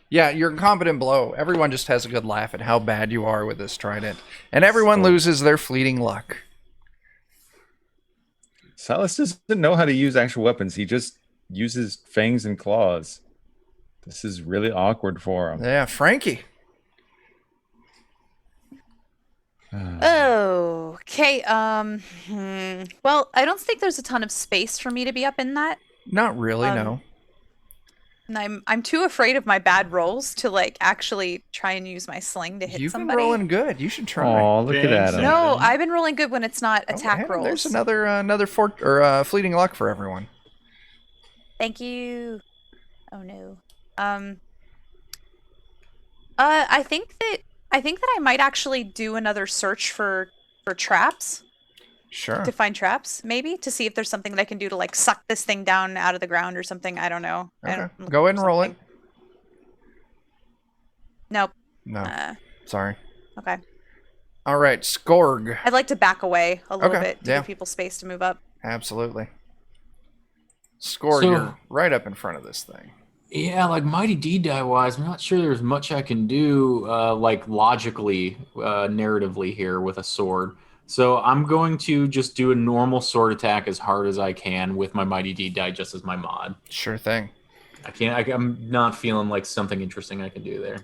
Yeah, your incompetent blow. Everyone just has a good laugh at how bad you are with this trident. And everyone loses their fleeting luck. Silas doesn't know how to use actual weapons. He just uses fangs and claws. This is really awkward for him. Yeah, Frankie. Okay. Well, I don't think there's a ton of space for me to be up in that. Not really, no. And I'm too afraid of my bad rolls to like actually try and use my sling to hit You've somebody. been rolling good. You should try. Oh, look at Adam. No, I've been rolling good when it's not Oh, attack hey, rolls. There's another fleeting luck for everyone. Thank you. Oh no. I think that I might actually do another search for traps. Sure. To find traps, maybe to see if there's something that I can do to like suck this thing down out of the ground or something. I don't know. Okay. Go ahead and roll it. Nope. No. Sorry. Okay. All right, Skorg. I'd like to back away a little Okay, bit to yeah. give people space to move up. Absolutely. Skorg, So- you're right up in front of this thing. Yeah, like Mighty D die wise, I'm not sure there's much I can do, like logically, narratively here with a sword. So I'm going to just do a normal sword attack as hard as I can with my Mighty D die just as my mod. Sure thing. I'm not feeling like something interesting I can do there.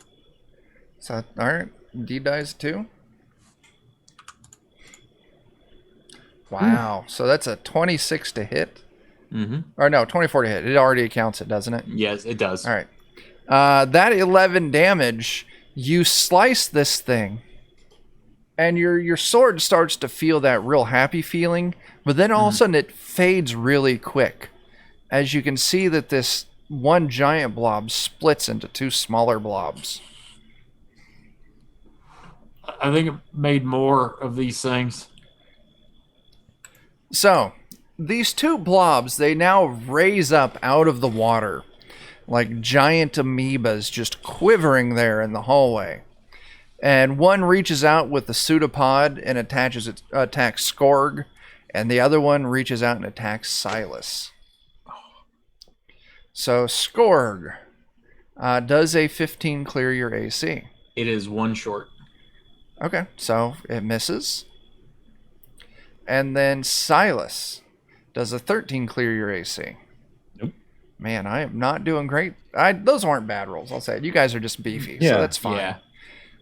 So, all right. D dies too. Wow. So that's a 26 to hit. Mm-hmm. Or no, 24 to hit. It already accounts it, doesn't it? Yes, it does. All right. That 11 damage, you slice this thing, and your sword starts to feel that real happy feeling, but then all of a sudden it fades really quick. As you can see that this one giant blob splits into 2 smaller blobs. I think it made more of these things. So, these 2 blobs, they now raise up out of the water like giant amoebas just quivering there in the hallway. And one reaches out with the pseudopod and attacks Skorg, and the other one reaches out and attacks Silas. So Skorg, does a 15 clear your AC? It is 1 short. Okay, so it misses. And then Silas, does a 13 clear your AC? Nope. Man, I am not doing great. Those weren't bad rolls, I'll say. You guys are just beefy, Yeah. so that's fine. Yeah.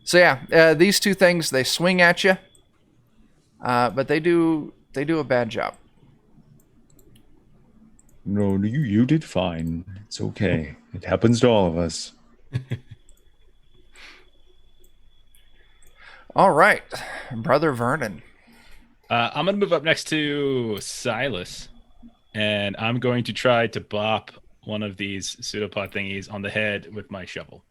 So yeah, these 2 things, they swing at you, but they do a bad job. No, you did fine. It's okay. It happens to all of us. All right, Brother Vernon. I'm going to move up next to Silas, and I'm going to try to bop one of these pseudopod thingies on the head with my shovel.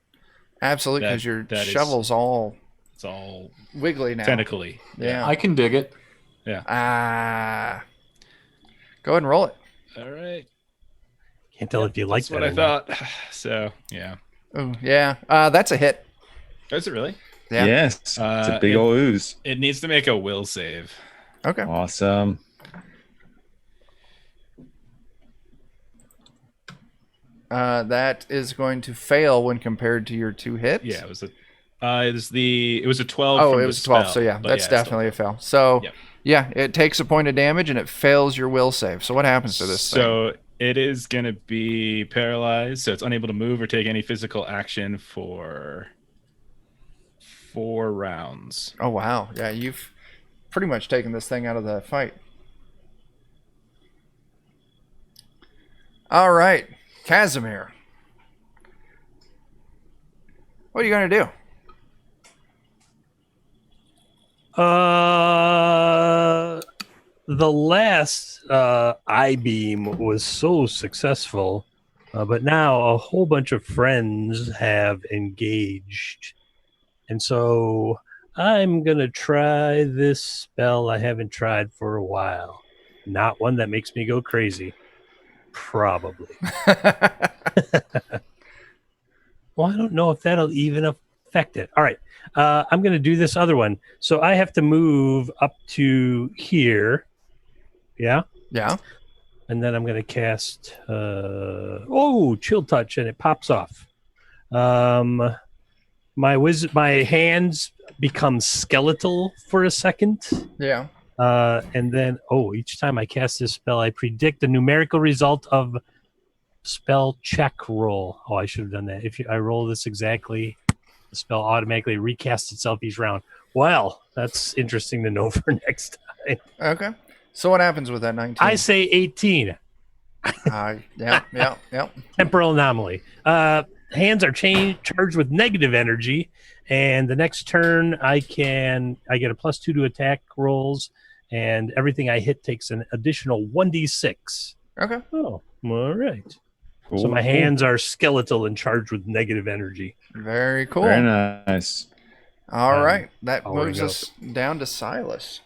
Absolutely, because your shovel's all It's It's all wiggly now. tentacly. Yeah. I can dig it. Go ahead and roll it. All right. Can't tell if you like That's that. what I or not. thought. So, yeah. Oh, yeah. That's a hit. Is it really? Yeah. Yes. It's a big old ooze. It needs to make a will save. Okay. Awesome. That is going to fail when compared to your 2 hits. Yeah, it was a 12. Oh, from it the was 12. spell, So yeah, but that's it's still definitely a fail. So Yep. yeah, it takes a point of damage and it fails your will save. So what happens to this thing? So it is going to be paralyzed, so it's unable to move or take any physical action for 4 rounds. Oh wow, yeah, you've pretty much taken this thing out of the fight. All right, Casimir. What are you going to do? The last I-beam was so successful, but now a whole bunch of friends have engaged. And so I'm going to try this spell I haven't tried for a while. Not one that makes me go crazy. Probably. Well, I don't know if that'll even affect it. All right. I'm going to do this other one. So I have to move up to here. Yeah. Yeah. And then I'm going to cast Chill Touch, and it pops off. My hands become skeletal for a second. Yeah. And then each time I cast this spell, I predict the numerical result of spell check roll. Oh, I should have done that. If I roll this exactly, the spell automatically recasts itself each round. Well, that's interesting to know for next time. Okay. So what happens with that 19? I say 18. Yeah. Temporal anomaly. Hands are charged with negative energy, and the next turn I get a +2 to attack rolls, and everything I hit takes an additional 1d6. Okay. Oh, all right. Cool. So my hands are skeletal and charged with negative energy. Very cool. Very nice. All right. That I'll moves ring us down to Silas.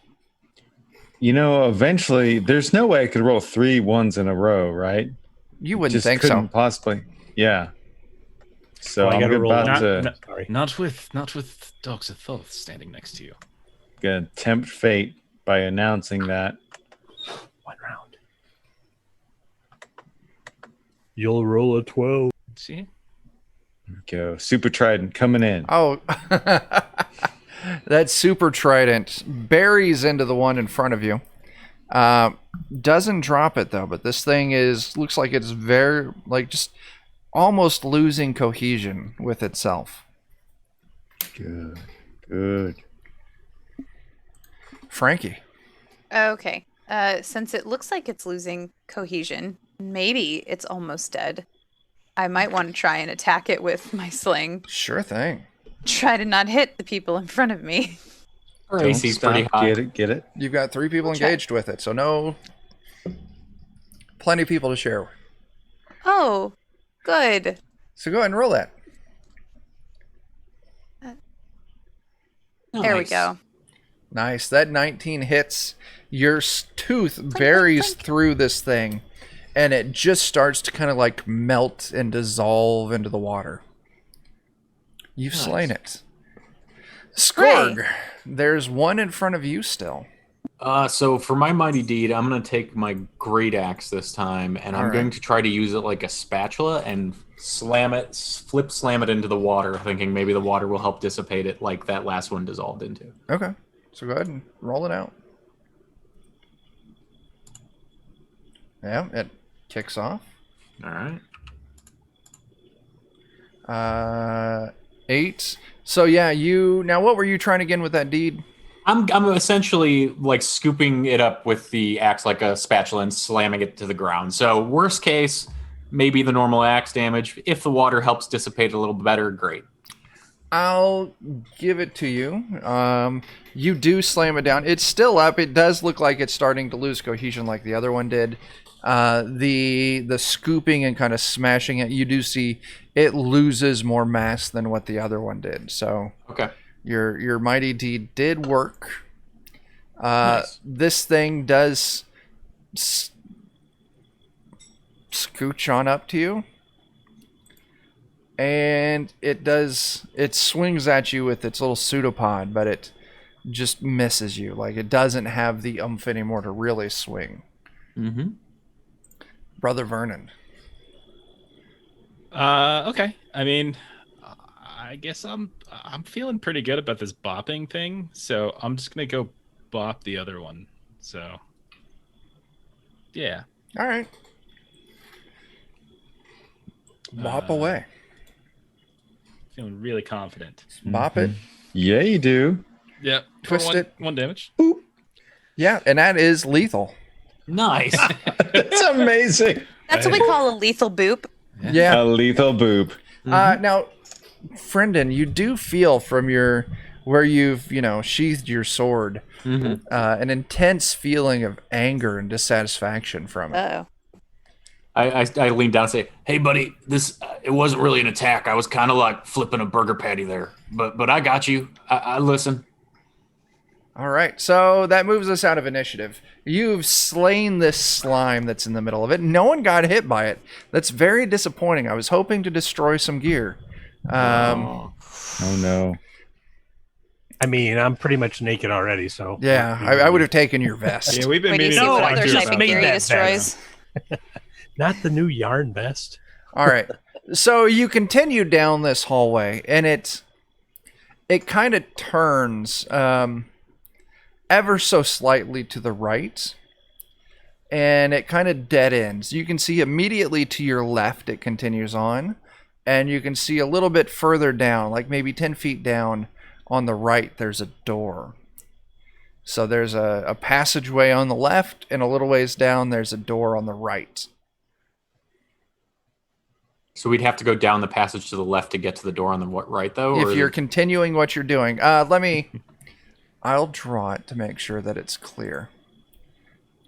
You know, eventually, there's no way I could roll 3 ones in a row, right? You wouldn't Just think couldn't so. possibly. Yeah. So Well, I I'm gotta roll about not- to Sorry. Not with Dogs of Thoth standing next to you. gonna tempt fate by announcing that. 1 round. You'll roll a 12. See? Go. Super Trident coming in. Oh, that super trident buries into the one in front of you. Doesn't drop it though, but this thing looks like it's very just almost losing cohesion with itself. Good. Frankie. Okay. Since it looks like it's losing cohesion, maybe it's almost dead. I might want to try and attack it with my sling. Sure thing. Try to not hit the people in front of me. Our Don't AC's stop. pretty high. Get it. You've got 3 people engaged with it, so plenty of people to share. Oh, good. So go ahead and roll that. There we Nice. go. Nice. That 19 hits. Your tooth buries through this thing, and it just starts to kind of melt and dissolve into the water. You've slain it. Skorg, there's one in front of you still. So for my mighty deed, I'm going to take my great axe this time, and I'm going to try to use it like a spatula and slam it into the water, thinking maybe the water will help dissipate it like that last one dissolved into. Okay. So go ahead and roll it out. Yeah, it kicks off. All right. 8. So yeah, now what were you trying again with that deed? I'm essentially scooping it up with the axe like a spatula and slamming it to the ground. So worst case, maybe the normal axe damage. If the water helps dissipate a little better, great. I'll give it to you. You do slam it down. It's still up. It does look like it's starting to lose cohesion like the other one did. The scooping and kind of smashing it, you do see it loses more mass than what the other one did. So Okay. Your mighty deed did work. Nice. This thing does scooch on up to you, and it swings at you with its little pseudopod, but it just misses you. Like, it doesn't have the oomph anymore to really swing. Mm-hmm. Brother Vernon. Okay. I mean, I guess I'm feeling pretty good about this bopping thing, so I'm just gonna go bop the other one. So, yeah. All right. Bop away. Feeling really confident. Bop it. Yeah, you do. Yep. Twist it. 1 damage. Yeah, and that is lethal. Nice. That's amazing. That's what we call a lethal boop. Yeah. A lethal boop. Now, Friendon, you do feel from where you've, sheathed your sword, an intense feeling of anger and dissatisfaction from it. Oh. I lean down and say, "Hey, buddy, this it wasn't really an attack. I was kind of like flipping a burger patty there, but I got you. I listen." All right, so that moves us out of initiative. You've slain this slime that's in the middle of it. No one got hit by it. That's very disappointing. I was hoping to destroy some gear. Oh no. I mean, I'm pretty much naked already, so. Yeah, I would have taken your vest. Yeah, we've been Wait, do you meaning see to what talk other to you just type of about made gear that. he that destroys? Not the new yarn vest. All right. So you continue down this hallway, and it kind of turns ever so slightly to the right, and it kind of dead ends. You can see immediately to your left it continues on, and you can see a little bit further down, like maybe 10 feet down on the right, there's a door. So there's a passageway on the left, and a little ways down there's a door on the right. So we'd have to go down the passage to the left to get to the door on the right, though? If you're continuing what you're doing, I'll draw it to make sure that it's clear.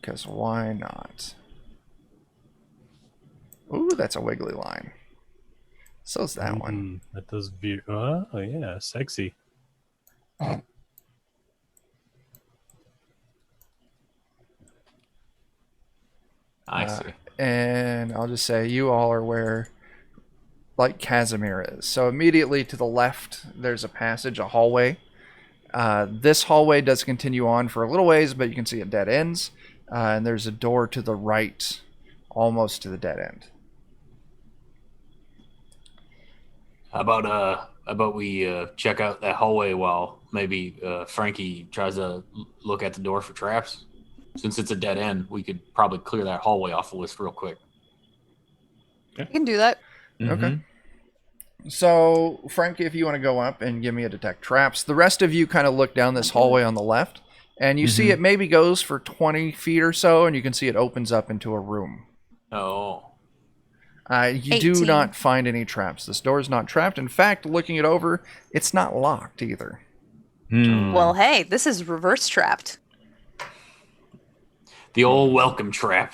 Because why not? Ooh, that's a wiggly line. So's that one. That does be. Oh, yeah, sexy. I see. And I'll just say you all are where, like, Casimir is. So immediately to the left, there's a passage, a hallway. This hallway does continue on for a little ways, but you can see it dead ends. And there's a door to the right, almost to the dead end. How about we check out that hallway while maybe Frankie tries to look at the door for traps? Since it's a dead end, we could probably clear that hallway off the list real quick. You can do that. Okay. So, Frankie, if you want to go up and give me a detect traps, the rest of you kind of look down this hallway on the left, and you see it maybe goes for 20 feet or so, and you can see it opens up into a room. Oh. You do 18. not find any traps. This door is not trapped. In fact, looking it over, it's not locked either. Well, hey, this is reverse trapped. The old welcome trap.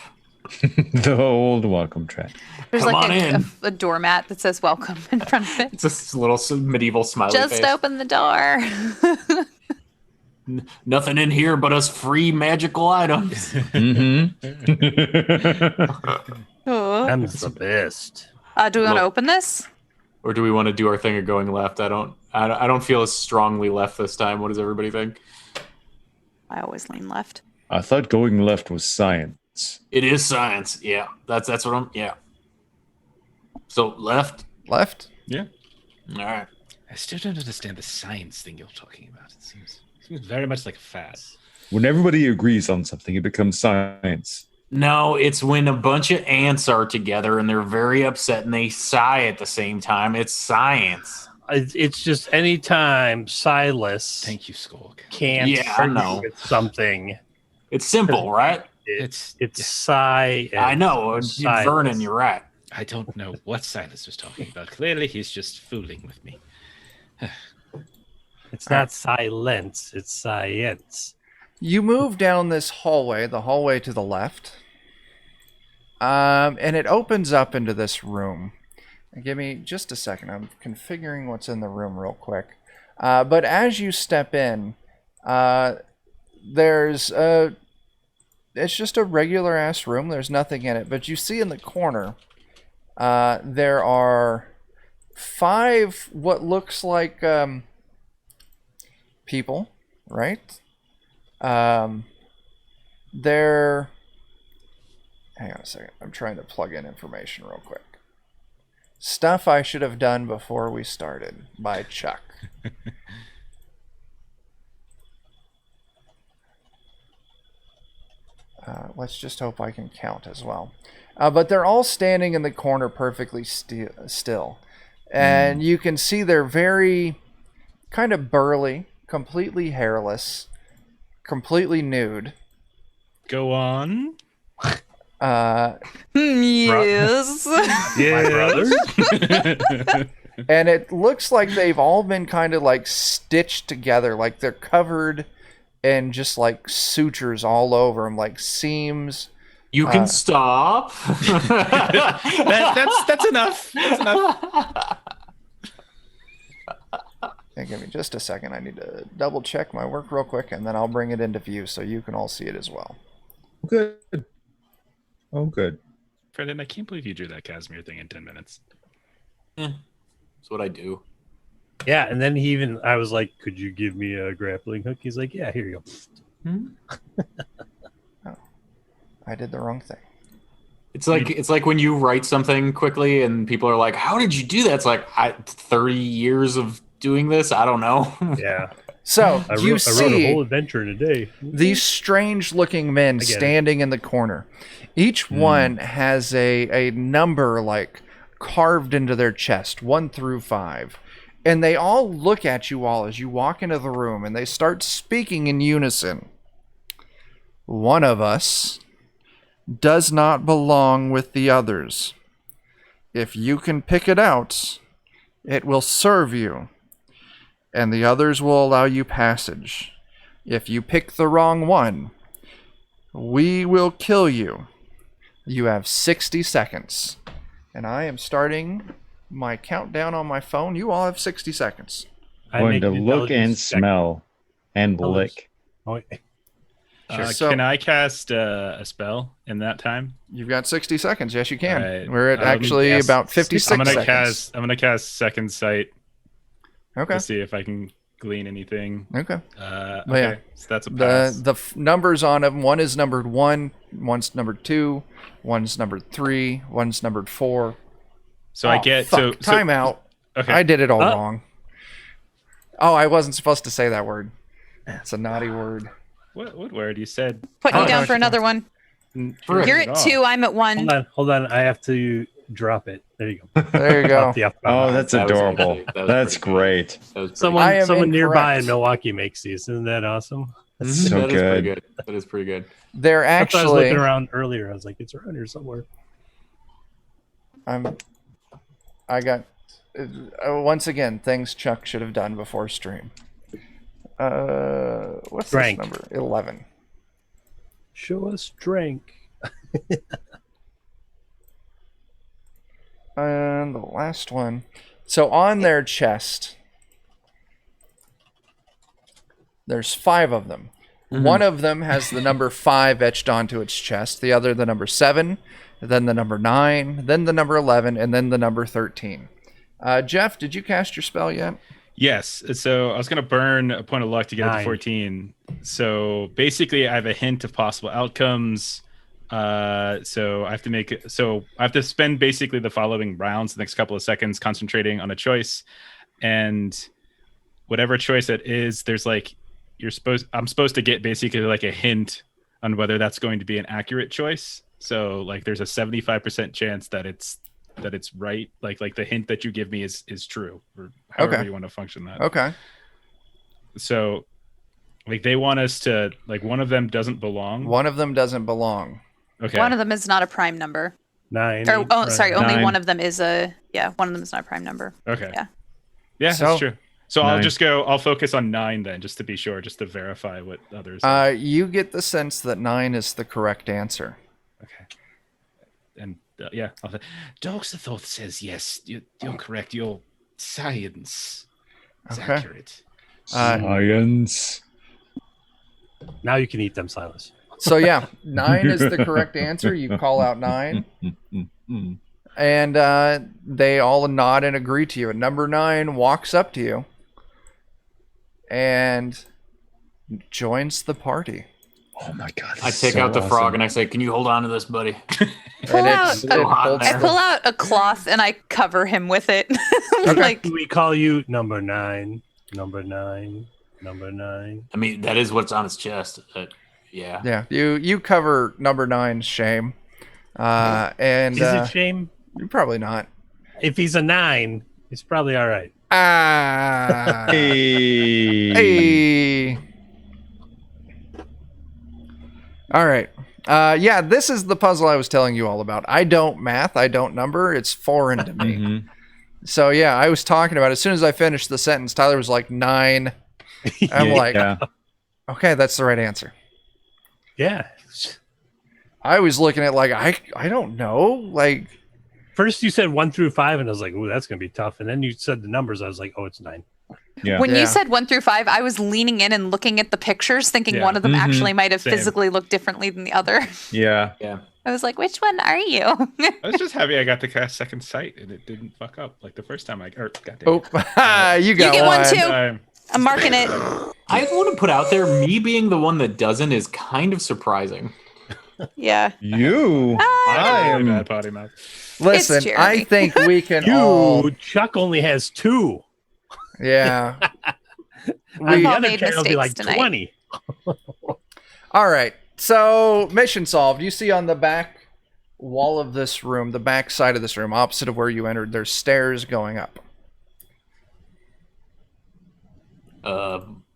The old welcome trap. There's Come like on in. a doormat that says welcome in front of it. It's this little medieval smiley Just face. open the door. Nothing in here but us free magical items. Oh. I'm the best. Do we want to Look. open this? Or do we want to do our thing of going left? I don't feel as strongly left this time. What does everybody think? I always lean left. I thought going left was science. It is science. Yeah, that's what I'm. Yeah. So left. Left? Yeah. All right. I still don't understand the science thing you're talking about. It seems very much like a fad. When everybody agrees on something, it becomes science. No, it's when a bunch of ants are together and they're very upset and they sigh at the same time. It's science. It's just anytime Silas Thank you, Skorg. can't Yeah, I know. agree with something, It's simple, right? it's sigh. I know. Silas. Vernon, you're right. I don't know what Silas was talking about. Clearly, he's just fooling with me. It's not silence, it's science. You move down this hallway, the hallway to the left, and it opens up into this room. Give me just a second. I'm configuring what's in the room real quick. But as you step in, there's it's just a regular ass room. There's nothing in it. But you see in the corner, there are 5 what looks like people, right? They're... Hang on a second. I'm trying to plug in information real quick. Stuff I should have done before we started by Chuck. Let's just hope I can count as well. But they're all standing in the corner perfectly still. And you can see they're very kind of burly, completely hairless, completely nude. Go on. Yes. My brother. And it looks like they've all been kind of like stitched together, like they're covered in just like sutures all over them, like seams. You can stop. That's enough. That's enough. Hey, give me just a second. I need to double check my work real quick, and then I'll bring it into view so you can all see it as well. Good. Oh, good. Brendan, I can't believe you drew that Casimir thing in 10 minutes. That's what I do. Yeah, and then I was like, could you give me a grappling hook? He's like, yeah, here you go. Oh, I did the wrong thing. It's like when you write something quickly and people are like, how did you do that? It's like 30 years of doing this. I don't know. Yeah. So I you wrote a see whole adventure in a day. these strange-looking men standing in the corner. Each one has a number like carved into their chest, 1 through 5. And they all look at you all as you walk into the room, and they start speaking in unison. One of us does not belong with the others. If you can pick it out, it will serve you, and the others will allow you passage. If you pick the wrong one, we will kill you. You have 60 seconds. And I am starting my countdown on my phone. You all have 60 seconds. Going to look and smell and lick. Oh, Sure. So, can I cast a spell in that time? You've got 60 seconds. Yes, you can. Right. We're at actually about 56 seconds. I'm gonna cast Second Sight Okay. to see if I can glean anything. Okay. Okay, yeah. so that's a pass. The numbers on them. One is numbered 1. One's numbered 2. One's numbered 3. One's numbered 4. So I get fuck. Timeout. Okay. I did it all wrong. Oh, I wasn't supposed to say that word. It's a naughty word. What word you said? Putting you down for another one. You're at 2. I'm at 1. Hold on. I have to drop it. There you go. There you go. Oh, that's adorable. That's great. Someone nearby in Milwaukee makes these. Isn't that awesome? So That is pretty good. That is pretty good. They're I was actually. looking around earlier. I was like, it's around here somewhere. I got. Once again, things Chuck should have done before stream. What's Drank. this number? 11. Show us drink. And the last one. So on their chest, there's 5 of them. One of them has the number 5 etched onto its chest. The other, the number 7. Then the number 9. Then the number 11. And then the number 13. Jeff, did you cast your spell yet? Yes. So I was going to burn a point of luck to get it to 14. So basically, I have a hint of possible outcomes. So I have to spend basically the following rounds, the next couple of seconds, concentrating on a choice, and whatever choice it is, there's like I'm supposed to get basically like a hint on whether that's going to be an accurate choice. So like there's a 75% chance that it's right, like the hint that you give me is true, or however you want to function that. Okay. So like they want us to, like, one of them doesn't belong. One of them doesn't belong. Okay. One of them is not a prime number. 9. Sorry, only 9. one of them is one of them is not a prime number. Okay. Yeah. So- That's true. So 9. I'll focus on 9 then, just to be sure, just to verify what others. You get the sense that 9 is the correct answer. Okay. And Doxathoth says yes. You're correct. Your science is accurate. Science. Now you can eat them, Silas. So yeah, 9 is the correct answer. You call out 9. And they all nod and agree to you. And number 9 walks up to you and joins the party. Oh my god! I take out the frog and I say, "Can you hold on to this, buddy?" I pull out a cloth and I cover him with it. Like, we call you number 9, number 9, number 9. I mean, that is what's on his chest. Yeah. Yeah, you cover number 9's shame. And Is it shame? Probably not. If he's a 9, it's probably all right. Hey. All right. Yeah, this is the puzzle I was telling you all about. I don't math. I don't number. It's foreign to me. Mm-hmm. So, yeah, I was talking about it. As soon as I finished the sentence, Tyler was like 9. I'm like, okay, that's the right answer. Yeah. I was looking at like, I don't know. Like, first you said 1 through 5, and I was like, "Ooh, that's gonna be tough." And then you said the numbers. I was like, "Oh, it's 9." Yeah. when you said 1 through 5, I was leaning in and looking at the pictures, thinking one of them actually might have physically looked differently than the other. Yeah. I was like, which one are you? I was just happy I got the cast second sight and it didn't fuck up like the first time goddamn. Oh, you got get one too. Time. I'm marking it. I want to put out there, me being the one that doesn't is kind of surprising. Yeah. You. I am I'm bad potty mouth. Listen, Jeremy. I think we can all. Chuck only has 2. Yeah. On the all other made channel, it'll be like mistakes tonight. 20. All right. So, mission solved. You see on the back wall of this room, the back side of this room, opposite of where you entered, there's stairs going up.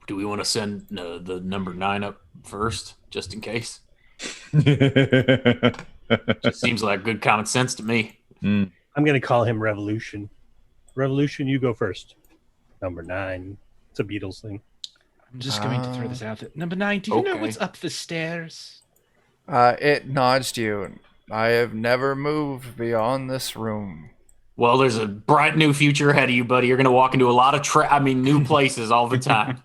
Do we want to send the number 9 up first, just in case? Just seems like good common sense to me. I'm going to call him Revolution. Revolution, you go first. Number 9. It's a Beatles thing. I'm just going to throw this out there. Number 9, do you know what's up the stairs? It nods to you. I have never moved beyond this room. Well, there's a bright new future ahead of you, buddy. You're going to walk into a lot of new places all the time.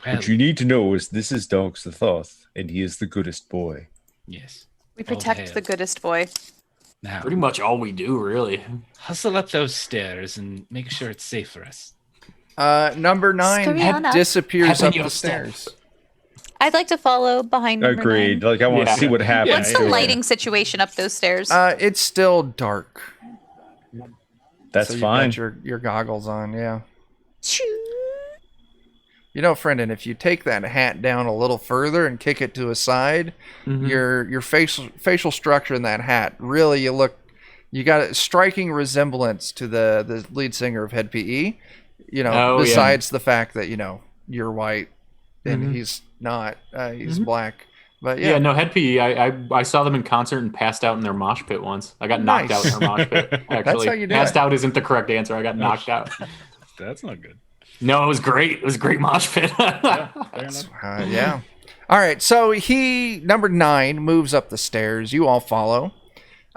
What you need to know is this is Dogs the Thoth, and he is the goodest boy. Yes. We protect the goodest boy. Now, Pretty much all we do, really. hustle up those stairs and make sure it's safe for us. Number 9 Scariana. disappears Head up on your the step. stairs. I'd like to follow behind number Agreed. 9. Like I want to see what happens. What's the to it. lighting situation up those stairs? It's still dark. That's so you fine. got your goggles on, yeah. You know, Brendan, if you take that hat down a little further and kick it to a side, your facial structure in that hat, really you got a striking resemblance to the lead singer of Head PE. You know, besides the fact that, you know, you're white and he's not, he's black. But yeah. No, Head PE, I saw them in concert and passed out in their mosh pit once. I got knocked out in their mosh pit, actually. That's how you do Passed it. out isn't the correct answer. I got knocked out. That's not good. No, it was great. It was a great mosh pit. Fair enough. Yeah. All right. So number 9 moves up the stairs. You all follow.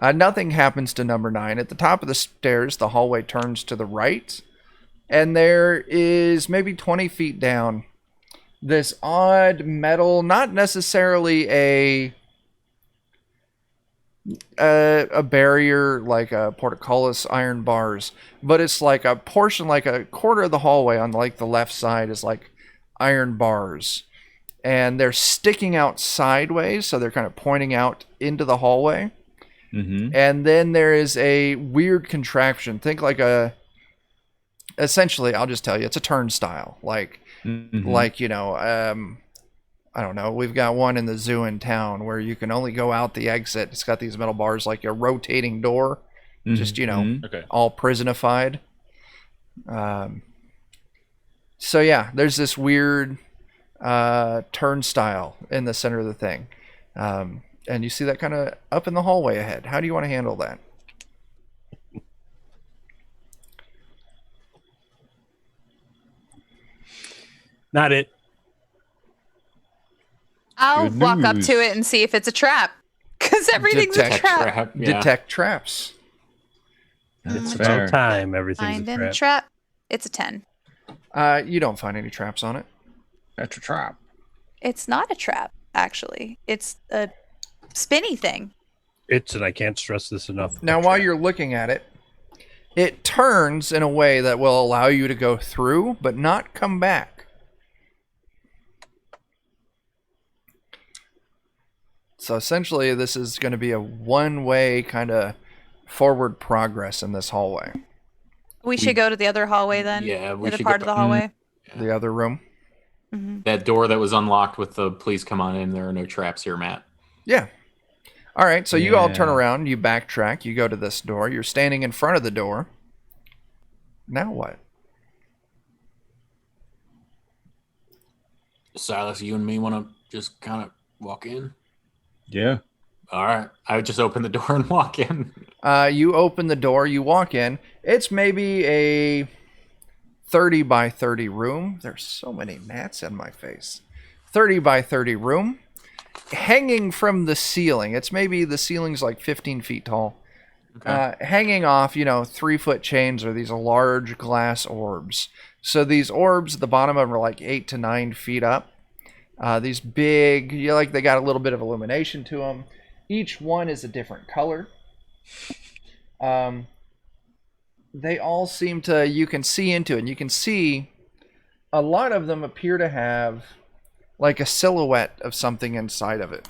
Nothing happens to number 9. At the top of the stairs, the hallway turns to the right. And there is maybe 20 feet down this odd metal, not necessarily a barrier like a portcullis iron bars, but it's like a portion, like a quarter of the hallway on like the left side is like iron bars, and they're sticking out sideways, so they're kind of pointing out into the hallway. And then there is a weird contraption. Think like essentially, I'll just tell you, it's a turnstile, like you know, I don't know. We've got one in the zoo in town where you can only go out the exit. It's got these metal bars like a rotating door, just, you know, all prisonified. So yeah, there's this weird turnstile in the center of the thing. And you see that kind of up in the hallway ahead. How do you want to handle that? Not it. I'll Good walk up news. to it and see if it's a trap. Because everything's a Detect trap. Detect traps. That's It's about fair. time. Everything's Find a in trap. a trap. It's a 10. You don't find any traps on it. That's a trap. It's not a trap, actually. It's a spinny thing. And I can't stress this enough. Now, while you're looking at it, it turns in a way that will allow you to go through, but not come back. So essentially, this is going to be a one-way kind of forward progress in this hallway. We should go to the other hallway then? Yeah, we the other should part go- of the hallway? The other room. That door that was unlocked with the "please come on in, there are no traps here," Matt. Yeah. All right, so you all turn Yeah. around, you backtrack, you go to this door, you're standing in front of the door. Now what? Silas, you and me want to just kind of walk in? Yeah. All right. I would just open the door and walk in. You open the door, you walk in. It's maybe a 30 by 30 room. There's so many gnats in my face. 30 by 30 room. Hanging from the ceiling. It's maybe the ceiling's like 15 feet tall. Okay. Hanging off, 3-foot chains are these large glass orbs. So these orbs, the bottom of them are like 8 to 9 feet up. These big, they got a little bit of illumination to them. Each one is a different color. They all seem to, you can see into it. And you can see a lot of them appear to have like a silhouette of something inside of it.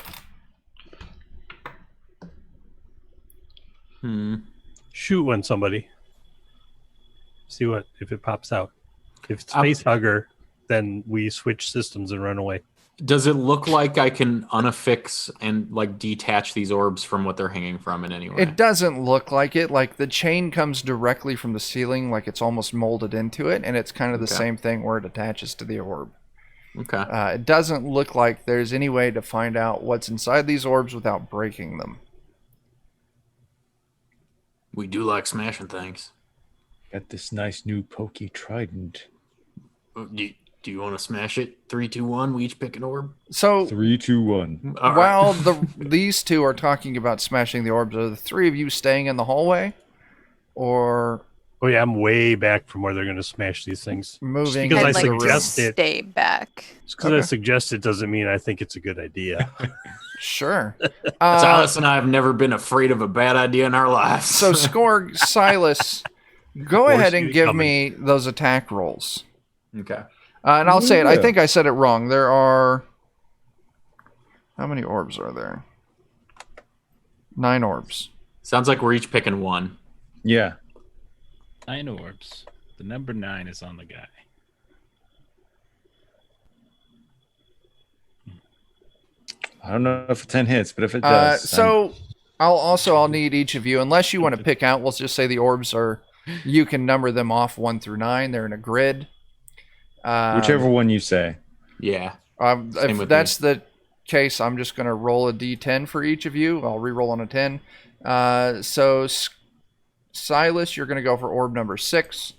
Shoot one, somebody. See if it pops out. If it's face hugger, then we switch systems and run away. Does it look like I can unaffix and like detach these orbs from what they're hanging from in any way? It doesn't look like it. Like the chain comes directly from the ceiling, like it's almost molded into it, and it's kind of the same thing where it attaches to the orb. Okay. It doesn't look like there's any way to find out what's inside these orbs without breaking them. We do like smashing things. Got this nice new pokey trident. Do you want to smash it? 3, 2, 1. We each pick an orb. So 3, 2, 1. All right. while these two are talking about smashing the orbs, are the three of you staying in the hallway, or Oh yeah, I'm way back from where they're going to smash these things. moving? Because I I'd like to suggest it. stay back. Just because I suggest it doesn't mean I think it's a good idea. Sure. Silas and I have never been afraid of a bad idea in our lives. So Skorg, Silas, go Or ahead see and it give coming. me those attack rolls. Okay. And I'll say it. I Yeah. think I said it wrong. There are... How many orbs are there? 9 orbs. Sounds like we're each picking one. Yeah. 9 orbs. The number 9 is on the guy. I don't know if a 10 hits, but if it does. So I'll need each of you, unless you want to pick out, we'll just say the orbs are... You can number them off 1 through 9. They're in a grid. Whichever one you say. Yeah. Same If with that's the case, I'm just going to roll a d10 for each of you. I'll re-roll on a 10. So Silas, you're going to go for orb number 6.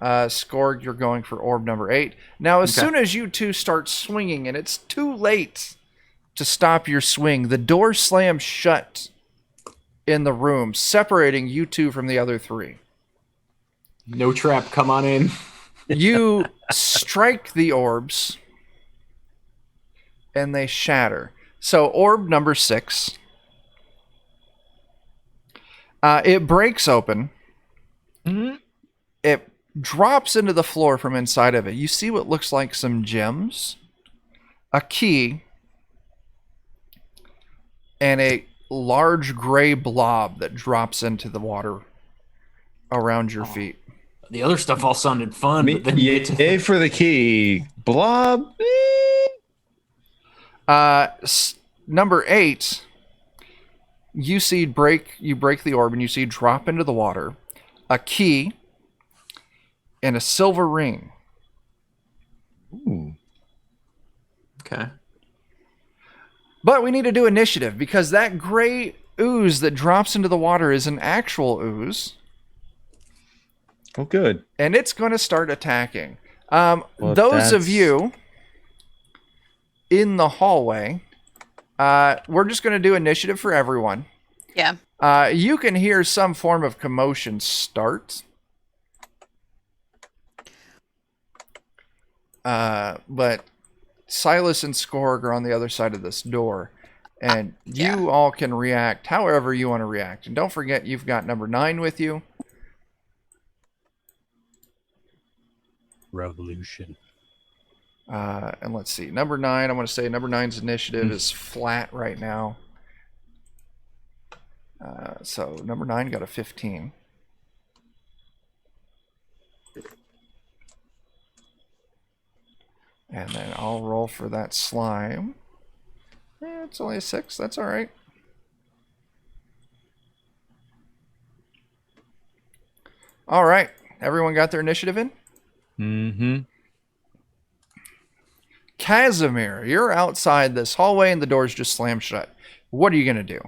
Skorg, you're going for orb number 8. Now, as soon as you two start swinging, and it's too late to stop your swing, the door slams shut in the room, separating you two from the other 3. No trap. Come on in. You strike the orbs, and they shatter. So orb number 6, it breaks open. It drops into the floor from inside of it. You see what looks like some gems, a key, and a large gray blob that drops into the water around your feet. The other stuff all sounded fun, but then Yay for the key. Blob. Number 8, you break the orb, and you see drop into the water a key and a silver ring. Ooh. Okay. But we need to do initiative, because that gray ooze that drops into the water is an actual ooze, Oh, good. and it's going to start attacking. Well, Those of that's- you in the hallway, we're just going to do initiative for everyone. Yeah. You can hear some form of commotion start. but Silas and Skorg are on the other side of this door. And you all can react however you want to react. And don't forget, you've got number 9 with you. Revolution. And let's see. Number 9, I want to say number 9's initiative is flat right now. So number 9 got a 15. And then I'll roll for that slime. It's only a 6. That's all right. All right. Everyone got their initiative in? Mm-hmm. Casimir, you're outside this hallway and the door's just slammed shut. What are you going to do?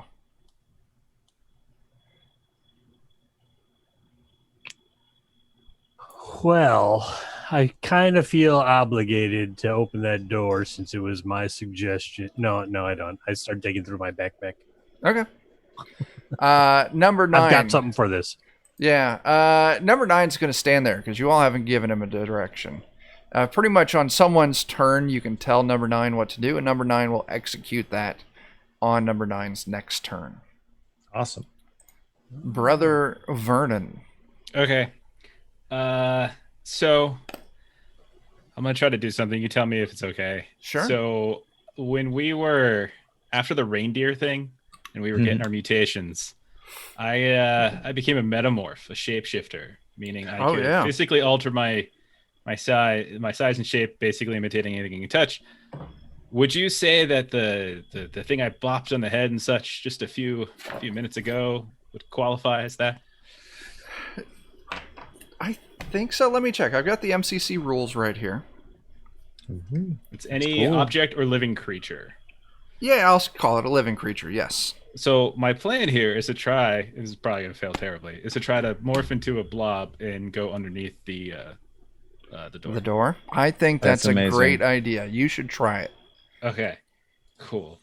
Well, I kind of feel obligated to open that door since it was my suggestion. No, I don't. I start digging through my backpack. Okay. Number 9. I've got something for this. Yeah. Number 9's going to stand there because you all haven't given him a direction. Pretty much on someone's turn, you can tell number 9 what to do, and number 9 will execute that on number 9's next turn. Awesome. Brother Vernon. Okay. So I'm going to try to do something. You tell me if it's okay. Sure. So when we were after the reindeer thing and we were getting our mutations, I became a metamorph, a shapeshifter, meaning I could physically alter my size and shape, basically imitating anything you touch. Would you say that the thing I bopped on the head and such just a few minutes ago would qualify as that? I think so. Let me check. I've got the MCC rules right here. Mm-hmm. It's any object or living creature. Yeah, I'll call it a living creature, yes. So my plan here is to try, this is probably going to fail terribly, is to try to morph into a blob and go underneath the door. The door? I think that's a amazing. great idea. You should try it. Okay, cool.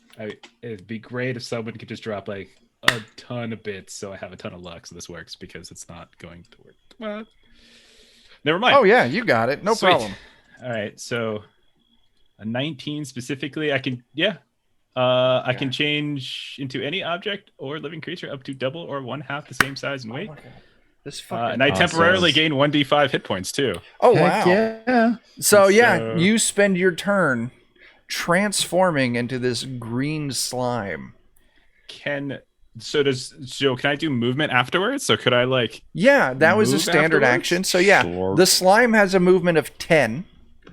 It'd be great if someone could just drop like a ton of bits so I have a ton of luck so this works, because it's not going to work. Well, never mind. Oh, yeah, you got it. No Sweet. problem. All right, so a 19 specifically, I can can change into any object or living creature up to double or 1/2 the same size and weight. This fucking and I temporarily gain 1d5 hit points too. Oh, Heck wow. yeah. So, you spend your turn transforming into this green slime. Can I do movement afterwards? So could I Yeah, that was a move standard afterwards? action. So yeah, Sure. the slime has a movement of 10.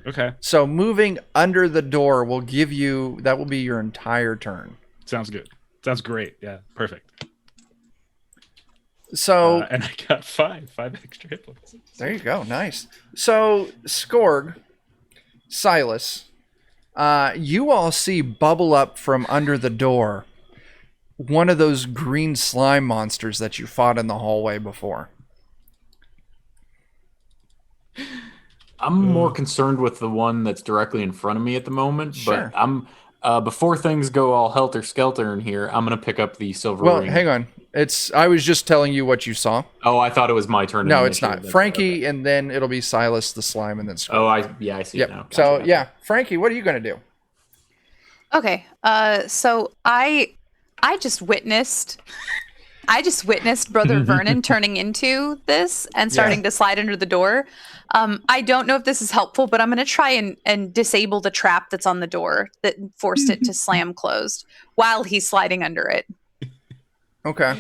Okay. So moving under the door will give you, that will be your entire turn. Sounds good. Sounds great. Yeah, perfect. So and I got five extra hit points. there you go. Nice. So Skorg, Silas, you all see bubble up from under the door one of those green slime monsters that you fought in the hallway before. I'm more concerned with the one that's directly in front of me at the moment. Sure. But I'm before things go all helter skelter in here, I'm gonna pick up the silver Well, ring. hang on. I was just telling you what you saw. Oh, I thought it was my turn. No, it's not. initiative. Frankie, Okay. and then it'll be Silas, the slime, and then Skorg. Oh, I see Yep. it now. So Gotcha. yeah, Frankie, what are you gonna do? Okay. So I just witnessed Brother Vernon turning into this and starting to slide under the door. I don't know if this is helpful, but I'm going to try and disable the trap that's on the door that forced it to slam closed while he's sliding under it. Okay.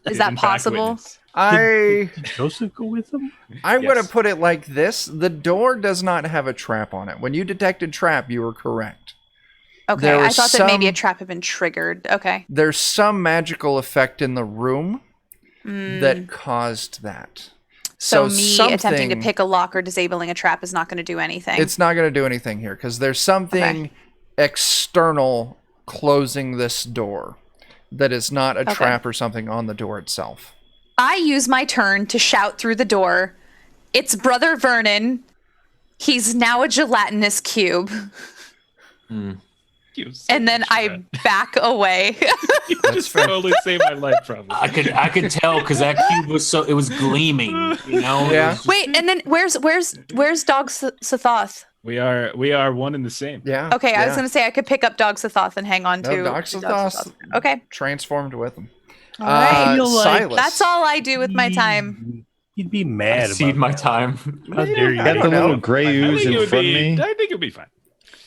Is that possible? Did Joseph go with him? I'm going to put it like this. The door does not have a trap on it. When you detected trap, you were correct. Okay, There I was thought that maybe a some- trap had been triggered. Okay. There's some magical effect in the room that caused that. So me attempting to something- pick a lock or disabling a trap is not going to do anything. It's not going to do anything here because there's something external closing this door that is not a trap or something on the door itself. I use my turn to shout through the door, "It's Brother Vernon. He's now a gelatinous cube." And then I back away. Just totally saved my life, probably. I could tell because that cube was gleaming. You know. Yeah. Wait, and then where's Dog Sathoth? We are one and the same. Yeah. Okay, I was yeah. gonna say I could pick up Dog Sothoth and hang on No, to Dog Sothoth Okay, transformed with him. all right. feel like Silas. That's all I do with my time. You'd be I mad cede about my that. time. How dare you? I Got don't the know. little gray ooze in front of me. I think it'll be fine.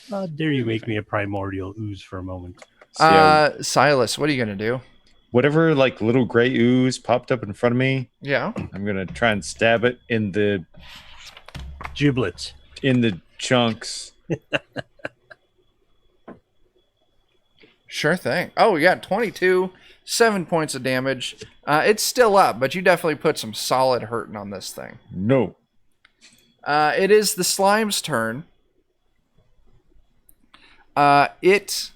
How dare you make me a primordial ooze for a moment? Silas, what are you gonna do? Whatever like little gray ooze popped up in front of me, Yeah. I'm gonna try and stab it in the Giblets. chunks. Sure thing. Oh, yeah, 22, 7 points of damage. It's still up, but you definitely put some solid hurting on this thing. No. It is the slime's turn. It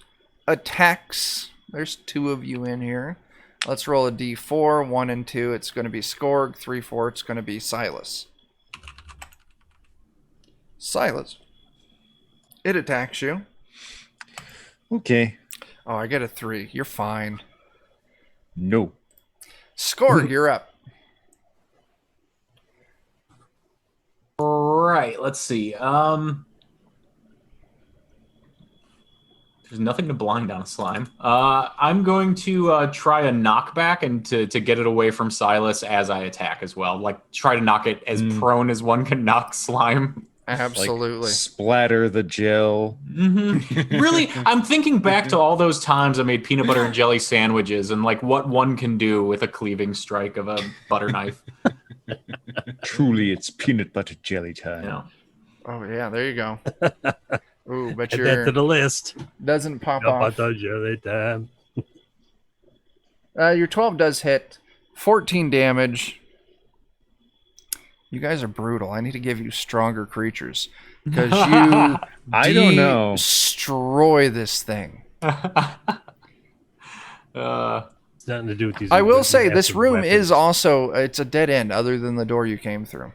attacks. There's 2 of you in here. Let's roll a d4, 1 and 2. It's going to be Skorg. 3, 4. It's going to be Silas. Silas. It attacks you. Okay. Oh, I get a 3. You're fine. No. Skorg, you're up. Right. Let's see. There's nothing to blind on a slime. I'm going to try a knockback and to get it away from Silas as I attack as well. Like try to knock it as prone as one can knock slime. Absolutely. Like, splatter the gel. Really, I'm thinking back to all those times I made peanut butter and jelly sandwiches and like what one can do with a cleaving strike of a butter knife. Truly, it's peanut butter jelly time. Yeah. Oh, yeah, there you go. Ooh, but Add that to your the list. doesn't pop Up off. on the jelly time. Your 12 does hit. 14 damage. You guys are brutal. I need to give you stronger creatures because you I don't know. destroy this thing. It's nothing to do with these. I will these say this massive room weapons. is also it's a dead end other than the door you came through.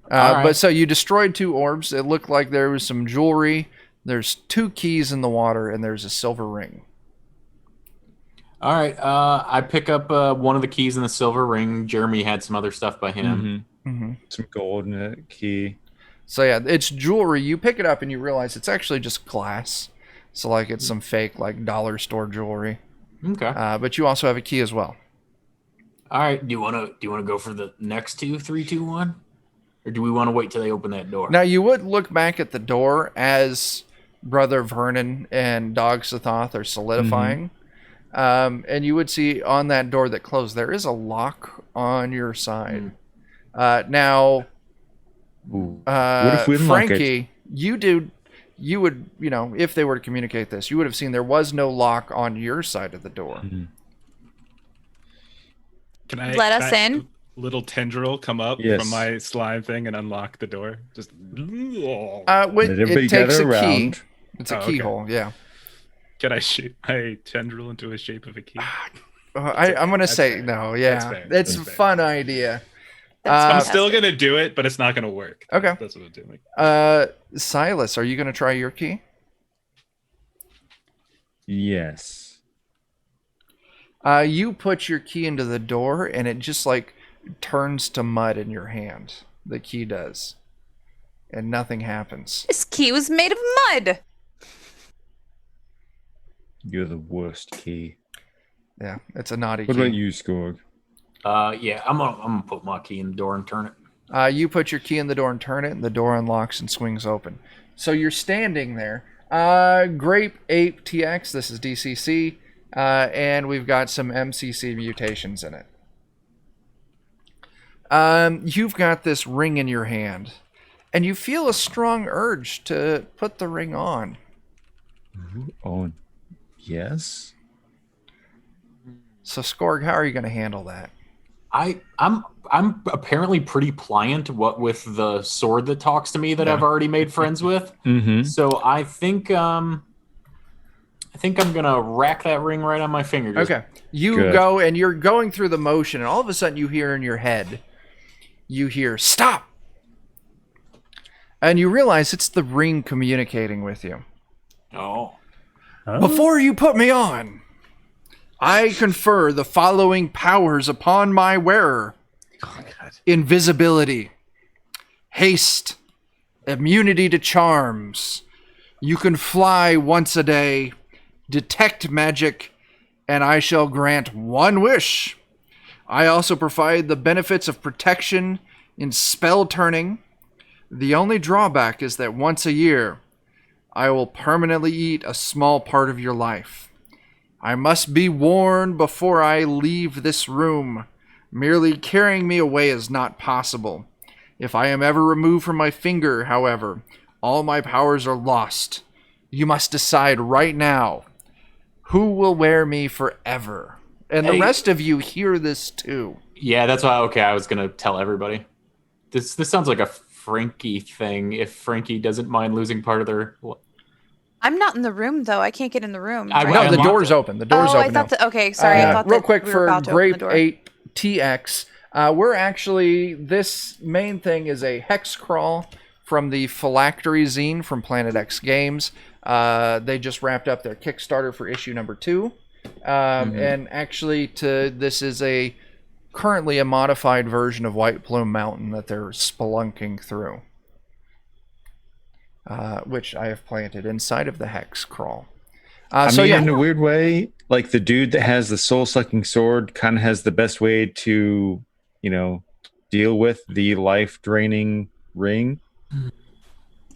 All right. But so you destroyed 2 orbs. It looked like there was some jewelry. There's 2 keys in the water and there's a silver ring. All right. I pick up one of the keys in the silver ring. Jeremy had some other stuff by him. Some gold in a key. So yeah, it's jewelry. You pick it up and you realize it's actually just glass. So like it's some fake like dollar store jewelry. Okay. But you also have a key as well. All right. Do you want to go for the next 2, 3, 2, 1, or do we want to wait till they open that door? Now you would look back at the door as Brother Vernon and Dog Sothoth are solidifying. And you would see on that door that closed, there is a lock on your side. Now, Ooh. What if we unlock Frankie, you would, if they were to communicate this, you would have seen there was no lock on your side of the door. Can I Let us in. Little tendril come up Yes. from my slime thing and unlock the door? Just Let everybody It takes gather a key. around. It's a Oh, okay. keyhole, yeah. can I shape my tendril into a shape of a key? I'm going to That's say fair. no, yeah. That's fair. It's a That's fair. fun idea. I'm still gonna do it, but it's not gonna work. Okay. That's what I'm doing. Silas, are you going to try your key? Yes. You put your key into the door, and it just like turns to mud in your hand. The key does, and nothing happens. This key was made of mud. You're the worst key. Yeah, it's a naughty What key. about you, Skorg? Yeah, I'm gonna put my key in the door and turn it. You put your key in the door and turn it, and the door unlocks and swings open. So you're standing there. Grape Ape TX, this is DCC, and we've got some MCC mutations in it. You've got this ring in your hand, and you feel a strong urge to put the ring on. Oh, yes. So Skorg, how are you going to handle that? I'm apparently pretty pliant with the sword that talks to me that I've already made friends with. So I think I'm gonna rack that ring right on my finger. Okay. You Good. go and you're going through the motion, and all of a sudden you hear in your head, stop. And you realize it's the ring communicating with you. Oh. Before you put me on, I confer the following powers upon my wearer. Invisibility, haste, immunity to charms. You can fly once a day, detect magic, and I shall grant one wish. I also provide the benefits of protection in spell turning. The only drawback is that once a year, I will permanently eat a small part of your life. I must be warned before I leave this room. Merely carrying me away is not possible. If I am ever removed from my finger, however, all my powers are lost. You must decide right now who will wear me forever. And the rest of you hear this too. Yeah, that's why. Okay, I was gonna tell everybody. This sounds like a Frankie thing. If Frankie doesn't mind losing part of their. I'm not in the room though. I can't get in the room. No, the door's open. The door's open. I thought that. Okay, sorry. I thought real that quick we were for about to open the door. Grape 8TX. We're actually, this main thing is a hex crawl from the Phylactery zine from Planey X Games. They just wrapped up their Kickstarter for issue number 2. And actually, this is currently a modified version of White Plume Mountain that they're spelunking through. Which I have planted inside of the hex crawl. In a weird way, like the dude that has the soul-sucking sword kind of has the best way to, deal with the life-draining ring.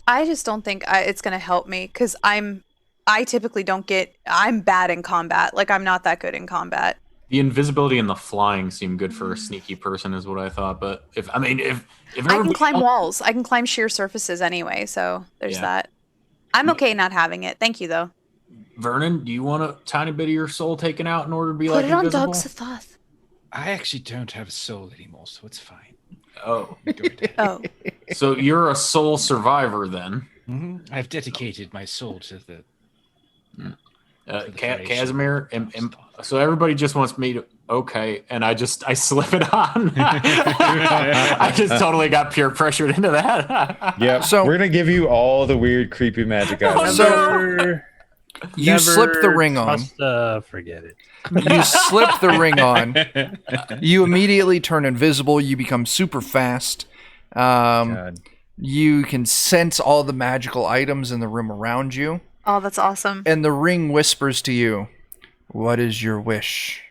I just don't think it's going to help me because I typically don't I'm bad in combat. Like, I'm not that good in combat. The invisibility and the flying seem good for a sneaky person, is what I thought. But if I can climb walls, I can climb sheer surfaces anyway. So there's that. I'm okay not having it. Thank you, though. Vernon, do you want a tiny bit of your soul taken out in order to be Put like it on invisible? Dogs of Thoth. I actually don't have a soul anymore, so it's fine. Oh. Oh. So you're a soul survivor then? Mm-hmm. I've dedicated my soul to the. Casimir, so everybody just wants me to and I slip it on. I just totally got peer pressured into that. Yeah, so we're gonna give you all the weird, creepy magic items. So you slip the ring on. Forget it. You slip the ring on. You immediately turn invisible. You become super fast. You can sense all the magical items in the room around you. Oh, that's awesome. And the ring whispers to you, "What is your wish?"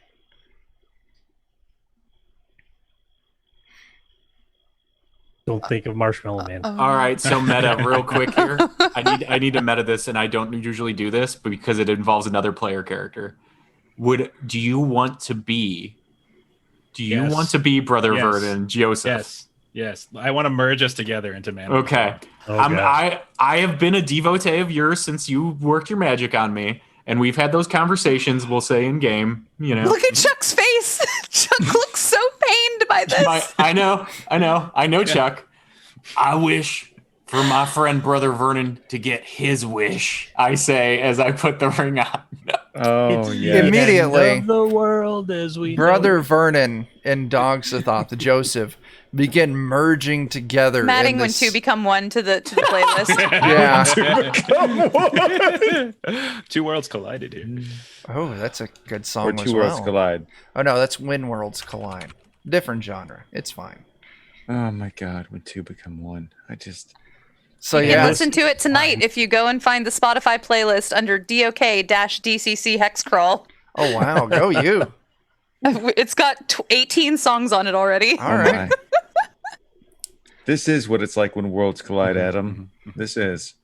Don't think of Marshmallow Man. All right, so meta real quick here. I need to meta this, and I don't usually do this, but because it involves another player character. Do you want to be Brother Vernon, Joseph? Yes. I want to merge us together into man. Okay. I have been a devotee of yours since you worked your magic on me, and we've had those conversations, we'll say in game, Look at Chuck's face. Chuck looks so pained by this. I know, Chuck. I wish for my friend Brother Vernon to get his wish, I say as I put the ring on. Oh, yeah. Immediately, the world as we Brother Vernon and Dogs of Thoth, Joseph, begin merging together. Matting when two become one to the playlist. Yeah. Two worlds collided here. Oh, that's a good song Or as two well. worlds collide. Oh no, that's When Worlds Collide. Different genre. It's fine. Oh my God, when two become one. So you yeah, can listen to it tonight if you go and find the Spotify playlist under DOK-DCC Hexcrawl. Oh wow, go you. It's got 18 songs on it already. All right. This is what it's like when worlds collide, Adam. This is.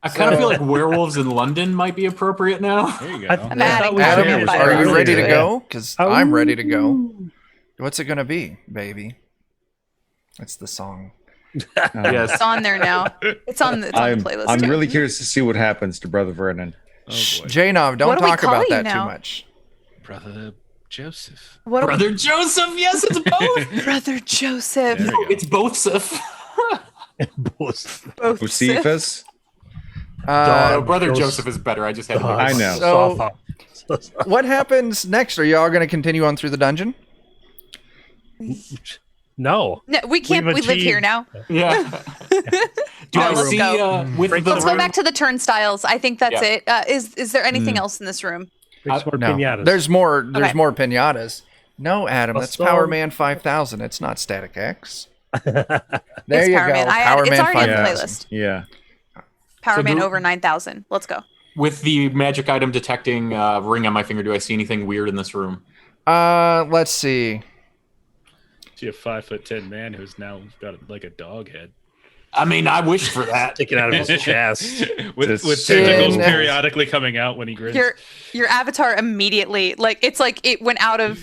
I kind of feel like Werewolves in London might be appropriate now. There you go. I'm adding Adam, that. are you ready to go? Because I'm ready to go. What's it gonna be, baby? That's the song. Yes. It's on there now. It's on the playlist. I'm too. really curious to see what happens to Brother Vernon. Oh boy. Janov, don't What do we talk call about you that now? too much. Brother Joseph. What Brother Joseph, yes, it's both. Brother Joseph. There we go. It's both Sif. Both. Both Josephus? Brother Joseph is better. I just had to. I know. So, what happens next? Are y'all going to continue on through the dungeon? No. No, we can't. We've We live here achieved- now. Yeah. Do I let's see go. with the Let's go room? back to the turnstiles. I think that's Yeah. it. Is there anything else in this room? There's more No. pinatas. There's more. There's Okay. more pinatas. No, Adam, that's Also- Power Man 5000. It's not Static X. There It's you Power go. Man. Power It's Man already on the 5000. playlist. Yeah. Power So Man do- over 9,000. Let's go. With the magic item detecting ring on my finger, do I see anything weird in this room? Let's see. See a 5'10" man who's now got like a dog head. I mean, I wish for that. Sticking out of his chest. with Just tentacles in- periodically coming out when he grins. Your avatar immediately it's like it went out of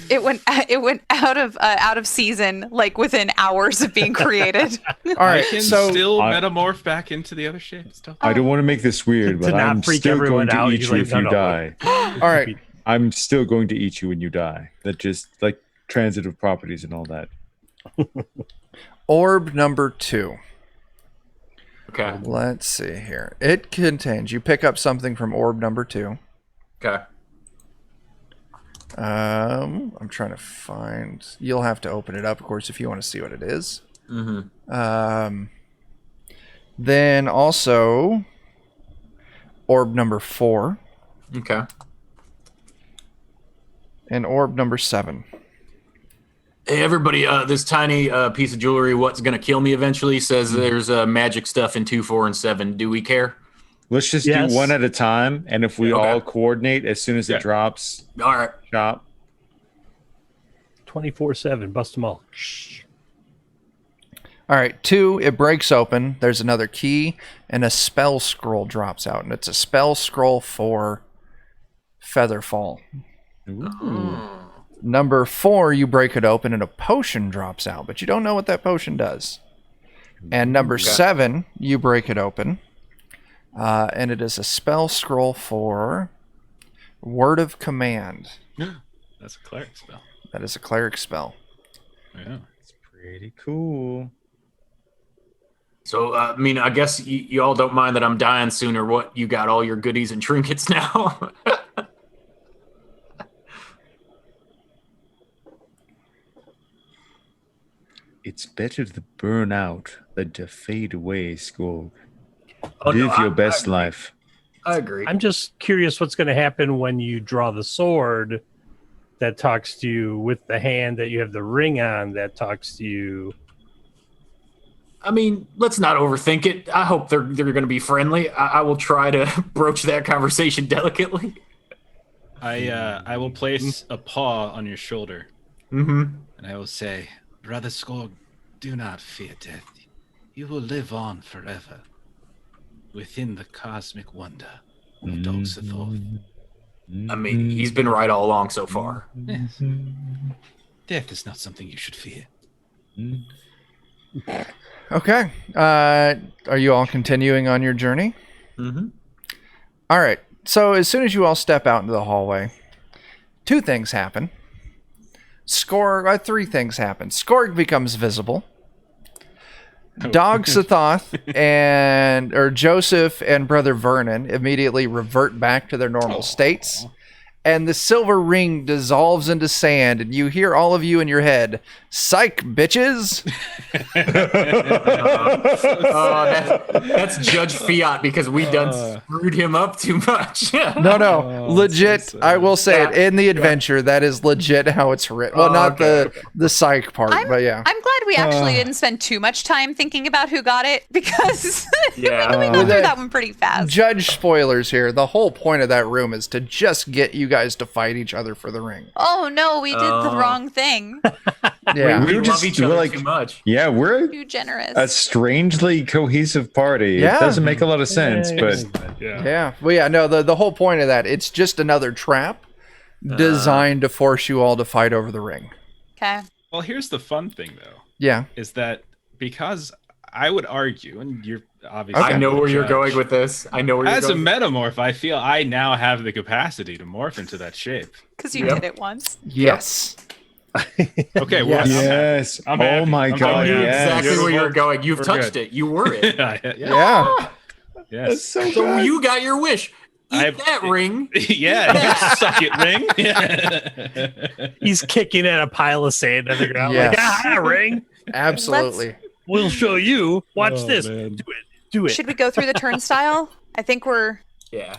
season like within hours of being created. All right, I can so still I- metamorph back into the other shape. Still. I don't want to make this weird, To but not I'm freak still everyone going to out, eat he's you like, if "No, you no, die. all right. I'm still going to eat you when you die. That just like transitive properties and all that. Orb number 2. Okay. Let's see here. It contains. You pick up something from orb number 2. Okay. I'm trying to find. You'll have to open it up, of course, if you want to see what it is. Mm-hmm. Then also orb number 4 Okay. and orb number 7. Hey, everybody, this tiny piece of jewelry, what's going to kill me eventually, says there's magic stuff in 2, 4, and 7. Do we care? Let's just Yes. do one at a time, and if we Okay. all coordinate as soon as Yeah. it drops, All right. chop. 24/7. Bust them all. All right, 2, it breaks open. There's another key, and a spell scroll drops out, and it's a spell scroll for Featherfall. Number 4, you break it open, and a potion drops out, but you don't know what that potion does. And number 7, you break it open, and it is a spell scroll for Word of Command. That's a cleric spell. That is a cleric spell. Yeah. It's pretty cool. So, I mean, I guess you all don't mind that I'm dying soon, or what? You got all your goodies and trinkets now? It's better to burn out than to fade away, Skorg. Oh, no, Live your I best agree. life. I agree. I'm just curious what's going to happen when you draw the sword that talks to you with the hand that you have the ring on that talks to you. I mean, let's not overthink it. I hope they're going to be friendly. I will try to broach that conversation delicately. I will place a paw on your shoulder, Mm-hmm. and I will say, Brother Skorg, do not fear death. You will live on forever within the cosmic wonder of Dogsathorth. I mean, he's been right all along so far. Yes. Death is not something you should fear. Okay. Are you all continuing on your journey? Mm-hmm. All right. So as soon as you all step out into the hallway, 2 things happen. 3 things happen. Skorg becomes visible. Dog Sathoth or Joseph and Brother Vernon immediately revert back to their normal states. And the silver ring dissolves into sand, and you hear all of you in your head, "Psych, bitches!" That's Judge Fiat because we done screwed him up too much. No, legit. so I will say it Yeah. in the adventure. That is legit how it's written. Well, not the psych part, but yeah. I'm glad we actually didn't spend too much time thinking about who got it because Yeah. we got through that one pretty fast. Judge spoilers here. The whole point of that room is to just get you guys to fight each other for the ring. Oh no, we did the wrong thing. Yeah. We We're love just- each other we're like- too much. Yeah, we're Too generous. a strangely cohesive party. Yeah. It doesn't make a lot of sense, but Yeah. Yeah. Well, yeah, no, the whole point of that, it's just another trap designed to force you all to fight over the ring. Okay. Well, here's the fun thing, though, Yeah. is that because I would argue, and you're obviously I know the where you're judge, going with this. I know where you're As a going. metamorph, I feel I now have the capacity to morph into that shape. Because you Yep. did it once. Yes. Okay, well, yes. I'm Oh happy. my I'm god, happy. I knew yes. exactly where you're We're going. You've good. touched it. You were it. yeah. Yeah. Yes. That's so So good. you got your wish. Eat I've- that ring. Yeah, you suck it, ring. He's kicking at a pile of sand on the ground. Yes. Like, ah, ring. Absolutely. We'll show you. Watch Oh, this. man. Do it. Should we go through the turnstile? I think we Yeah.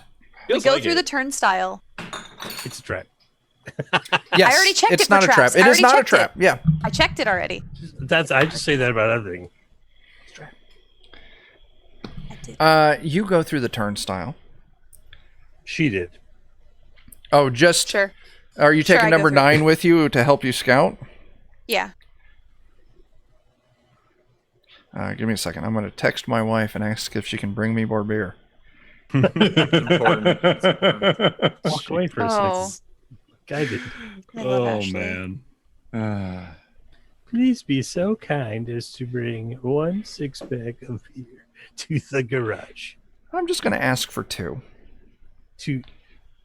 Feels go like through it. the turnstile. It's a trap. Yes, I already checked it's it for not a trap. traps. It I is already not a checked trap. Yeah. I checked it already. I just say that about everything. You go through the turnstile. She did. Oh, just Sure. are you Sure, taking I go number through. 9 with you to help you scout? Yeah. Give me a second. I'm going to text my wife and ask if she can bring me more beer. Important. Walk away for a Oh. second. Guided. I love Oh Ashley. man. Please be so kind as to bring 1 6-pack of beer to the garage. I'm just going to ask for 2. To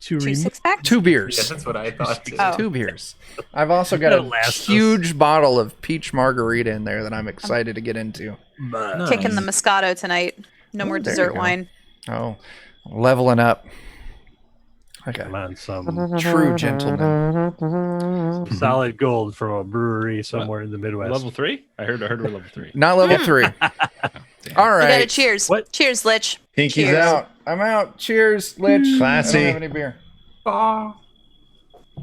2 remove 6-pack? 2 beers. Yeah, that's what I thought. Too. Oh. 2 beers. I've also got That'll a last us. huge bottle of peach margarita in there that I'm excited to get into. Nice. Kicking the Moscato tonight. No more there you dessert go. wine. Oh, leveling up. Okay. Come on, some True gentleman. solid gold from a brewery somewhere in the Midwest. Level 3? I heard we're level 3. Not level 3. All You got right. it. Cheers. What? Cheers, Lich. Pinky's Cheers. out. I'm out. Cheers, Lich. Classy. I don't have any beer.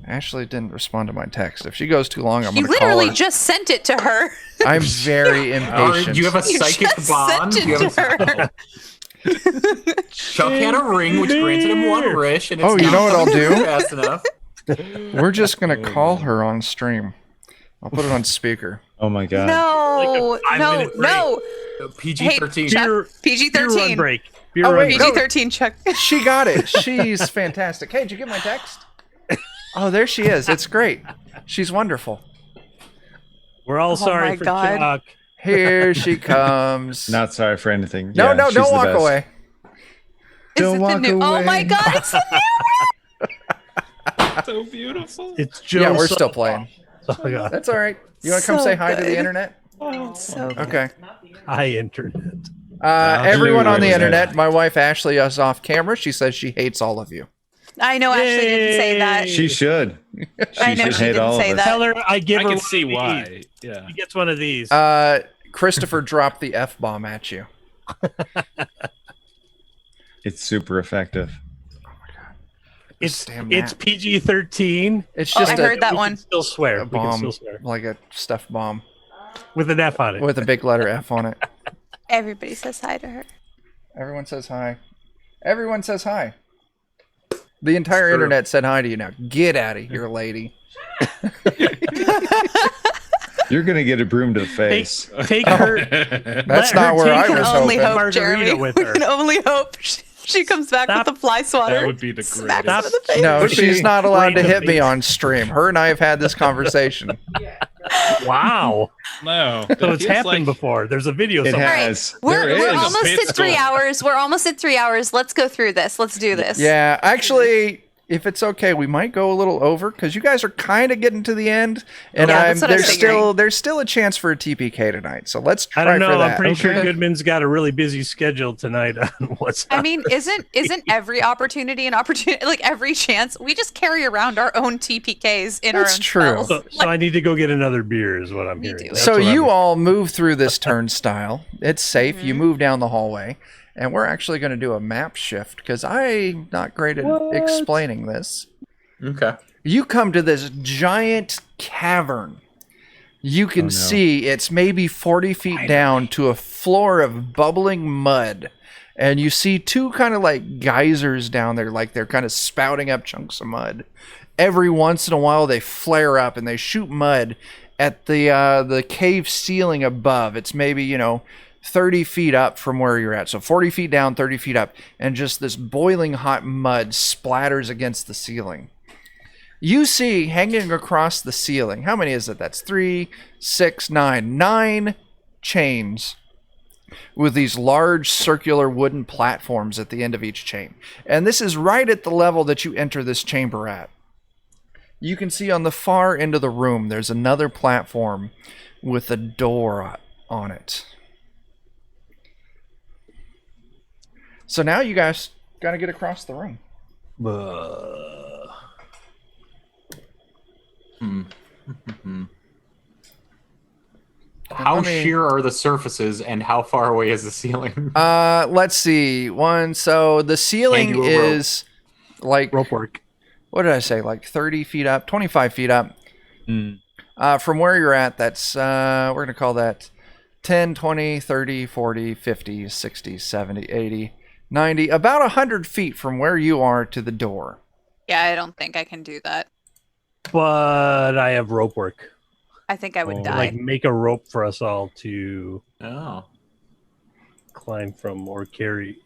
Ashley didn't respond to my text. If she goes too long, I'm You going to call literally her. just sent it to her. I'm very impatient. Do you have a You psychic just bond? sent Do you it have to her. Chuck had a ring which granted him 1 wish, and it's Oh, you know what I'll do? Fast enough. We're just going to call her on stream. I'll put it on speaker. Oh my god. No, Like a no, 5-minute break. no. PG-13. Chuck, Beer run PG-13. break. Beer Oh, run wait, break. no. PG-13, Chuck. She got it. She's fantastic. Hey, did you get my text? Oh, there she is. It's great. She's wonderful. We're all sorry my for God. Chuck. Here she comes. Not sorry for anything. No, Yeah, no, she's don't the walk best. away. Don't Is it the walk new? Oh away. my God, it's the new. So beautiful. It's Joe. Yeah, we're still playing. Oh my God. That's all right. You want to come So say hi to the good. internet? So good. Okay. Hi, internet. Everyone on the Hello. internet, my wife Ashley is off camera. She says she hates all of you. I know Ashley didn't say that. She should. I know should she hate didn't all say of us. that. Tell her I give I her can one see of these. why. Yeah. She gets one of these. Christopher dropped the F-bomb at you. It's super effective. it's damn it's that. PG-13. It's Oh, just I heard that We one. can still swear. a We can bomb, still swear. like a stuffed bomb With an F on it. with a big letter F on it. Everybody says hi to her. Everyone says hi. Everyone says hi. The entire True. internet said hi to you now. Get out of here, lady. You're gonna get a broom to the face. Take her. That's let not her where take I her was only hoping. hope, margarita Jeremy. with We her. can only hope she comes back Stop. with the fly swatter. That would be the Smacks greatest. her in the face. No, she's not allowed to Right. hit me on stream. Her and I have had this conversation. Wow. No. So it's happened before. There's a video It somewhere. has. We're There is. almost Pit at 3 stall. hours. We're almost at 3 hours. Let's go through this. Let's do this. Yeah, actually, if it's okay, we might go a little over because you guys are kind of getting to the end, and Yeah, that's what I'm figuring. there's still a chance for a TPK tonight. So let's try I don't for know. that. I'm pretty sure Okay. Goodman's got a really busy schedule tonight on what's I mean, isn't every opportunity an opportunity? Like every chance, we just carry around our own TPKs in That's our own true. spells. So I need to go get another beer, is what I'm You hearing. do. That's So what you I'm- all move through this turnstile. It's safe. Mm-hmm. You move down the hallway, and we're actually going to do a map shift because I'm not great at explaining this. Okay. You come to this giant cavern. You can see it's maybe 40 feet down to a floor of bubbling mud. And you see 2 kind of like geysers down there, like they're kind of spouting up chunks of mud. Every once in a while, they flare up and they shoot mud at the cave ceiling above. It's maybe, 30 feet up from where you're at. So 40 feet down, 30 feet up. And just this boiling hot mud splatters against the ceiling. You see hanging across the ceiling, how many is it? That's 3, 6, 9. 9 chains with these large circular wooden platforms at the end of each chain. And this is right at the level that you enter this chamber at. You can see on the far end of the room, there's another platform with a door on it. So now you guys got to get across the room. How I mean- sheer are the surfaces, and how far away is the ceiling? Let's see. So the ceiling Can't do a rope. is like rope work. what did I say? Like 30 feet up, 25 feet up. From where you're at, that's, we're going to call that 10, 20, 30, 40, 50, 60, 70, 80, 90, about 100 feet from where you are to the door. Yeah, I don't think I can do that. But I have rope work. I think I would die. Like make a rope for us all to climb from or carry.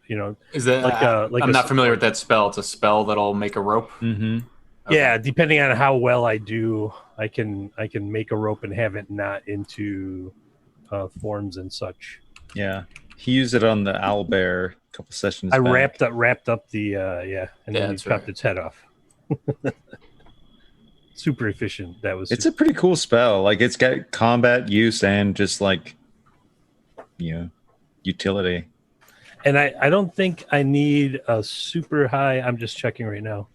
Is that like I'm not familiar with that spell. It's a spell that'll make a rope. Mm-hmm. Okay. Yeah, depending on how well I do, I can make a rope and have it not into forms and such. Yeah, he used it on the owlbear a couple sessions. I back. wrapped up the and then he chopped its head off. Super efficient. It's a pretty cool spell. Like it's got combat use and just like utility. And I don't think I need a super high. I'm just checking right now.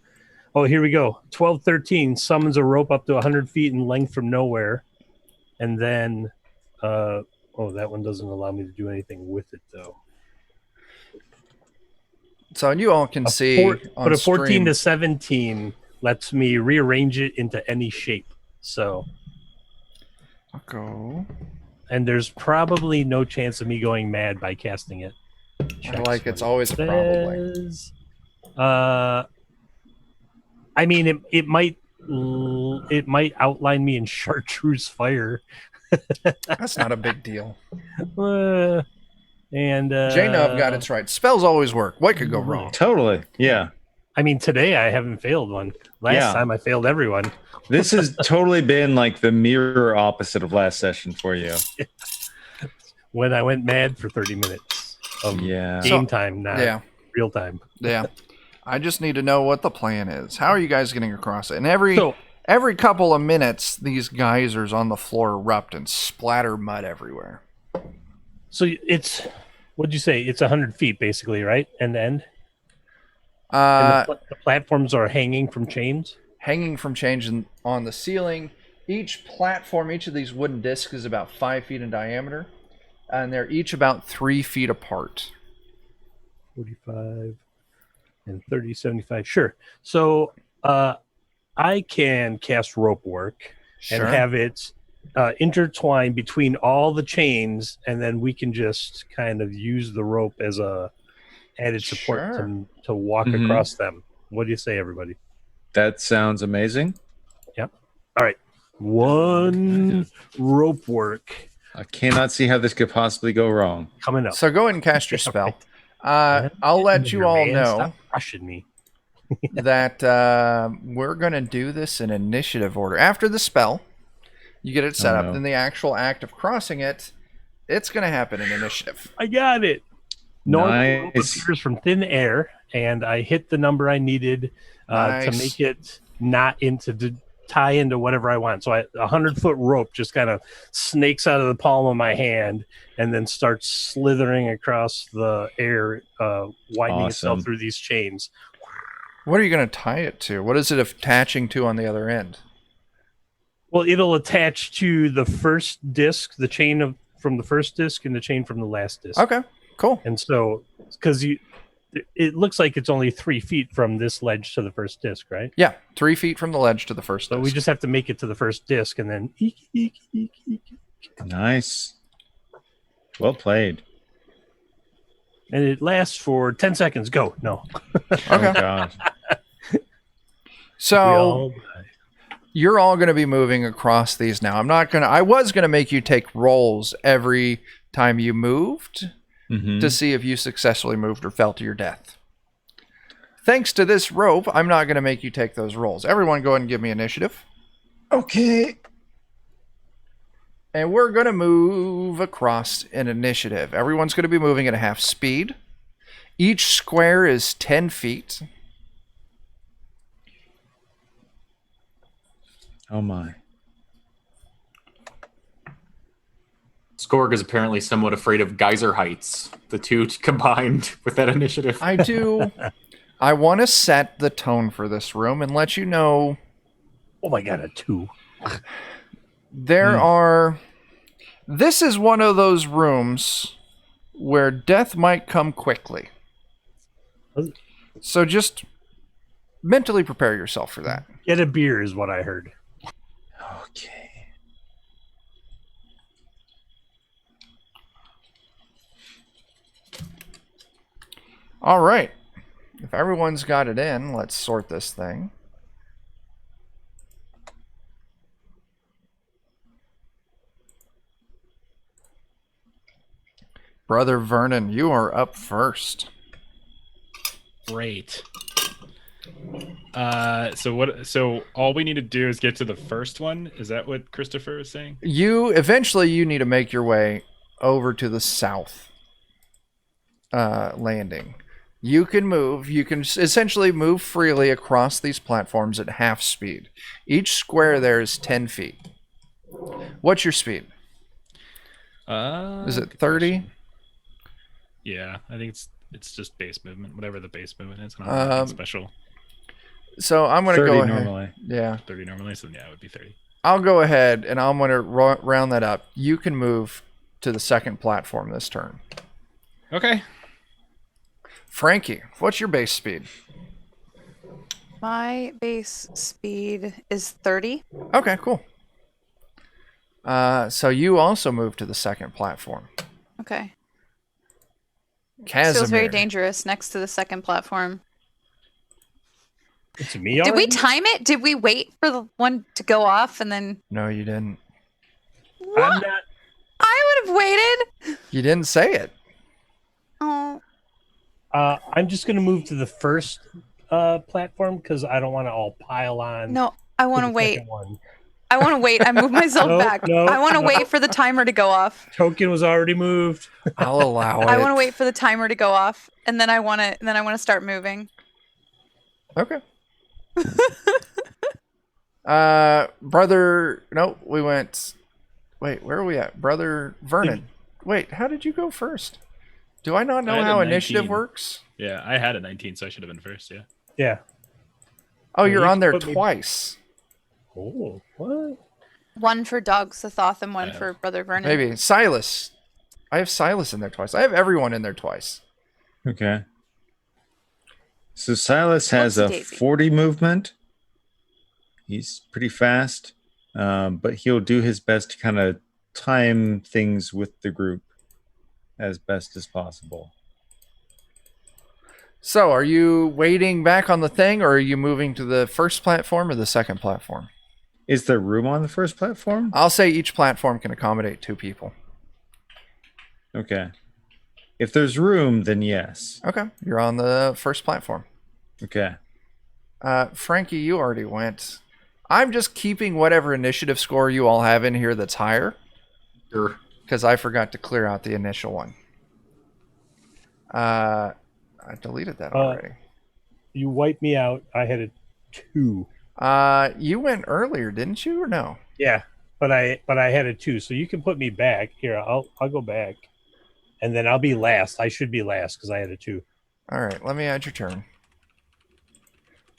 Oh, here we go. 1213 summons a rope up to 100 feet in length from nowhere. And then, that one doesn't allow me to do anything with it, though. So you all can see. But a 14 to 17 lets me rearrange it into any shape. So. I'll go. And there's probably no chance of me going mad by casting it. It's always a probably. I mean, it might outline me in chartreuse fire. That's not a big deal. And J-Nub got it right. Spells always work. What could go wrong? Totally. Yeah. I mean, today I haven't failed one. Last time I failed everyone. This has totally been like the mirror opposite of last session for you. When I went mad for 30 minutes of game time, not real time. Yeah. I just need to know what the plan is. How are you guys getting across it? And every couple of minutes, these geysers on the floor erupt and splatter mud everywhere. So it's, what'd you say? It's 100 feet basically, right? End to end? The platforms are hanging from chains? Hanging from chains on the ceiling. Each platform, each of these wooden discs is about 5 feet in diameter. And they're each about 3 feet apart. 45 and 30, 75. Sure. So I can cast rope work and have it intertwine between all the chains, and then we can just kind of use the rope as a added support to walk across them. What do you say, everybody? That sounds amazing. Yep. All right. One rope work. I cannot see how this could possibly go wrong. Coming up. So go ahead and cast your spell. I'll let you all know Stop rushing me. that we're going to do this in initiative order. After the spell, you get it set up. Then the actual act of crossing it, it's going to happen in initiative. I got it. Nice. Rope appears from thin air, and I hit the number I needed to make it not to tie into whatever I want. So a 100-foot rope just kind of snakes out of the palm of my hand and then starts slithering across the air, winding itself through these chains. What are you going to tie it to? What is it attaching to on the other end? Well, it'll attach to the first disc, the chain from the first disc and the chain from the last disc. Okay, cool. And so, because it looks like it's only 3 feet from this ledge to the first disc, right? Yeah, 3 feet from the ledge to the first disc. So we just have to make it to the first disc and then eek, eek, eek, eek. Nice. Well played. And it lasts for 10 seconds. Go. No. Okay. Oh, God. So you're all going to be moving across these now. I was going to make you take rolls every time you moved to see if you successfully moved or fell to your death. Thanks to this rope, I'm not going to make you take those rolls. Everyone go ahead and give me initiative. Okay. And we're going to move across an initiative. Everyone's going to be moving at a half speed. Each square is 10 feet. Oh, my. Skorg is apparently somewhat afraid of geyser heights, the two combined with that initiative. I do. I want to set the tone for this room and let you know. Oh my God, a 2. This is one of those rooms where death might come quickly. So just mentally prepare yourself for that. Get a beer is what I heard. Okay. All right. If everyone's got it in, let's sort this thing. Brother Vernon, you are up first. Great. So all we need to do is get to the first one. Is that what Christopher is saying? Eventually you need to make your way over to the south landing. You can move. You can essentially move freely across these platforms at half speed. Each square there is 10 feet. What's your speed? Is it 30? Yeah, I think it's just base movement, whatever the base movement is. Not special. So I'm going to go ahead. Normally. Yeah. 30 normally, so yeah, it would be 30. I'll go ahead and I'm going to round that up. You can move to the second platform this turn. Okay. Frankie, what's your base speed? My base speed is 30. Okay, cool. So you also move to the second platform. Okay. Casimir. Feels very dangerous next to the second platform. It's me. Did we already? time it? Did we wait for the one to go off and then? No, you didn't. What? I'm not. I would have waited. You didn't say it. Oh. I'm just going to move to the first platform because I don't want to all pile on. No, I want to the wait. second one. I want to wait. I move myself No, back. no, I want to no. wait for the timer to go off. Token was already moved. I'll allow it. I want to wait for the timer to go off, and then I want to start moving. Okay. Brother. No, we went. Wait, where are we at? Brother Vernon. Wait, how did you go first? Do I not I know had a how 19. initiative works? Yeah, I had a 19, so I should have been first. Yeah. Yeah. Oh, Yeah, you're you on can there put me- twice. Oh, what? One for Dog Sathoth and one for Brother Vernon. Maybe. Silas. I have Silas in there twice. I have everyone in there twice. Okay. So Silas has a Whoopsie-daisy. 40 movement. He's pretty fast, but he'll do his best to kind of time things with the group as best as possible. So, are you waiting back on the thing, or are you moving to the first platform or the second platform? Is there room on the first platform? I'll say each platform can accommodate 2 people. Okay. If there's room, then yes. Okay, you're on the first platform. Okay. Frankie, you already went. I'm just keeping whatever initiative score you all have in here that's higher, Sure. because I forgot to clear out the initial one. I deleted that already. You wiped me out. I had a 2. You went earlier, didn't you, or no? Yeah, but I had a 2, so you can put me back here. I'll go back, and then I'll be last. I should be last because I had a 2. All right, let me add your turn.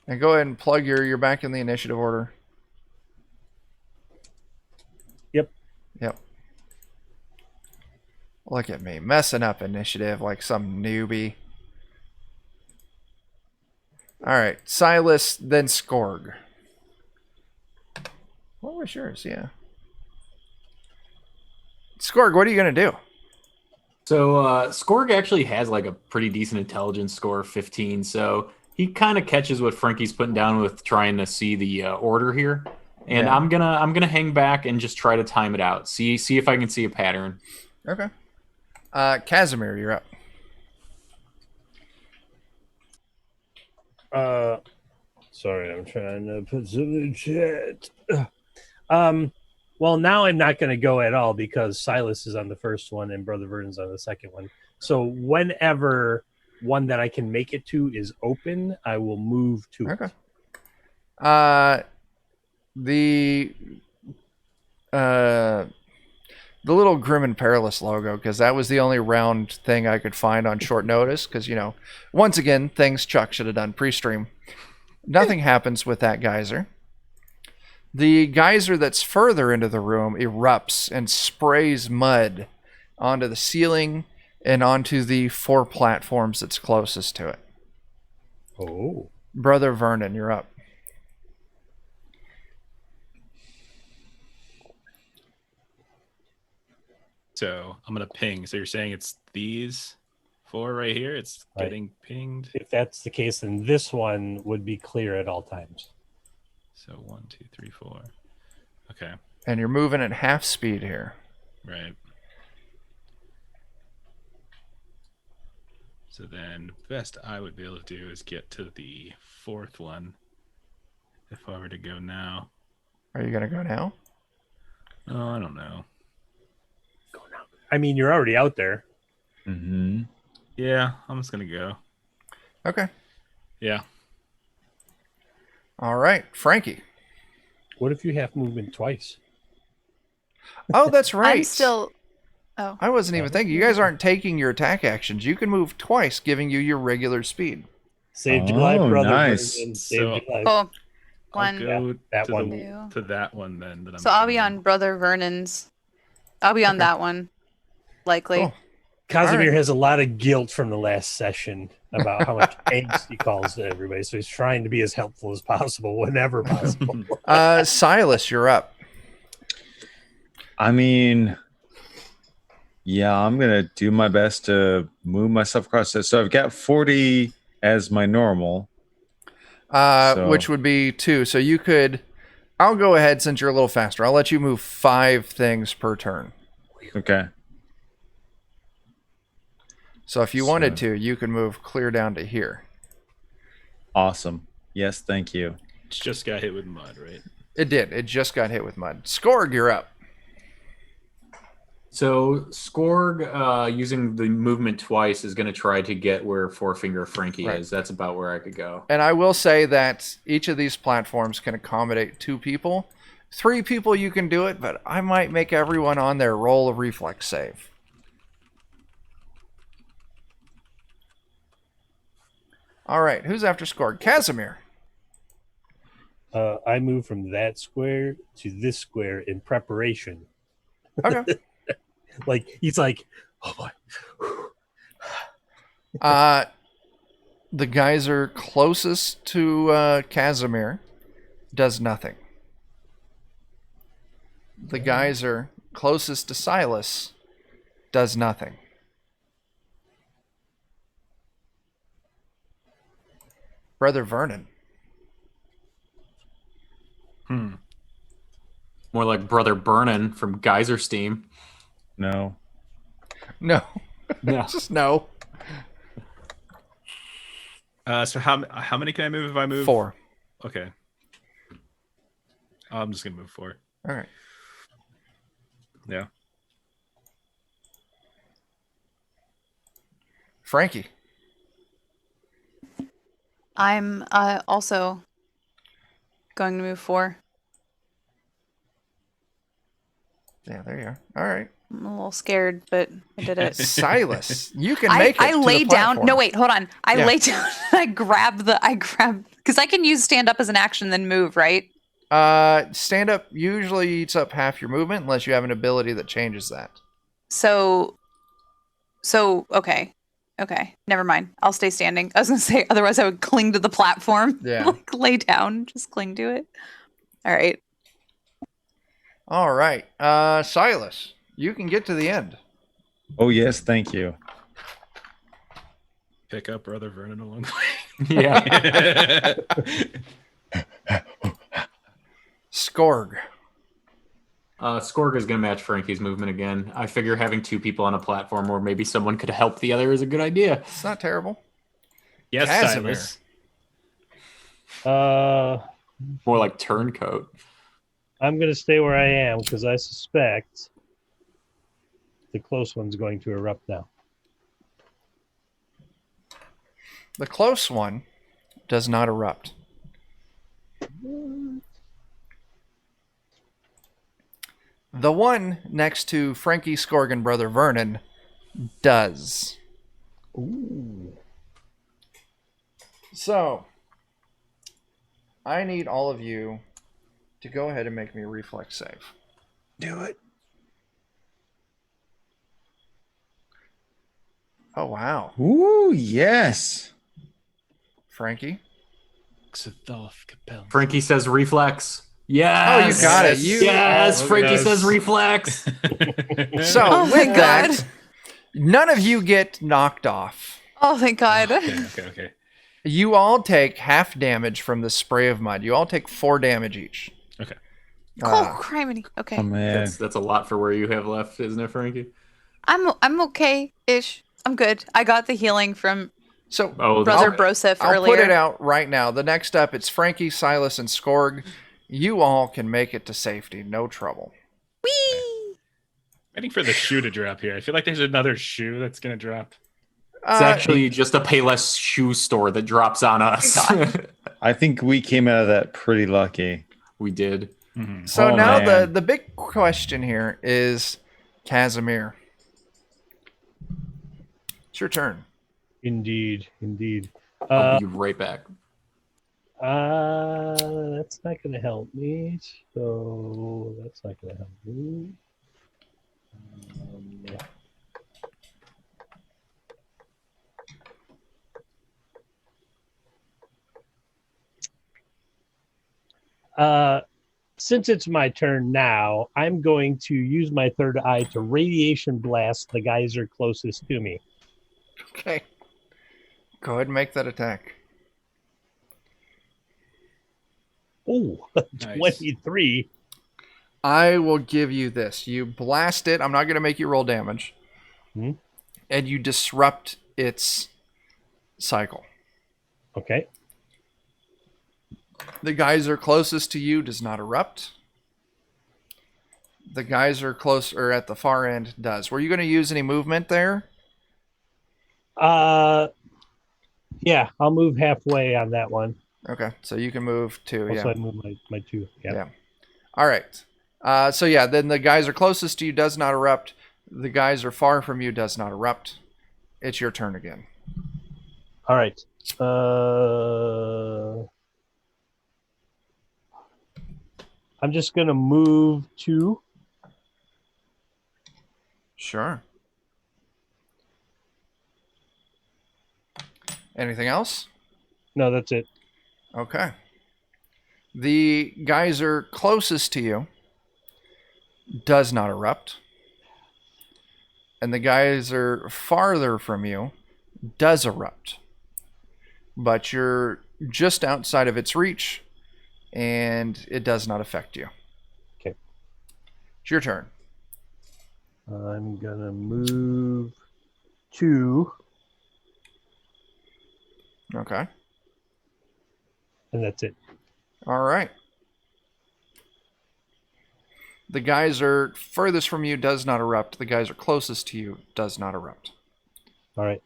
And go ahead and plug you're back in the initiative order. Yep. Look at me, messing up initiative like some newbie. All right, Silas, then Skorg. What was yours? Yeah. Skorg, what are you going to do? So Skorg actually has like a pretty decent intelligence score of 15, so he kind of catches what Frankie's putting down with trying to see the order here. And Yeah. I'm gonna hang back and just try to time it out. See if I can see a pattern. Okay. Casimir, you're up. Sorry, I'm trying to put some in chat. Well, now I'm not going to go at all because Silas is on the first one and Brother Vernon's on the second one. So whenever one that I can make it to is open, I will move to it. Okay. The little Grim and Perilous logo, because that was the only round thing I could find on short notice, because, you know, once again, things Chuck should have done pre-stream. Nothing happens with that geyser. The geyser that's further into the room erupts and sprays mud onto the ceiling and onto the 4 platforms that's closest to it. Oh. Brother Vernon, you're up. So I'm gonna ping. So you're saying it's these 4 right here? It's Right. getting pinged. If that's the case, then this one would be clear at all times. So 1, 2, 3, 4. Okay. And you're moving at half speed here. Right. So then the best I would be able to do is get to the 4th one. If I were to go now. Are you going to go now? Oh, I don't know. I mean, you're already out there. Mm-hmm. Yeah, I'm just gonna go. Okay. Yeah. All right. Frankie. What if you have movement twice? Oh, that's right. I'm still. Oh, I wasn't even thinking. You guys aren't taking your attack actions. You can move twice, giving you your regular speed. Saved your life, brother. Nice. Vernon. So- Saved your life. oh, I'll one. go that to, one. to that one then. That I'm So I'll be pinging. on Brother Vernon's. I'll be on that one, likely. Cool. Casimir Alright. has a lot of guilt from the last session about how much angst he calls to everybody, so he's trying to be as helpful as possible whenever possible. Silas, you're up. I mean, yeah, I'm gonna do my best to move myself across this. So I've got 40 as my normal. Which would be 2. So you could. I'll go ahead since you're a little faster. I'll let you move 5 things per turn. Okay. So if you wanted to, you could move clear down to here. Awesome. Yes, thank you. It's just got hit with mud, right? It did. It just got hit with mud. Skorg, you're up. So Skorg, using the movement twice, is going to try to get where Four Finger Frankie Right. is. That's about where I could go. And I will say that each of these platforms can accommodate 2 people. 3 people you can do it, but I might make everyone on there roll a reflex save. All right, who's after Skorg? Casimir. I moved from that square to this square in preparation. Okay. Like he's like, oh boy. The geyser closest to Casimir does nothing. The geyser closest to Silas does nothing. Brother Vernon. More like Brother Burnin' from Geyser Steam. No. No. Yeah. Just no. So how many can I move if I move? 4. Okay. I'm just gonna move 4. All right. Yeah. Frankie. I'm also going to move 4. Yeah, there you are. All right. I'm a little scared, but I did it. Silas, you can make it. I to the lay down. platform. No, wait, hold on. I Yeah. lay down. I grab because I can use stand up as an action, then move, right? Stand up usually eats up half your movement unless you have an ability that changes that. So okay. Okay, never mind. I'll stay standing. I was gonna say otherwise I would cling to the platform. Yeah. Like lay down, just cling to it. All right. All right. Silas, you can get to the end. Oh, yes, thank you. Pick up Brother Vernon along the Yeah. way. Skorg. Skorg is going to match Frankie's movement again. I figure having 2 people on a platform where maybe someone could help the other is a good idea. It's not terrible. Yes, Casimir. Silas. More like turncoat. I'm going to stay where I am because I suspect the close one's going to erupt now. The close one does not erupt. The one next to Frankie, Skorg, and Brother Vernon does. Ooh. So, I need all of you to go ahead and make me a reflex save. Do it. Oh, wow. Ooh, yes. Frankie? books of Thoth compel. Frankie says reflex. Yes. Oh, you got it. Yes. Frankie Yes. says reflex. So Oh, with thank that, God. none of you get knocked off. Oh, thank God. Okay. You all take half damage from the spray of mud. You all take 4 damage each. Okay. Oh, criminy. Okay. Oh man. That's a lot for where you have left, isn't it, Frankie? I'm okay-ish. I'm good. I got the healing from So Oh, Brother I'll- Broseph I'll earlier. put it out right now. The next up, it's Frankie, Silas, and Skorg. You all can make it to safety. No trouble. Whee! Waiting for the shoe to drop here. I feel like there's another shoe that's gonna drop. It's actually just a Payless shoe store that drops on us. I think we came out of that pretty lucky. We did. So Oh, now man. the big question here is Casimir. It's your turn. Indeed. I'll be right back. That's not going to help me. So that's not going to help me. Since it's my turn now, I'm going to use my third eye to radiation blast the geyser closest to me. Okay. Go ahead and make that attack. Oh, Nice. 23. I will give you this. You blast it. I'm not going to make you roll damage. Hmm. And you disrupt its cycle. Okay. The geyser closest to you does not erupt. The geyser closer at the far end does. Were you going to use any movement there? Yeah, I'll move halfway on that one. Okay, so you can move too. Also, Yeah. I move my 2. Yeah. All right. So yeah, then the geyser closest to you does not erupt. The geyser far from you does not erupt. It's your turn again. All right. I'm just going to move 2. Sure. Anything else? No, that's it. Okay. The geyser closest to you does not erupt. And the geyser farther from you does erupt. But you're just outside of its reach, and it does not affect you. Okay. It's your turn. I'm going to move 2, Okay. and that's it. All right. The geyser furthest from you does not erupt. The geyser closest to you does not erupt. All right.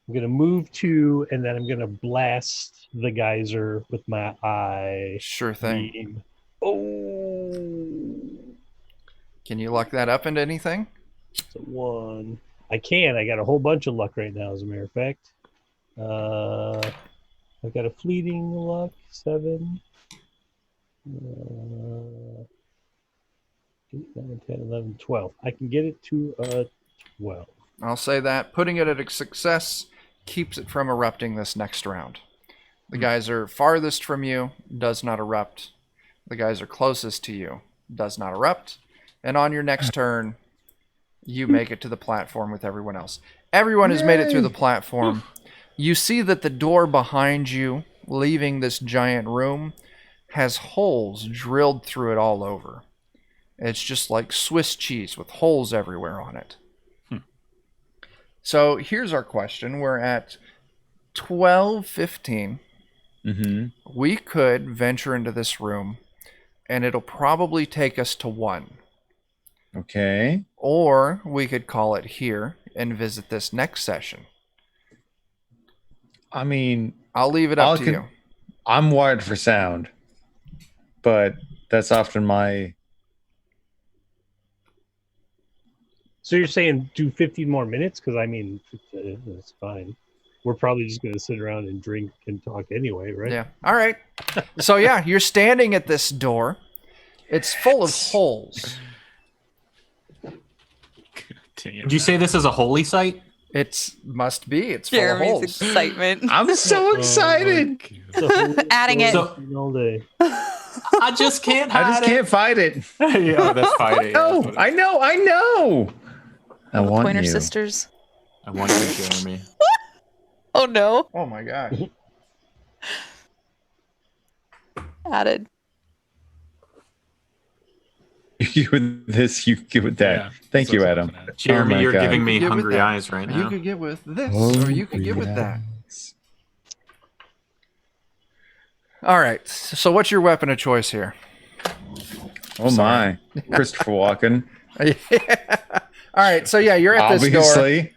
I'm going to move 2, and then I'm going to blast the geyser with my eye Sure thing. beam. Oh, Can you luck that up into anything? it's a 1. I can. I got a whole bunch of luck right now, as a matter of fact. I've got a fleeting luck, 7. 8, 9, 10, 11, 12. I can get it to a 12. I'll say that. Putting it at a success keeps it from erupting this next round. The geyser farthest from you does not erupt. The geyser closest to you does not erupt. And on your next turn, you make it to the platform with everyone else. Everyone has made it through the platform. You see that the door behind you, leaving this giant room, has holes drilled through it all over. It's just like Swiss cheese with holes everywhere on it. So here's our question. We're at 12:15. We could venture into this room, and it'll probably take us to 1. Okay. Or we could call it here and visit this next session. I mean, I'll leave it up to you. I'm wired for sound, but that's often my. So you're saying do 15 more minutes? Because, I mean, that's fine. We're probably just going to sit around and drink and talk anyway, right? Yeah. All right. So yeah, you're standing at this door. It's full of holes. Did you say this is a holy site? It must be. It's full of Jeremy's holes. excitement. I'm so excited. Adding it. All day. I just can't hide I just can't fight it. Yeah, that's fight it. Yeah, that's what it I is. know. I want Pointer you. Sisters. I want you, Jeremy. Oh no. Oh my gosh. Added. You give with this, you give with that. Yeah, Thank you, Adam. Jeremy, my you're God. giving me You give it hungry that. eyes right You now. could get with this, Oh, or you could get with that. All right. So what's your weapon of choice here? Oh my, Christopher Walken. All right. So yeah, you're at this door. Obviously.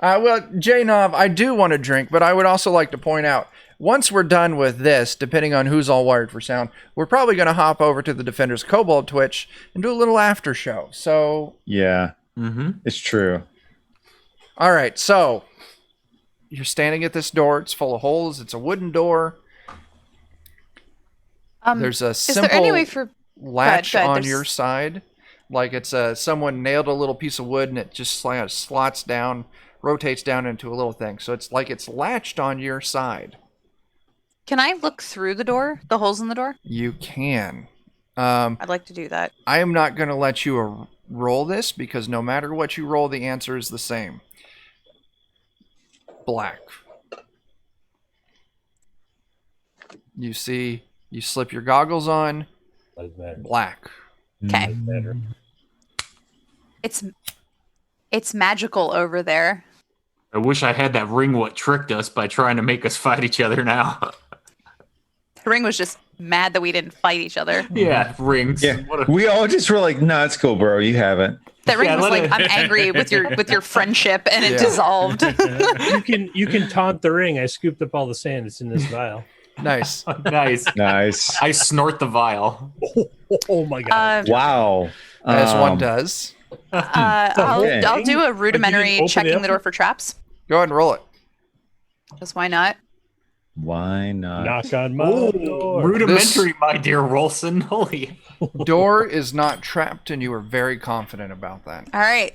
Well, J-Nov, I do want to drink, but I would also like to point out, once we're done with this, depending on who's all wired for sound, we're probably going to hop over to the Defenders Kobold Twitch and do a little after show. So, Yeah, Mm-hmm. it's true. all right. So, you're standing at this door. It's full of holes. It's a wooden door. There's a Is there any way simple for latch go ahead, on there's- your side. Like it's someone nailed a little piece of wood and it just slots down, rotates down into a little thing. So it's like it's latched on your side. Can I look through the door? The holes in the door? You can. I'd like to do that. I am not going to let you roll this because no matter what you roll, the answer is the same. Black. You see, you slip your goggles on. Doesn't matter. Black. Okay. Matter. It's magical over there. I wish I had that ring what tricked us by trying to make us fight each other now. The ring was just mad that we didn't fight each other. Yeah, rings. Yeah, What a- we all just were like, "No, it's cool, bro. You haven't." That ring Yeah, was let like, it- I'm angry with your friendship, and it Yeah. dissolved. You can taunt the ring. I scooped up all the sand that's in this vial. Nice. nice. Nice. I snort the vial. Oh my god. Wow. As one does. Okay. I'll do a rudimentary open it checking up? the door for traps. Go ahead and roll it. Because why not? Why not? Knock on my Oh, door. rudimentary, my dear Rolson. Holy. Door is not trapped, and you are very confident about that. All right,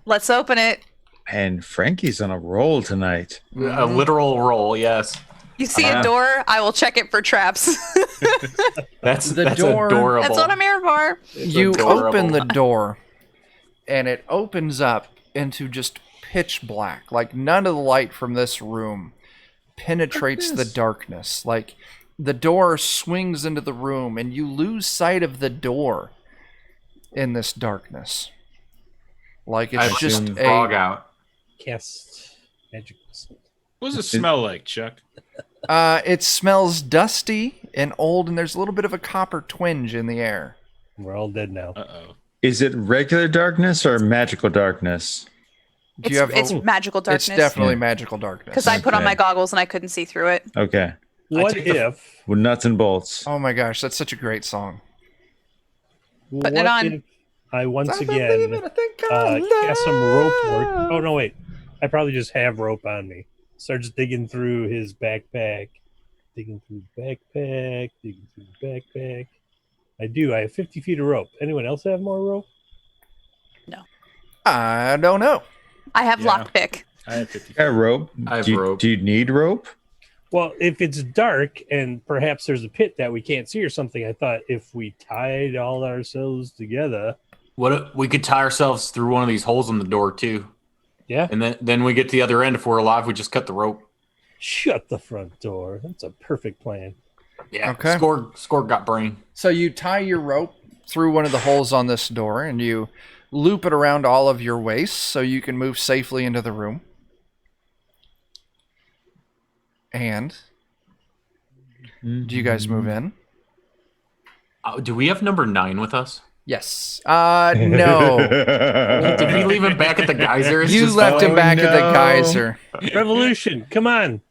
let's open it. And Frankie's on a roll tonight. A literal roll, yes. You see a door, I will check it for traps. That's The that's door- adorable. That's what I'm here for. You adorable. open the door, and it opens up into just pitch black. Like none of the light from this room penetrates the darkness. Like the door swings into the room, and you lose sight of the door in this darkness. Like it's I've just seen fog out. Cast magic. What does it smell like, Chuck? it smells dusty and old, and there's a little bit of a copper twinge in the air. We're all dead now. Uh-oh. Is it regular darkness or magical darkness? Do you have It's magical darkness. It's definitely magical darkness. Because I put on Okay. my goggles and I couldn't see through it. Okay. What take the- if? With nuts and bolts. Oh my gosh, that's such a great song. Putting it on. If I once again cast some rope work? Oh no, wait. I probably just have rope on me. Starts digging through his backpack, digging through the backpack, digging through the backpack. I do. I have 50 feet of rope. Anyone else have more rope? I don't know. I have Yeah. lockpick. I have 50. Yeah, rope. I have do, you, rope. do you need rope? Well, if it's dark and perhaps there's a pit that we can't see or something, I thought if we tied all ourselves together, What if we could tie ourselves through one of these holes in the door too, yeah, and then we get to the other end. If we're alive, we just cut the rope. shut the front door. That's a perfect plan. Yeah. Okay. Score got brain. So you tie your rope through one of the holes on this door, and you loop it around all of your waist so you can move safely into the room. And do you guys move in? Do we have number 9 with us? Yes. No. Did we leave him back at the geyser? It's You just left like- him back at the no. geyser. Revolution, come on.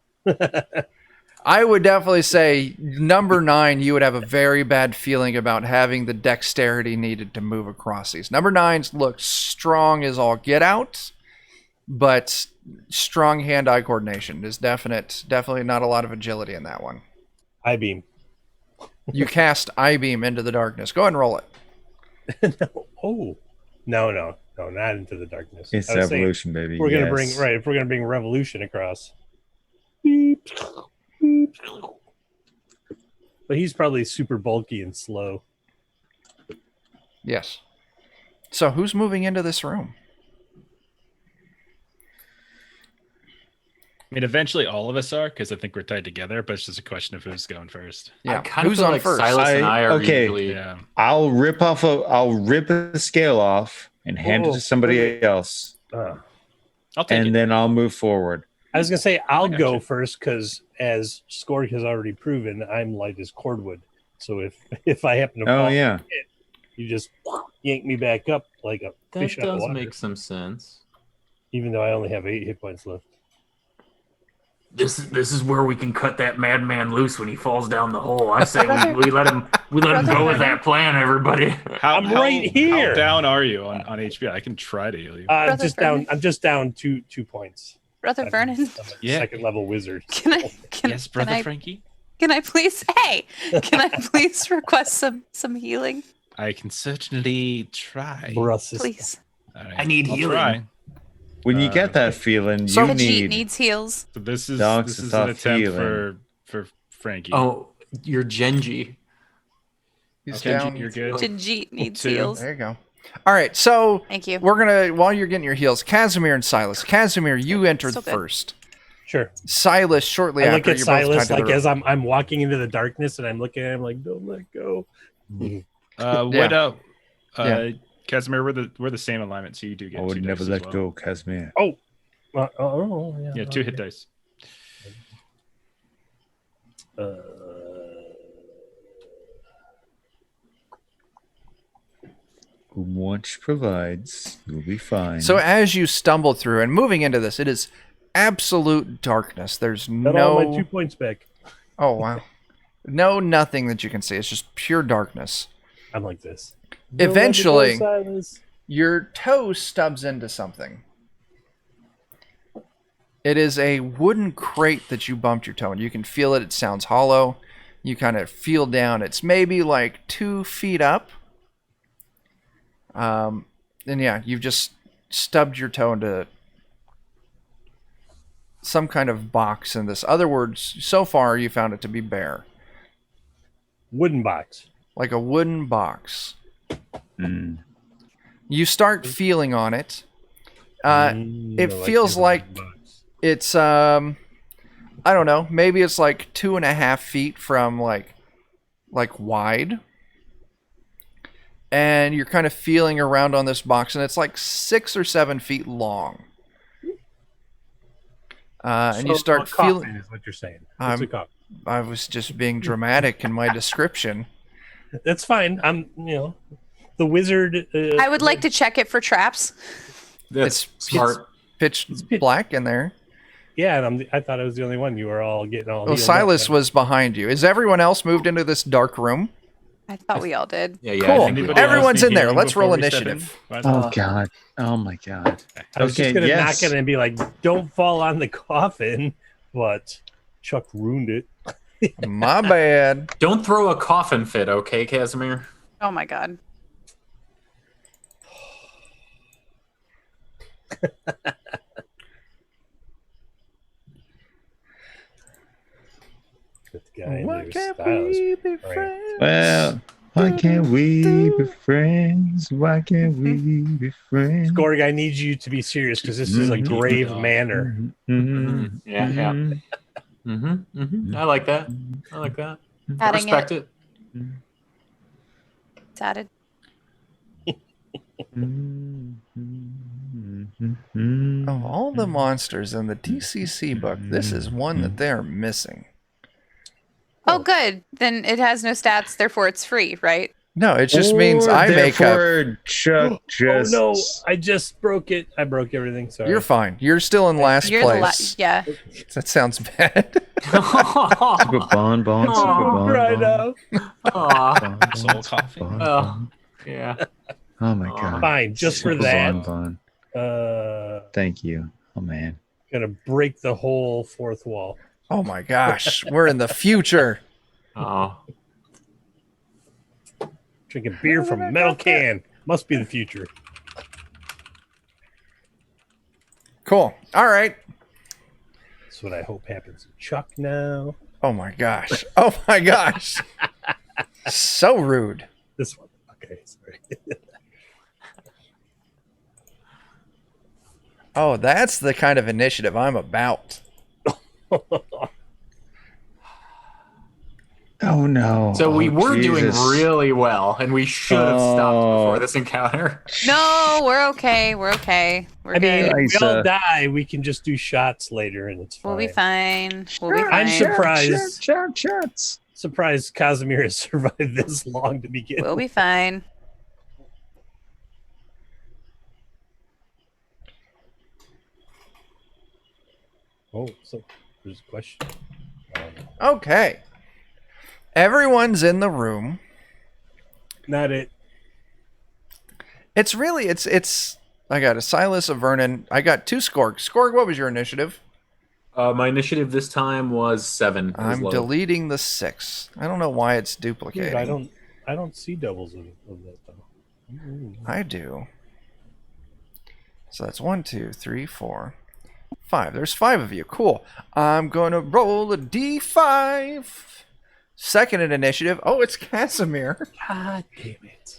I would definitely say number 9, you would have a very bad feeling about having the dexterity needed to move across these. Number 9s look strong as all get out, but strong hand-eye coordination is definitely not a lot of agility in that one. I-beam. You cast I-beam into the darkness. Go ahead and roll it. Oh, no. No, not into the darkness. It's I was saying, evolution, baby. if we're gonna yes. if we're gonna bring revolution across. Beep, beep. But he's probably super bulky and slow. Yes. So who's moving into this room? I mean, eventually all of us are, because I think we're tied together, but it's just a question of who's going first. I Yeah. kind of Who's feel on like first? Silas and I are Okay. usually. Yeah. I'll rip a scale off and hand it to somebody else, Uh, I'll take and it. then I'll move forward. I was gonna say I'll got go you. first because, as Scorg has already proven, I'm light as cordwood. So if I happen to Oh fall, yeah. you just yank me back up like a That fish out of does water. make some sense. Even though I only have 8 hit points left. This is where we can cut that madman loose when he falls down the hole. I say we let him go with that plan, everybody. I'm right here. How down are you on HP? I can try to heal you. I'm Brother just down. Vernon. I'm just down 2 points. Brother Vernon, I'm a Yeah. second level wizard. can I Yes, brother Frankie. can I please can I please request some healing, I can certainly try. Brussels. please? All right, I need I'll healing. try. When you get that feeling, So- you Khajiit need. needs heals. So this is Dogs an without attempt feeling. for Frankie. Oh, you're Genji. He's Okay, down. you're good. Khajiit needs 2. heals. There you go. All right. So Thank you. we're gonna, while you're getting your heals, Casimir and Silas. Casimir, you entered Still good. first. Sure. Silas, shortly I after. look at you're both Silas tied to like the as I'm walking into the darkness, and I'm looking at him like, "Don't let go." What up? Yeah. Casimir, we're the same alignment, so you do get I would 2 never dice as let well. go, Casimir. Yeah. Yeah, 2 hit dice. Whom watch provides, you'll be fine. So as you stumble through and moving into this, it is absolute darkness. There's Got all my 2 no. points back. Oh wow. No, nothing that you can see. It's just pure darkness. I'm like this. Eventually- Don't let me go, Silas. Your toe stubs into something. It is a wooden crate that you bumped your toe in. You can feel it. It sounds hollow. You kind of feel down. It's maybe like 2 feet up. And yeah, you've just stubbed your toe into some kind of box in this. Other words, so far you found it to be bare. Wooden box. Like a wooden box. Mm. You start feeling on it. It I feels the like wooden box. it's I don't know, maybe it's like 2.5 feet from like wide, and you're kind of feeling around on this box, and it's like 6 or 7 feet long, and you So, start a coffin feeling. is what you're saying. I'm- It's a coffin. I was just being dramatic in my description. That's fine. I'm the wizard. I would like to check it for traps. That's It's smart. Pitch black in there. Yeah, and I thought I was the only one. You were all getting all. Well, healed Silas up. was behind you. Is everyone else moved into this dark room? I thought we all did. Yeah, yeah. Cool. I think we Anybody all- else Everyone's need in there. healing Let's before roll we step in? initiative. Might as well. Oh God! Oh my God! I was just Okay, gonna yes. knock it and be like, "Don't fall on the coffin," but Chuck ruined it. My bad. Don't throw a coffin fit, okay, Casimir? Oh my god. This guy Why knows can't styles. we be Right. friends? Well, why can't we be friends? Why can't we be friends? Scorg, I need you to be serious because this is a Mhm. grave manner. Mhm. Yeah, yeah. Mhm. Mm-hmm, mm-hmm. I like that. I like that. I Adding respect it. it. It's added. Of all the monsters in the DCC book, this is one that they're missing. Oh, good. Then it has no stats, therefore it's free, right? No, it just means Or I make up. therefore Chuck just. Oh no! I just broke it. I broke everything. Sorry. You're fine. You're still in last You're place. yeah. That sounds bad. Super bon bon, super Oh, bon right bon. Aw. Bon, bon, Soul super coffee. bon, Oh, bon. yeah. Oh my God! Fine, just for Super that. bon bon. Thank you. Oh man. Gonna break the whole fourth wall. Oh my gosh, we're in the future. Oh. Drinking beer from a metal can. Must be the future. Cool. All right. That's what I hope happens to Chuck now. Oh my gosh. Oh my gosh. So rude. This one. Okay, sorry. Oh, that's the kind of initiative I'm about. Oh no. So we Oh, were doing Jesus. really well, and we should have stopped before this encounter. No, we're okay. We're okay. We're I mean, good. if we all die, we can just do shots later, and it's fine. We'll be fine. We'll be I'm fine. surprised. Shots. Surprised Casimir has survived this long to begin. We'll be with. fine. Oh, so there's a question. Okay. Everyone's in the room. Not it. It's really, it's, I got a Silas, a Vernon. I got 2 Skorg. Skorg, what was your initiative? My initiative this time was 7. It was I'm low. deleting the 6. I don't know why it's duplicating. Dude, I don't see doubles of that though. I do. So that's 1, 2, 3, 4, 5. There's 5 of you. Cool. I'm going to roll a D5. Second in initiative. Oh, it's Casimir. God damn it.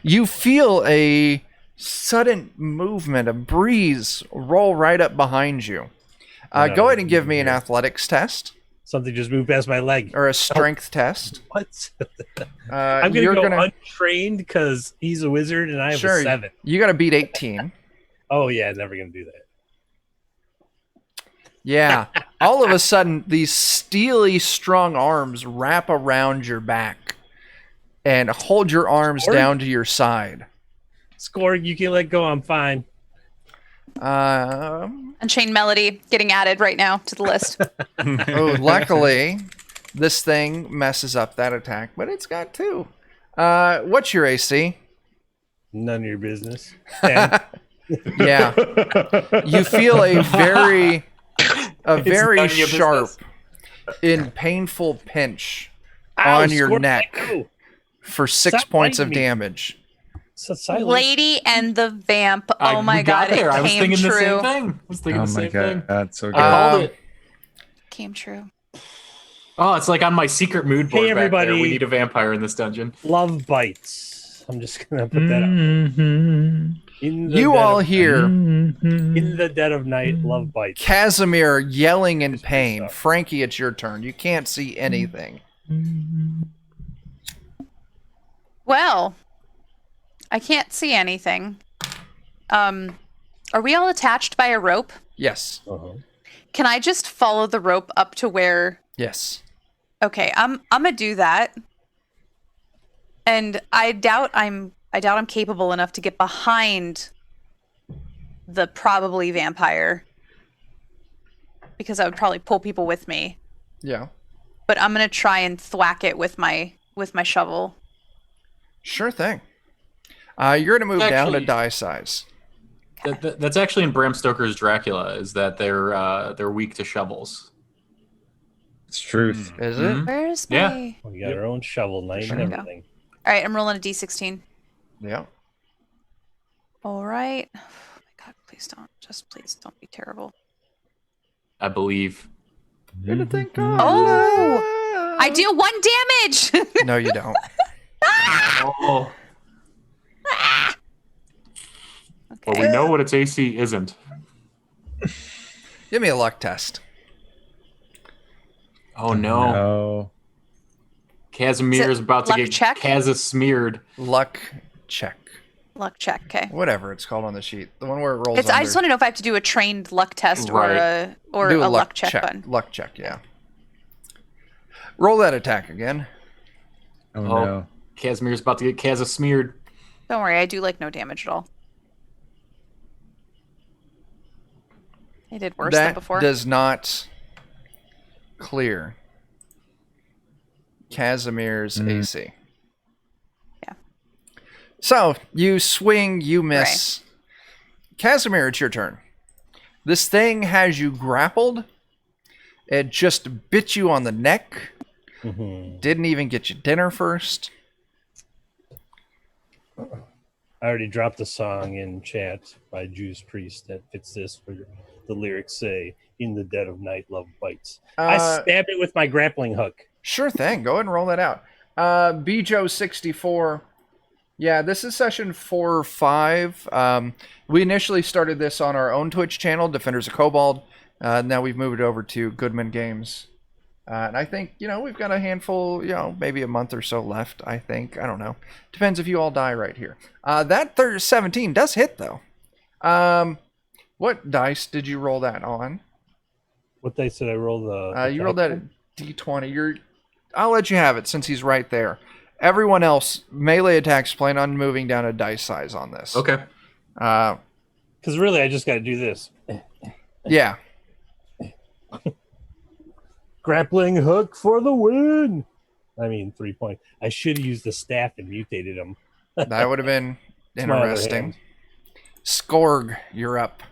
You feel a sudden movement, a breeze roll right up behind you. Go ahead and give me an athletics test Something just moved past my leg. or a strength test. What? I'm you're going to go untrained because he's a wizard and I have Sure. a 7. You got to beat 18. Oh, yeah, never going to do that. Yeah. All of a sudden, these steely, strong arms wrap around your back and hold your arms Skorg? down to your side. Skorg, you can let go. I'm fine. Unchained Melody getting added right now to the list. Oh, luckily, this thing messes up that attack, but it's got 2. What's your AC? None of your business. 10. Yeah. You feel a very none of your sharp business. and painful pinch Ow, on your Skorg, neck let go. for 6 Stop points of biting me. damage. So silent. Lady and the Vamp. Oh my we got god, there. I it was came thinking the same true. thing. I was thinking Oh the my same thing. god, so good. I called it. Came true. Oh, it's like on my secret mood board Hey, back there. everybody. We need a vampire in this dungeon. Love bites. I'm just going to put that out. Mhm. In the You dead all of- hear In the dead of night, love bites. Casimir yelling in pain. Frankie, it's your turn. You can't see anything. Well, I can't see anything. Are we all attached by a rope? Yes. Uh-huh. Can I just follow the rope up to where? Yes. Okay, I'm gonna do that. And I doubt I'm capable enough to get behind the probably vampire because I would probably pull people with me. Yeah. But I'm gonna try and thwack it with my shovel. Sure thing. You're going to move down to Actually- die size. That's actually in Bram Stoker's Dracula. Is that they're weak to shovels? It's truth. Is it? Mhm. Where's my? Yeah. We got our own shovel knight Sure. and everything. All right, I'm rolling a d16. Yeah. All right. Oh my god, please don't be terrible. I believe. Anything Oh! I deal 1 damage. No, you don't. Oh. Well, we know what its AC isn't. Give me a luck test. Oh no. No. Casimir is about to luck get check? smeared. Luck check. Luck check. Okay. Whatever it's called on the sheet. The one where it rolls It's. I under. just want to know if I have to do a trained luck test Right. or Do a luck check button. Luck check, yeah. Roll that attack again. Oh, Oh. no. Casimir's about to get smeared. Don't worry, I do like no damage at all. I did worse than That before. does not clear Casimir's AC. Yeah. So you swing, you miss. Casimir, it's your turn. This thing has you grappled. It just bit you on the neck. Didn't even get you dinner first. I already dropped a song in chat by Juice Priest that fits this. Where the lyrics say, "In the dead of night, love bites." I stabbed it with my grappling hook. Sure thing. Go ahead and roll that out. Bjo64. Yeah, this is session 4 or 5. We initially started this on our own Twitch channel, Defenders of Kobold. Now we've moved it over to Goodman Games. And I think, we've got a handful, maybe a month or so left, I think. I don't know. Depends if you all die right here. That 17 does hit, though. What dice did you roll that on? What dice did I roll? You rolled that at D20. I'll let you have it since he's right there. Everyone else, melee attacks plan on moving down a dice size on this. Okay. Because really, I just got to do this. Yeah. Grappling hook for the win. I mean, 3 point. I should have used the staff and mutated him. That would have been interesting. Skorg, you're up.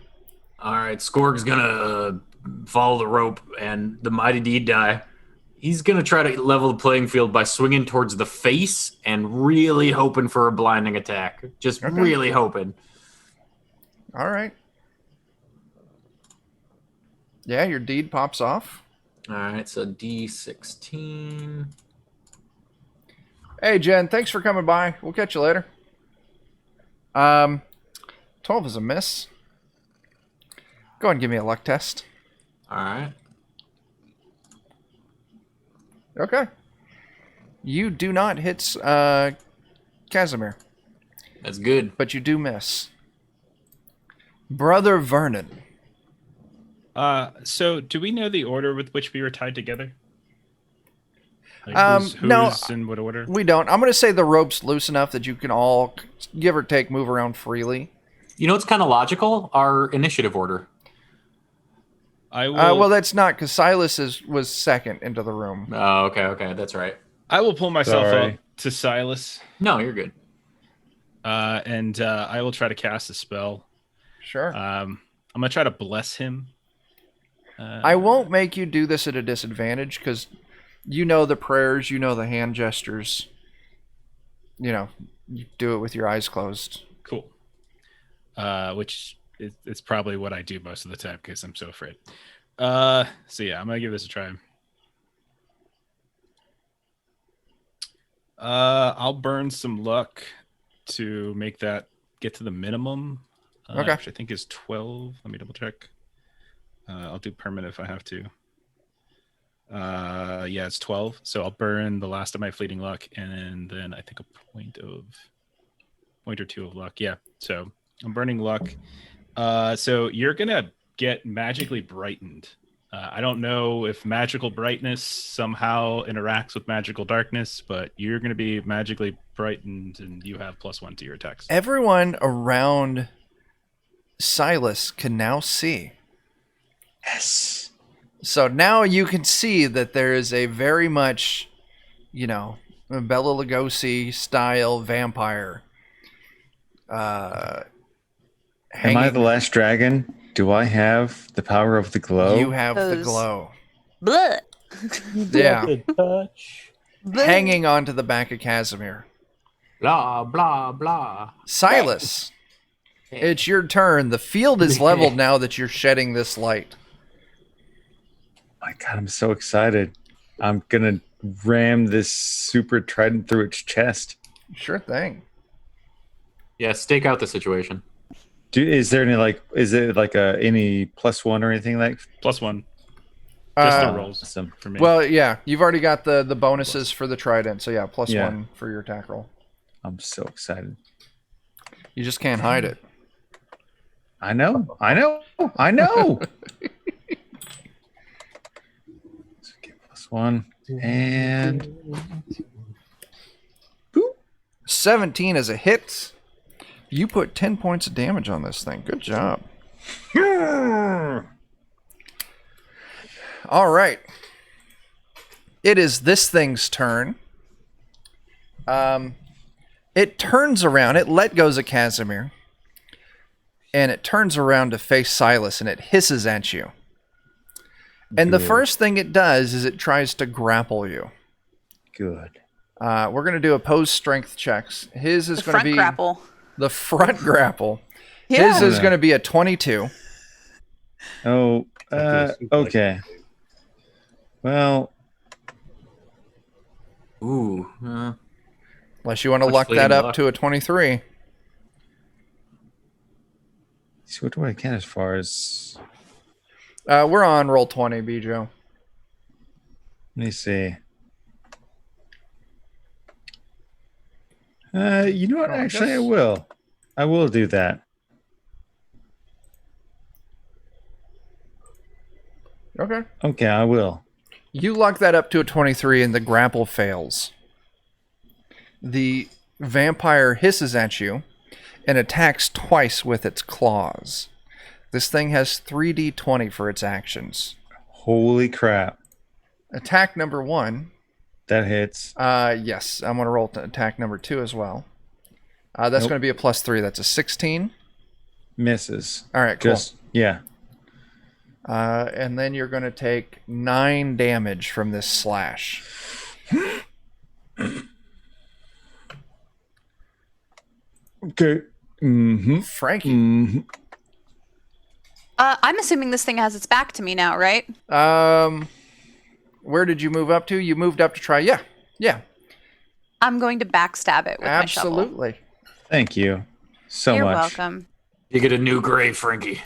All right, Skorg's gonna follow the rope, and the mighty deed die. He's gonna try to level the playing field by swinging towards the face and really hoping for a blinding attack. Just really hoping. All right. Yeah, your deed pops off. All right, so D16. Hey, Jen, thanks for coming by. We'll catch you later. 12 is a miss. Go ahead and give me a luck test. All right. Okay. You do not hit Casimir. That's good. But you do miss. Brother Vernon. So do we know the order with which we were tied together? Like who's no, in what order? We don't. I'm going to say the rope's loose enough that you can all, give or take, move around freely. You know, it's kind of logical. Our initiative order. I will. Well, that's not because Silas was second into the room. Oh, okay, that's right. I will pull myself up to Silas. No, you're good. And I will try to cast a spell. Sure. I'm gonna try to bless him. I won't make you do this at a disadvantage because you know the prayers, you know the hand gestures. You do it with your eyes closed. Cool. Which it's probably what I do most of the time because I'm so afraid. So yeah, I'm gonna give this a try. I'll burn some luck to make that get to the minimum. Okay. Which I think is 12. Let me double check. I'll do permanent if I have to. Yeah, it's 12. So I'll burn the last of my fleeting luck, and then I think a point or two of luck. Yeah. So I'm burning luck. So you're gonna get magically brightened. I don't know if magical brightness somehow interacts with magical darkness, but you're gonna be magically brightened, and you have +1 to your attacks. Everyone around Silas can now see. Yes. So now you can see that there is a very much, Bela Lugosi style vampire. Am I the last dragon? Do I have the power of the glow? You have the glow. Blah. Yeah. Touch. Hanging onto the back of Casimir. Blah, blah, blah. Silas, it's your turn. The field is leveled now that you're shedding this light. My God, I'm so excited. I'm going to ram this super trident through its chest. Sure thing. Yeah, stake out the situation. Is there any is it any +1 or anything like? +1. Just the rolls Awesome. for me. Well, yeah, you've already got the bonuses for the trident, so yeah, +1 for your attack roll. I'm so excited. You just can't hide it. I know. So get +1 and 17 is a hit. You put 10 points of damage on this thing. Good job. All right. It is this thing's turn. It turns around. It let go of Casimir. And it turns around to face Silas, and it hisses at you. And the first thing it does is it tries to grapple you. good. We're going to do opposed strength checks. His is going to be... Front grapple. The front grapple. Yeah. His is going to be a 22. Oh, okay. Well, Ooh. Unless you want to Much luck that fleeting up luck. to a 23. see what do I can as far as. We're on roll 20, Bijo. Let me see. You know what? Oh, I Actually, guess- I will. I will do that. Okay. Okay, I will. You luck that up to a 23 and the grapple fails. The vampire hisses at you and attacks twice with its claws. This thing has 3d20 for its actions. Holy crap. Attack number 1. That hits. Yes, I'm going to roll attack number 2 as well. That's Nope. going to be a +3. That's a 16. Misses. All right, cool. Just, yeah. And then you're going to take 9 damage from this slash. Okay. Mm-hmm. Frankie. Mm-hmm. I'm assuming this thing has its back to me now, right? Where did you move up to? You moved up to try. Yeah. I'm going to backstab it with my shovel. Absolutely. Thank you so You're much. welcome. You get a new grave, Frankie.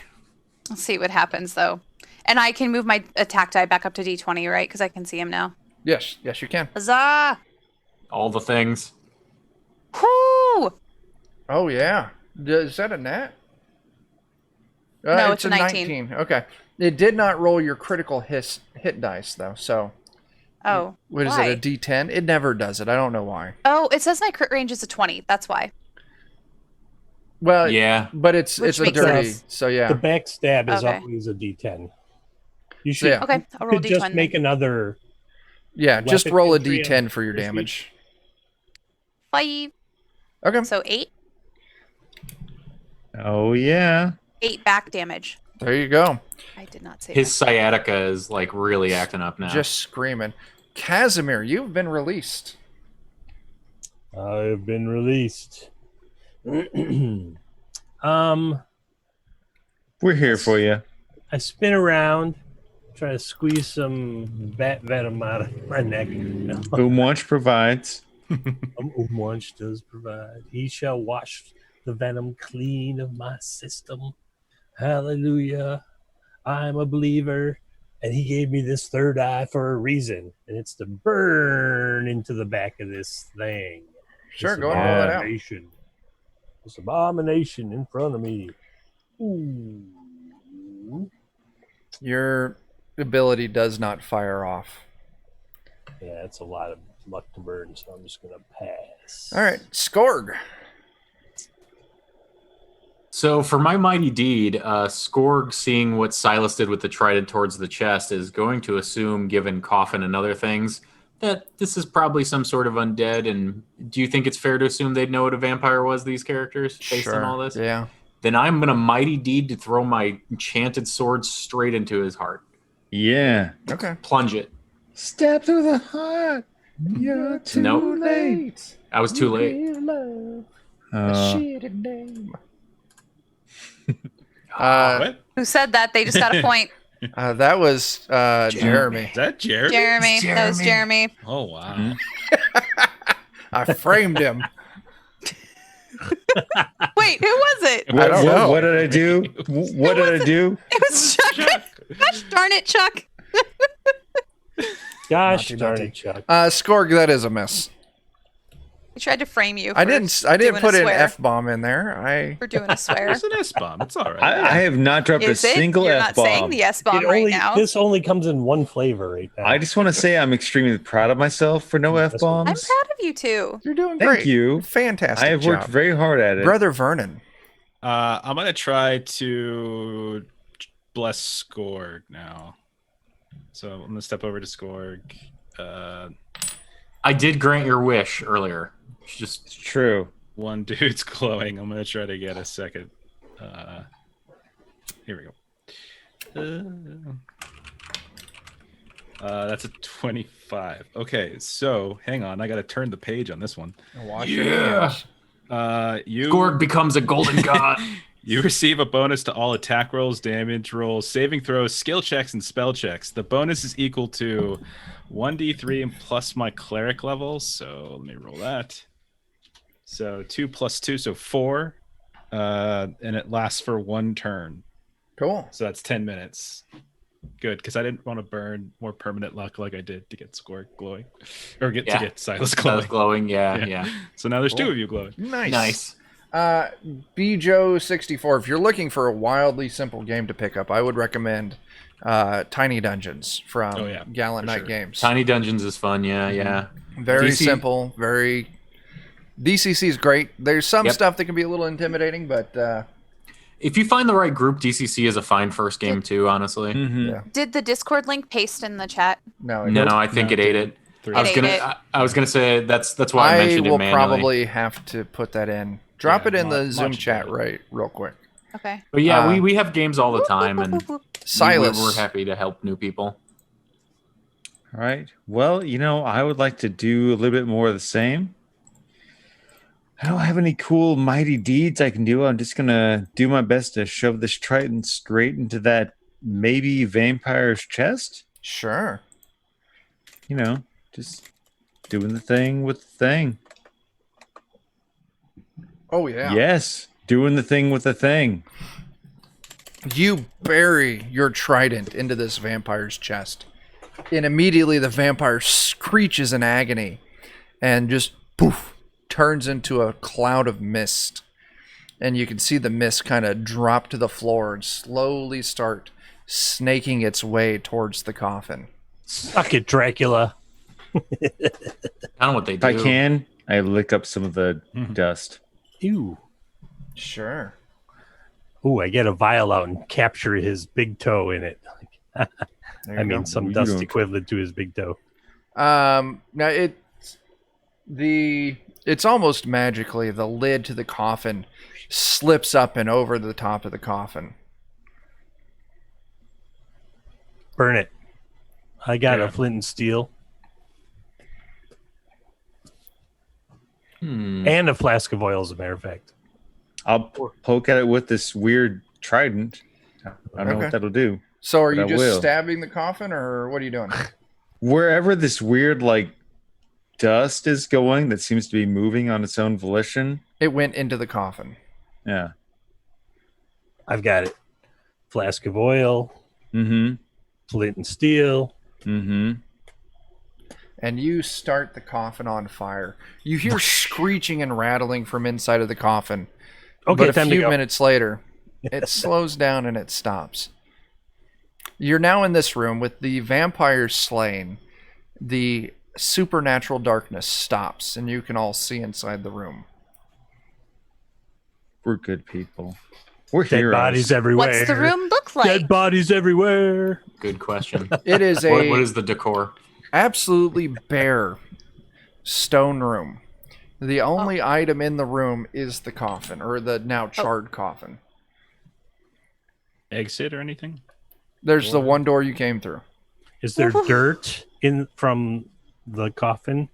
Let's see what happens though. And I can move my attack die back up to D20, right? Because I can see him now. Yes, you can. Huzzah! All the things. Whoo! Oh yeah. Is that a nat? No, it's a 19. Okay. It did not roll your critical hit dice though. So Oh. what is why? it? A D10? It never does it. I don't know why. Oh, it says my crit range is a 20. That's why. Well, Yeah. but it's Which a makes dirty. sense. So yeah. The backstab is Okay. always a D10. You should Yeah. Okay, I'll roll could just D20. make another. Yeah, just weapon roll a entry D10 on for your this damage. 5. Okay. So 8. Oh, yeah. 8 back damage. There you go. I did not say His sciatica is like really acting up now. Just screaming. Casimir, you've been released. I've been released. We're here for you. I spin around, try to squeeze some bat venom out of my neck. No. Boomwatch provides. Munch does provide. He shall wash the venom clean of my system. Hallelujah. I'm a believer. And he gave me this third eye for a reason. And it's to burn into the back of this thing. Sure, This go ahead and roll that out. abomination. This abomination in front of me. Ooh. Your ability does not fire off. Yeah, it's a lot of luck to burn, so I'm just going to pass. All right, Skorg. So for my mighty deed, Skorg, seeing what Silas did with the trident towards the chest, is going to assume, given coffin and other things, that this is probably some sort of undead. And do you think it's fair to assume they'd know what a vampire was, these characters, based on all this? Yeah. Then I'm going to mighty deed to throw my enchanted sword straight into his heart. Yeah. Okay. Plunge it. Step through the heart. You're too Nope. late. I was too late. What? Who said that? They just got a point. That was Jeremy. Is that Jeremy? Jeremy. That was Jeremy. Oh wow. I framed him. Wait, who was it? I don't know. What did I do? What did I do? It was Chuck. Gosh darn it, Chuck. Gosh Naughty, darn naughty. it, Chuck. Skorg, that is a miss. He tried to frame you. I for didn't doing a put an swear. F-bomb in there. For doing a swear. It's an S-bomb. It's all right. I have not dropped Is a it? single You're not saying F-bomb. the S bomb It right only- now. This only comes in one flavor right now. I just want to say I'm extremely proud of myself for no That's what- I'm F-bombs. proud of you too. You're doing Thank great. you. Fantastic I have worked job. very hard at it. Brother Vernon. I'm gonna try to bless Skorg now. So I'm gonna step over to Skorg. I did grant your wish earlier. It's just It's true. One dude's glowing. I'm gonna try to get a second. Here we go. That's a 25. Okay, so hang on. I gotta turn the page on this one. Wash your hands. Gorg becomes a golden god. You receive a bonus to all attack rolls, damage rolls, saving throws, skill checks, and spell checks. The bonus is equal to 1d3 and plus my cleric level. So let me roll that. So 2 plus 2, so 4. And it lasts for 1 turn. Cool. So that's 10 minutes. Good, because I didn't want to burn more permanent luck like I did to get Score glowing. Or to get Silas glowing. Silas glowing, yeah. So now there's 2 of you glowing. Nice. Bjo64, if you're looking for a wildly simple game to pick up, I would recommend Tiny Dungeons from Gallant Knight Games. Tiny Dungeons is fun, yeah. Very simple, very... DCC is great. There's some stuff that can be a little intimidating, but... if you find the right group, DCC is a fine first game too, honestly. Did the Discord link paste in the chat? No, I think it ate it. I was gonna say that's why I mentioned it manually. I will probably have to put that in. Drop it in the Zoom chat real quick. Okay. But yeah, we have games all the time, and Silas, we're happy to help new people. All right. Well, I would like to do a little bit more of the same. I don't have any cool mighty deeds I can do. I'm just going to do my best to shove this trident straight into that maybe vampire's chest. Sure. Just doing the thing with the thing. Oh, yeah. Yes, doing the thing with the thing. You bury your trident into this vampire's chest, and immediately the vampire screeches in agony and just poof, turns into a cloud of mist. And you can see the mist kind of drop to the floor and slowly start snaking its way towards the coffin. Suck it, Dracula. Kind of what they do. If I can, I lick up some of the dust. Ew. Sure. Ooh, I get a vial out and capture his big toe in it. I mean, some dust equivalent to his big toe. Now it's almost magically the lid to the coffin slips up and over the top of the coffin. Burn it. I got a flint and steel. And a flask of oil, as a matter of fact. I'll poke at it with this weird trident. I don't know what that'll do. So are you just stabbing the coffin, or what are you doing? Wherever this weird, dust is going that seems to be moving on its own volition. It went into the coffin. Yeah. I've got it. Flask of oil. Flint and steel. And you start the coffin on fire. You hear screeching and rattling from inside of the coffin. Okay, but a few minutes later, it slows down and it stops. You're now in this room with the vampires slain. The supernatural darkness stops, and you can all see inside the room. We're good people. We're Dead heroes. bodies everywhere. What's the room look like? Dead bodies everywhere. Good question. It is what is the decor? Absolutely bare stone room. The only item in the room is the coffin, or the now charred coffin. Exit or anything? There's the one door you came through. Is there dirt from the coffin?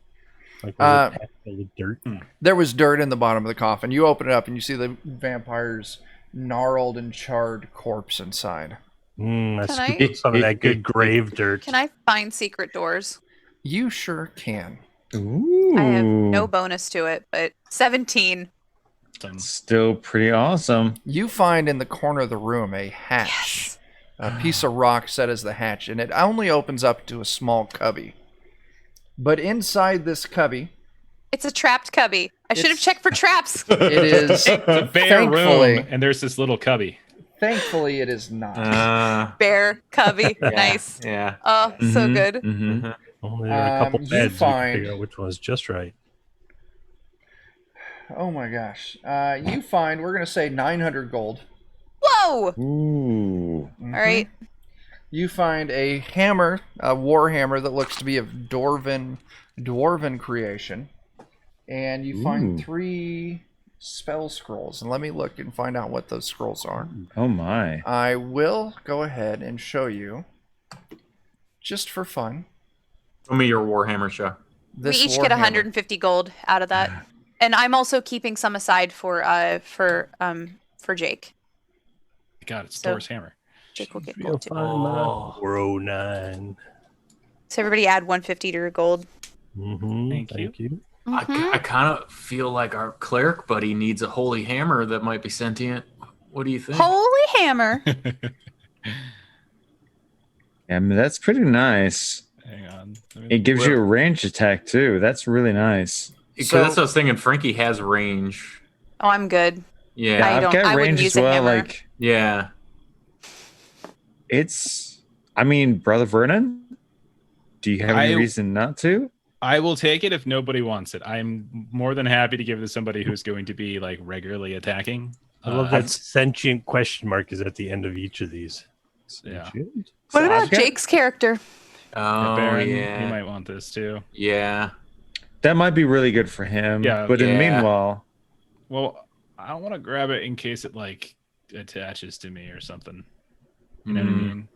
Was it packed with dirt? There was dirt in the bottom of the coffin. You open it up and you see the vampire's gnarled and charred corpse inside. I scooped up some of that good grave dirt. Can I find secret doors? You sure can. Ooh. I have no bonus to it, but 17. Still pretty awesome. You find in the corner of the room a hatch. A piece of rock set as the hatch, and it only opens up to a small cubby. But inside this cubby... It's a trapped cubby. I should have checked for traps. It is, It's a bare room, and there's this little cubby. Thankfully, it is not. Bear cubby. Nice. Yeah. Oh, so good. Only there are a couple beds. You can figure out which one's just right. Oh my gosh. You find, we're going to say 900 gold. Whoa! Ooh. All right. You find a hammer, a war hammer that looks to be of dwarven creation. And you find 3 spell scrolls. And let me look and find out what those scrolls are. Oh my. I will go ahead and show you, just for fun. Show me your Warhammer show. We each get 150 gold out of that. And I'm also keeping some aside for Jake. God, it's So- Thor's hammer. Jake will get You'll gold too. find my 409. So everybody add 150 to your gold. Mm-hmm. Thank you. Mhm. I kind of feel like our cleric buddy needs a holy hammer that might be sentient. What do you think? Holy hammer! I mean, that's pretty nice. Hang on. It gives you a range attack too. That's really nice. Because So- that's what I was thinking. Frankie has range. Oh, I'm good. Yeah. I I've don't- got I wouldn't range use as a well. hammer. Like Yeah. Brother Vernon, do you have any I- reason not to? I will take it if nobody wants it. I'm more than happy to give it to somebody who's going to be like regularly attacking. I love that sentient question mark is at the end of each of these. Yeah. Sentient? What So about I've got- Jake's character? Oh, Baron, yeah. you might want this too. Yeah. That might be really good for him. Yeah. But in the Yeah. meanwhile, Well, I don't want to grab it in case it like attaches to me or something. You know what I Mm. mean?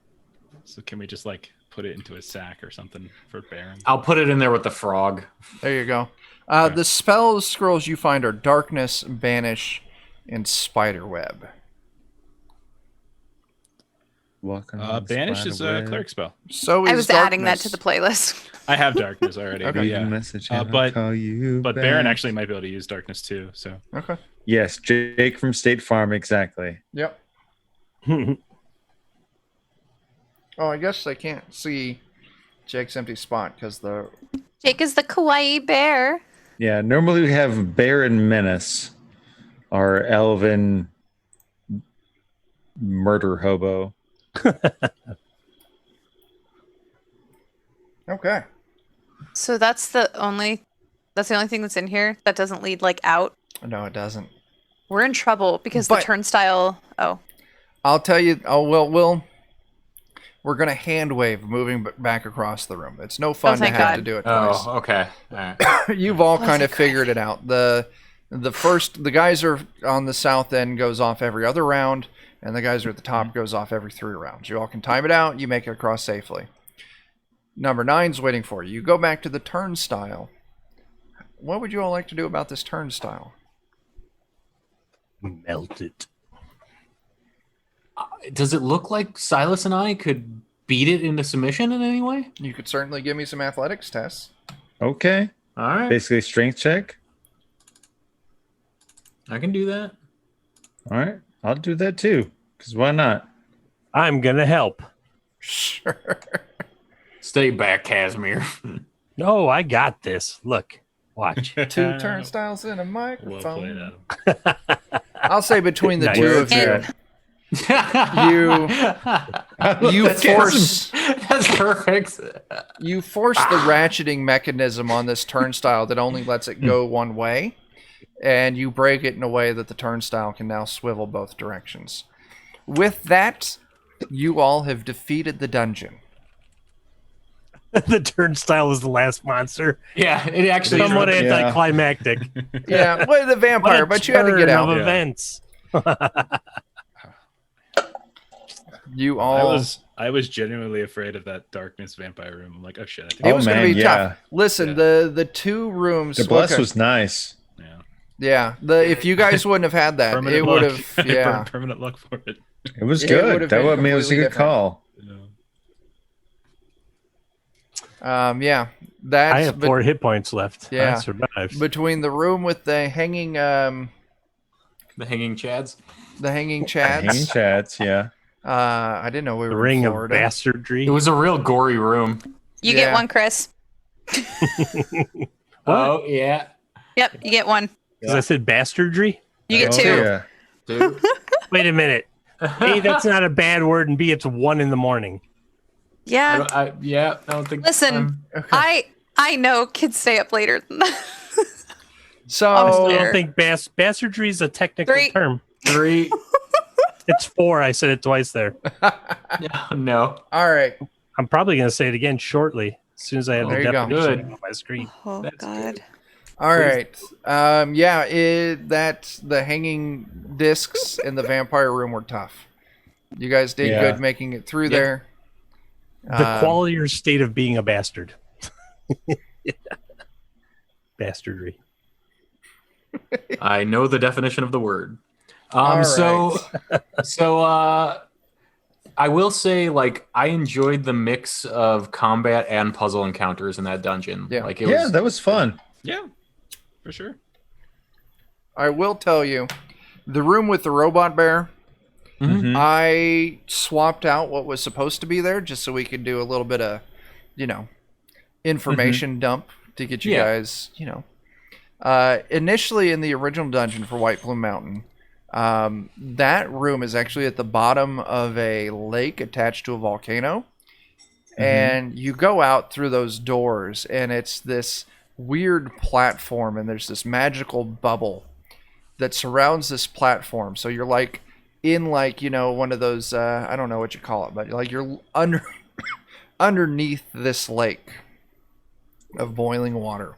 So can we just like put it into a sack or something for Baron? I'll put it in there with the frog. There you go. Okay. The spell scrolls you find are Darkness, Banish, and Spiderweb. walking on the Banish is a spiderweb. cleric spell. So is I was adding that to Darkness. the playlist. I have darkness already. Okay. But Leave a yeah. message and I'll but call you But back. Baron actually might be able to use darkness too. So Okay. Yes, Jake from State Farm, exactly. Yep. Oh, I guess I can't see Jake's empty spot because the Jake is the kawaii bear. Yeah, normally we have Bear and Menace, our elven murder hobo. okay. So that's the only thing that's in here that doesn't lead like out. No, it doesn't. We're in trouble because But- the turnstile. Oh, I'll tell you. We're gonna hand wave moving back across the room. It's no fun to thank have God. to do it twice. Oh, okay. All right. You've all kind of thank God. figured it out. The guys are on the south end goes off every other round, and the guys are at the top goes off every 3 rounds. You all can time it out. You make it across safely. Number 9's waiting for you. You go back to the turnstile. What would you all like to do about this turnstile? Melt it. Does it look like Silas and I could beat it into submission in any way? You could certainly give me some athletics tests. Okay. All right. Basically, strength check. I can do that. All right. I'll do that too. Because why not? I'm gonna help. Sure. Stay back, Casimir. No, I got this. Look, watch. 2 turnstiles and a Well microphone. played, Adam. I'll say between the Nice. two of Where's you, that? you That's force That's perfect. you force the ratcheting mechanism on this turnstile that only lets it go one way, and you break it in a way that the turnstile can now swivel both directions. With that, you all have defeated the dungeon. The turnstile is the last monster. Yeah, it actually is. Somewhat Yeah. anticlimactic. Yeah, well, the What vampire, a but you had to get turn out. of Yeah. events. You all. I was genuinely afraid of that darkness vampire room. I'm like, oh shit. I think It Oh, was going man, to be yeah. tough. Listen, Yeah. the 2 rooms. The bless okay. was nice. yeah. Yeah, if you guys wouldn't have had that, Permanent it would luck. have. Yeah. Permanent luck for it. It was It good. would've That been was, I mean, it was a completely good different. call. Yeah. That's I have 4 hit points left. Yeah. I survived. between the room with the hanging The hanging chads. hanging Hanging chads. chats, yeah. I didn't know we the were ring in of Florida. bastardry. It was a real gory room. you Yeah. get one, Chris. Oh, yeah. Yep, you get one. Because I said bastardry? You get Oh, 2. yeah. Dude. Wait a minute. A, that's not a bad word, and B, it's 1 in the morning. Yeah. I don't think. Listen, I know kids stay up later than that. So I Fair. don't think bastardry is a technical 3. term. 3. It's 4. I said it twice there. No. all right. I'm probably going to say it again shortly, as soon as I have There the you go. definition Good. on my screen. Oh That's God. All right. Yeah, that's the hanging discs in the vampire room were tough. You guys did Yeah. good making it through there. The quality or state of being a bastard. Bastardry. I know the definition of the word. All So I will say, like, I enjoyed the mix of combat and puzzle encounters in that dungeon. Yeah. Like, That was fun. Yeah, for sure. I will tell you, the room with the robot bear, Mhm. I swapped out what was supposed to be there just so we could do a little bit of, information dump to get you guys, initially in the original dungeon for White Plume Mountain, that room is actually at the bottom of a lake attached to a volcano. And you go out through those doors and it's this weird platform and there's this magical bubble that surrounds this platform. So you're like in one of those, I don't know what you call it, but like you're underneath this lake of boiling water.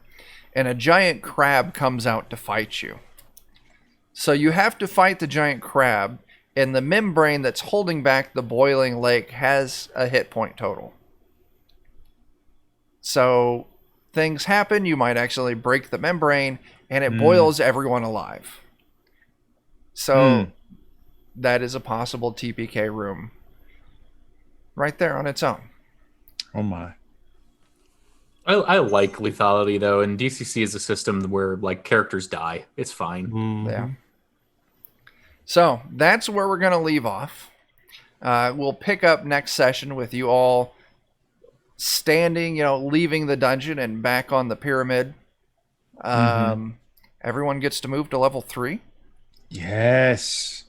And a giant crab comes out to fight you. So you have to fight the giant crab, and the membrane that's holding back the boiling lake has a hit point total. So things happen, you might actually break the membrane, and it boils everyone alive. So that is a possible TPK room right there on its own. Oh my. I like lethality, though, and DCC is a system where, like, characters die. It's fine. Yeah. So that's where we're going to leave off. We'll pick up next session with you all standing, leaving the dungeon and back on the pyramid. Everyone gets to move to level 3. Yes.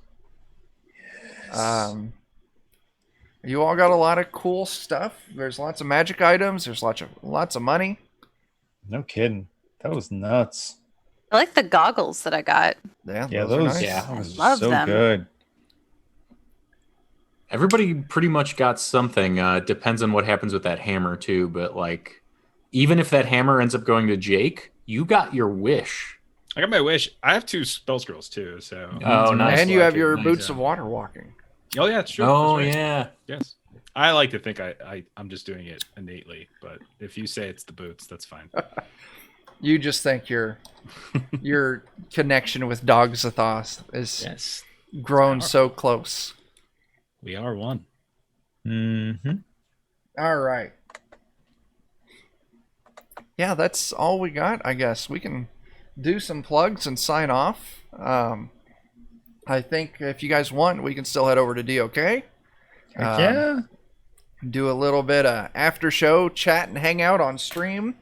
You all got a lot of cool stuff. There's lots of magic items. There's lots of money. No kidding. That was nuts. I like the goggles that I got. Yeah, Yeah, those are those, nice. that was love so them. good. Everybody pretty much got something. It depends on what happens with that hammer, too. But, like, even if that hammer ends up going to Jake, you got your wish. I got my wish. I have 2 spell scrolls too, so. Oh, nice. And you have your Nice. boots of water walking. Oh yeah, it's true. Oh, That's right. yeah. Yes. I like to think I'm just doing it innately, but if you say it's the boots, that's fine. You just think your connection with Dog Zathos is Yes. grown so close. We are one. Mm-hmm. All right. Yeah, that's all we got, I guess. We can do some plugs and sign off. I think if you guys want, we can still head over to DOK. Yeah. Do a little bit of after show chat and hang out on stream.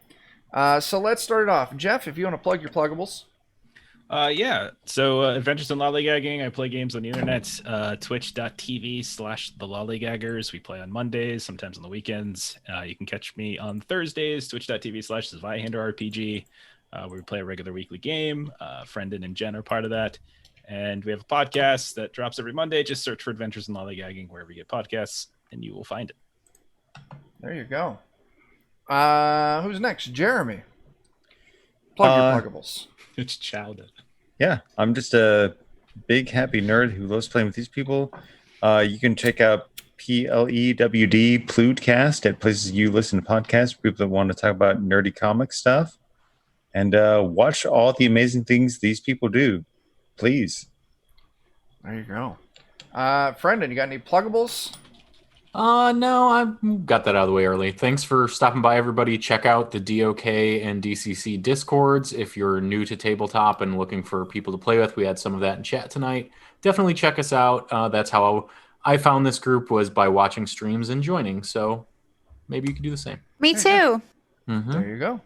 So let's start it off. Jeff, if you want to plug your pluggables. Yeah. So Adventures in Lollygagging. I play games on the internet. Twitch.tv/the Lollygaggers. We play on Mondays, sometimes on the weekends. You can catch me on Thursdays. Twitch.tv/ZineHander RPG. Where we play a regular weekly game. Friendin and Jen are part of that. And we have a podcast that drops every Monday. Just search for Adventures in Lollygagging wherever you get podcasts, and you will find it. There you go. Who's next? Jeremy. Plug your pluggables. It's Chowder. Yeah, I'm just a big happy nerd who loves playing with these people. You can check out PLEWD Pludecast at places you listen to podcasts for people that want to talk about nerdy comic stuff. And watch all the amazing things these people do. Please. There you go. Friendin, you got any pluggables? No, I got that out of the way early. Thanks for stopping by, everybody. Check out the DOK and DCC Discords. If you're new to tabletop and looking for people to play with, we had some of that in chat tonight. Definitely check us out. That's how I found this group, was by watching streams and joining. So maybe you can do the same. Me too. Mm-hmm. There you go.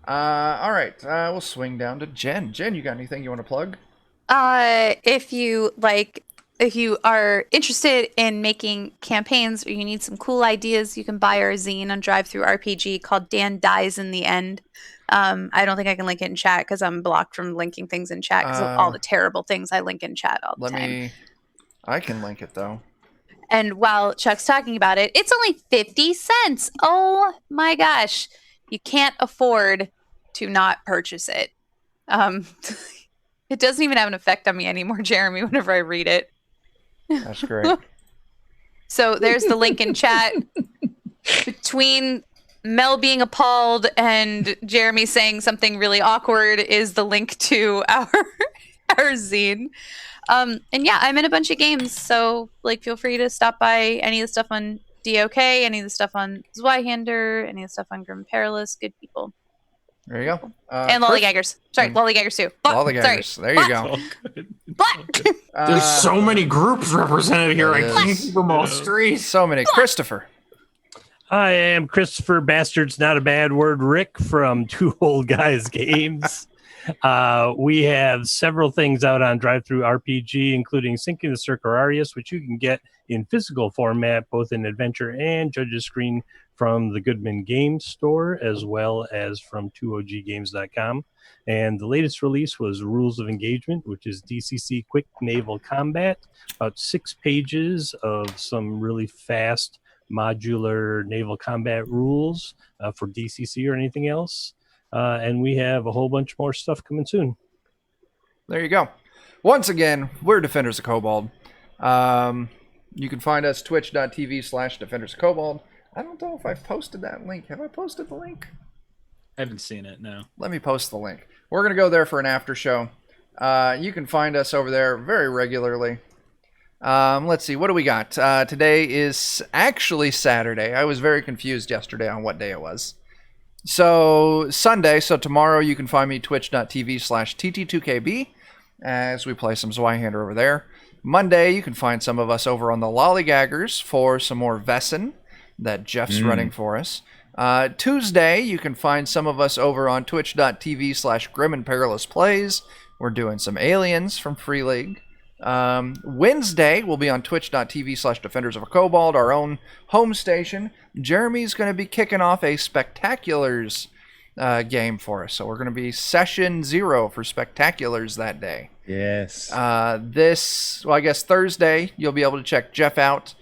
All right. We'll swing down to Jen. Jen, you got anything you want to plug? If you are interested in making campaigns or you need some cool ideas, you can buy our zine on DriveThruRPG called Dan Dies in the End. I don't think I can link it in chat because I'm blocked from linking things in chat because of all the terrible things I link in chat all the time. I can link it though. And while Chuck's talking about it, it's only 50 cents. Oh my gosh. You can't afford to not purchase it. It doesn't even have an effect on me anymore, Jeremy, whenever I read it. That's great. So there's the link in chat. Between Mel being appalled and Jeremy saying something really awkward is the link to our zine. And yeah, I'm in a bunch of games, so like feel free to stop by any of the stuff on DOK, any of the stuff on Zweihander, any of the stuff on Grim Perilous. Good people. There you go. And Lollygaggers. Sorry, Lollygaggers too. Lollygaggers. Sorry. There you go. There's so many groups represented here. I can't keep them all straight. So many. Christopher. I am Christopher Bastard's Not a Bad Word Rick from Two Old Guys Games. We have several things out on Drive-Thru RPG, including Sinking the Circularius, which you can get in physical format, both in Adventure and Judge's Screen from the Goodman Games store, as well as from 2oggames.com. And the latest release was Rules of Engagement, which is DCC Quick Naval Combat, about 6 pages of some really fast modular naval combat rules for DCC or anything else. And we have a whole bunch more stuff coming soon. There you go. Once again, we're Defenders of Kobold. You can find us twitch.tv/Defenders of Kobold. I don't know if I've posted that link. Have I posted the link? I haven't seen it, no. Let me post the link. We're going to go there for an after show. You can find us over there very regularly. Let's see. What do we got? Today is actually Saturday. I was very confused yesterday on what day it was. So Sunday, so tomorrow you can find me twitch.tv/TT2KB as we play some Zweihander over there. Monday, you can find some of us over on the Lollygaggers for some more Vesson that Jeff's running for us. Tuesday, you can find some of us over on twitch.tv/Grim and Perilous Plays. We're doing some Aliens from Free League. Wednesday, we'll be on twitch.tv/Defenders of a Kobold, our own home station. Jeremy's going to be kicking off a Spectaculars game for us. So we're going to be session 0 for Spectaculars that day. Yes. I guess Thursday, you'll be able to check Jeff out,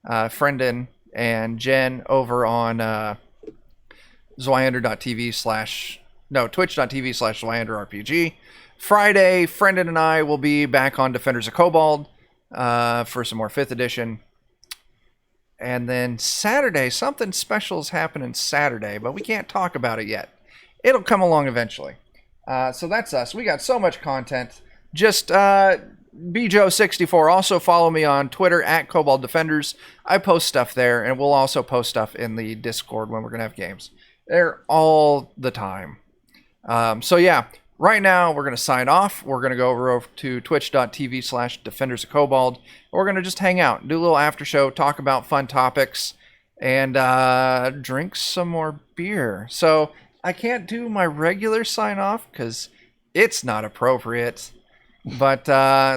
Friendin, and Jen over on twitch.tv/Zweihander RPG. Friday, Friendin and I will be back on Defenders of Kobold for some more 5th edition. And then Saturday, something special is happening Saturday, but we can't talk about it yet. It'll come along eventually. So that's us. We got so much content. Just BJO64. Also follow me on Twitter @Kobold Defenders. I post stuff there, and we'll also post stuff in the Discord when we're going to have games. They're all the time. So yeah, right now we're going to sign off. We're going to go over to twitch.tv/Defenders of Kobold. We're going to just hang out, do a little after show, talk about fun topics, and drink some more beer. So I can't do my regular sign off because it's not appropriate. But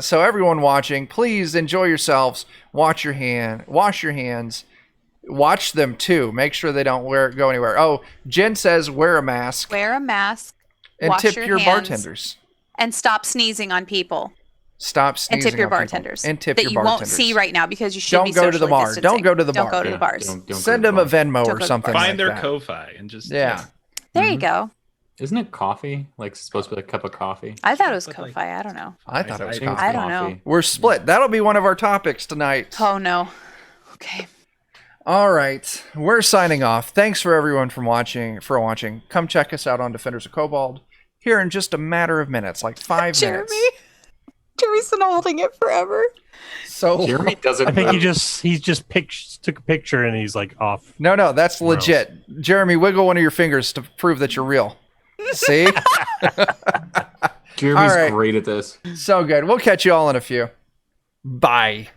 so everyone watching, please enjoy yourselves. Wash your hands. Watch them too. Make sure they don't go anywhere. Oh, Jen says wear a mask. Wear a mask. And wash tip your hands, bartenders. And stop sneezing on people. Stop sneezing. And tip your on people. bartenders. And tip that your you bartenders. won't see right now because you should don't be go to the socially bar. distancing. Don't go to the Don't bar. go to the bars. Don't Send go to them a the bar. Venmo Don't or go to something. Find like their that. Ko-Fi and just Yeah. There you go. Isn't it coffee? Like supposed to be a cup of coffee? I thought it was But, Ko-Fi. like, I don't know. I thought it was I think it's coffee. I don't know. coffee. We're split. That'll be one of our topics tonight. Oh no. Okay. All right, we're signing off. Thanks for everyone for watching. Come check us out on Defenders of Kobold here in just a matter of minutes, like 5 minutes. Jeremy's been holding it forever. So Jeremy doesn't. I think move. he just took a picture and he's like off. no, that's legit. Jeremy, wiggle one of your fingers to prove that you're real. See? Jeremy's All right. great at this. So good. We'll catch you all in a few. Bye.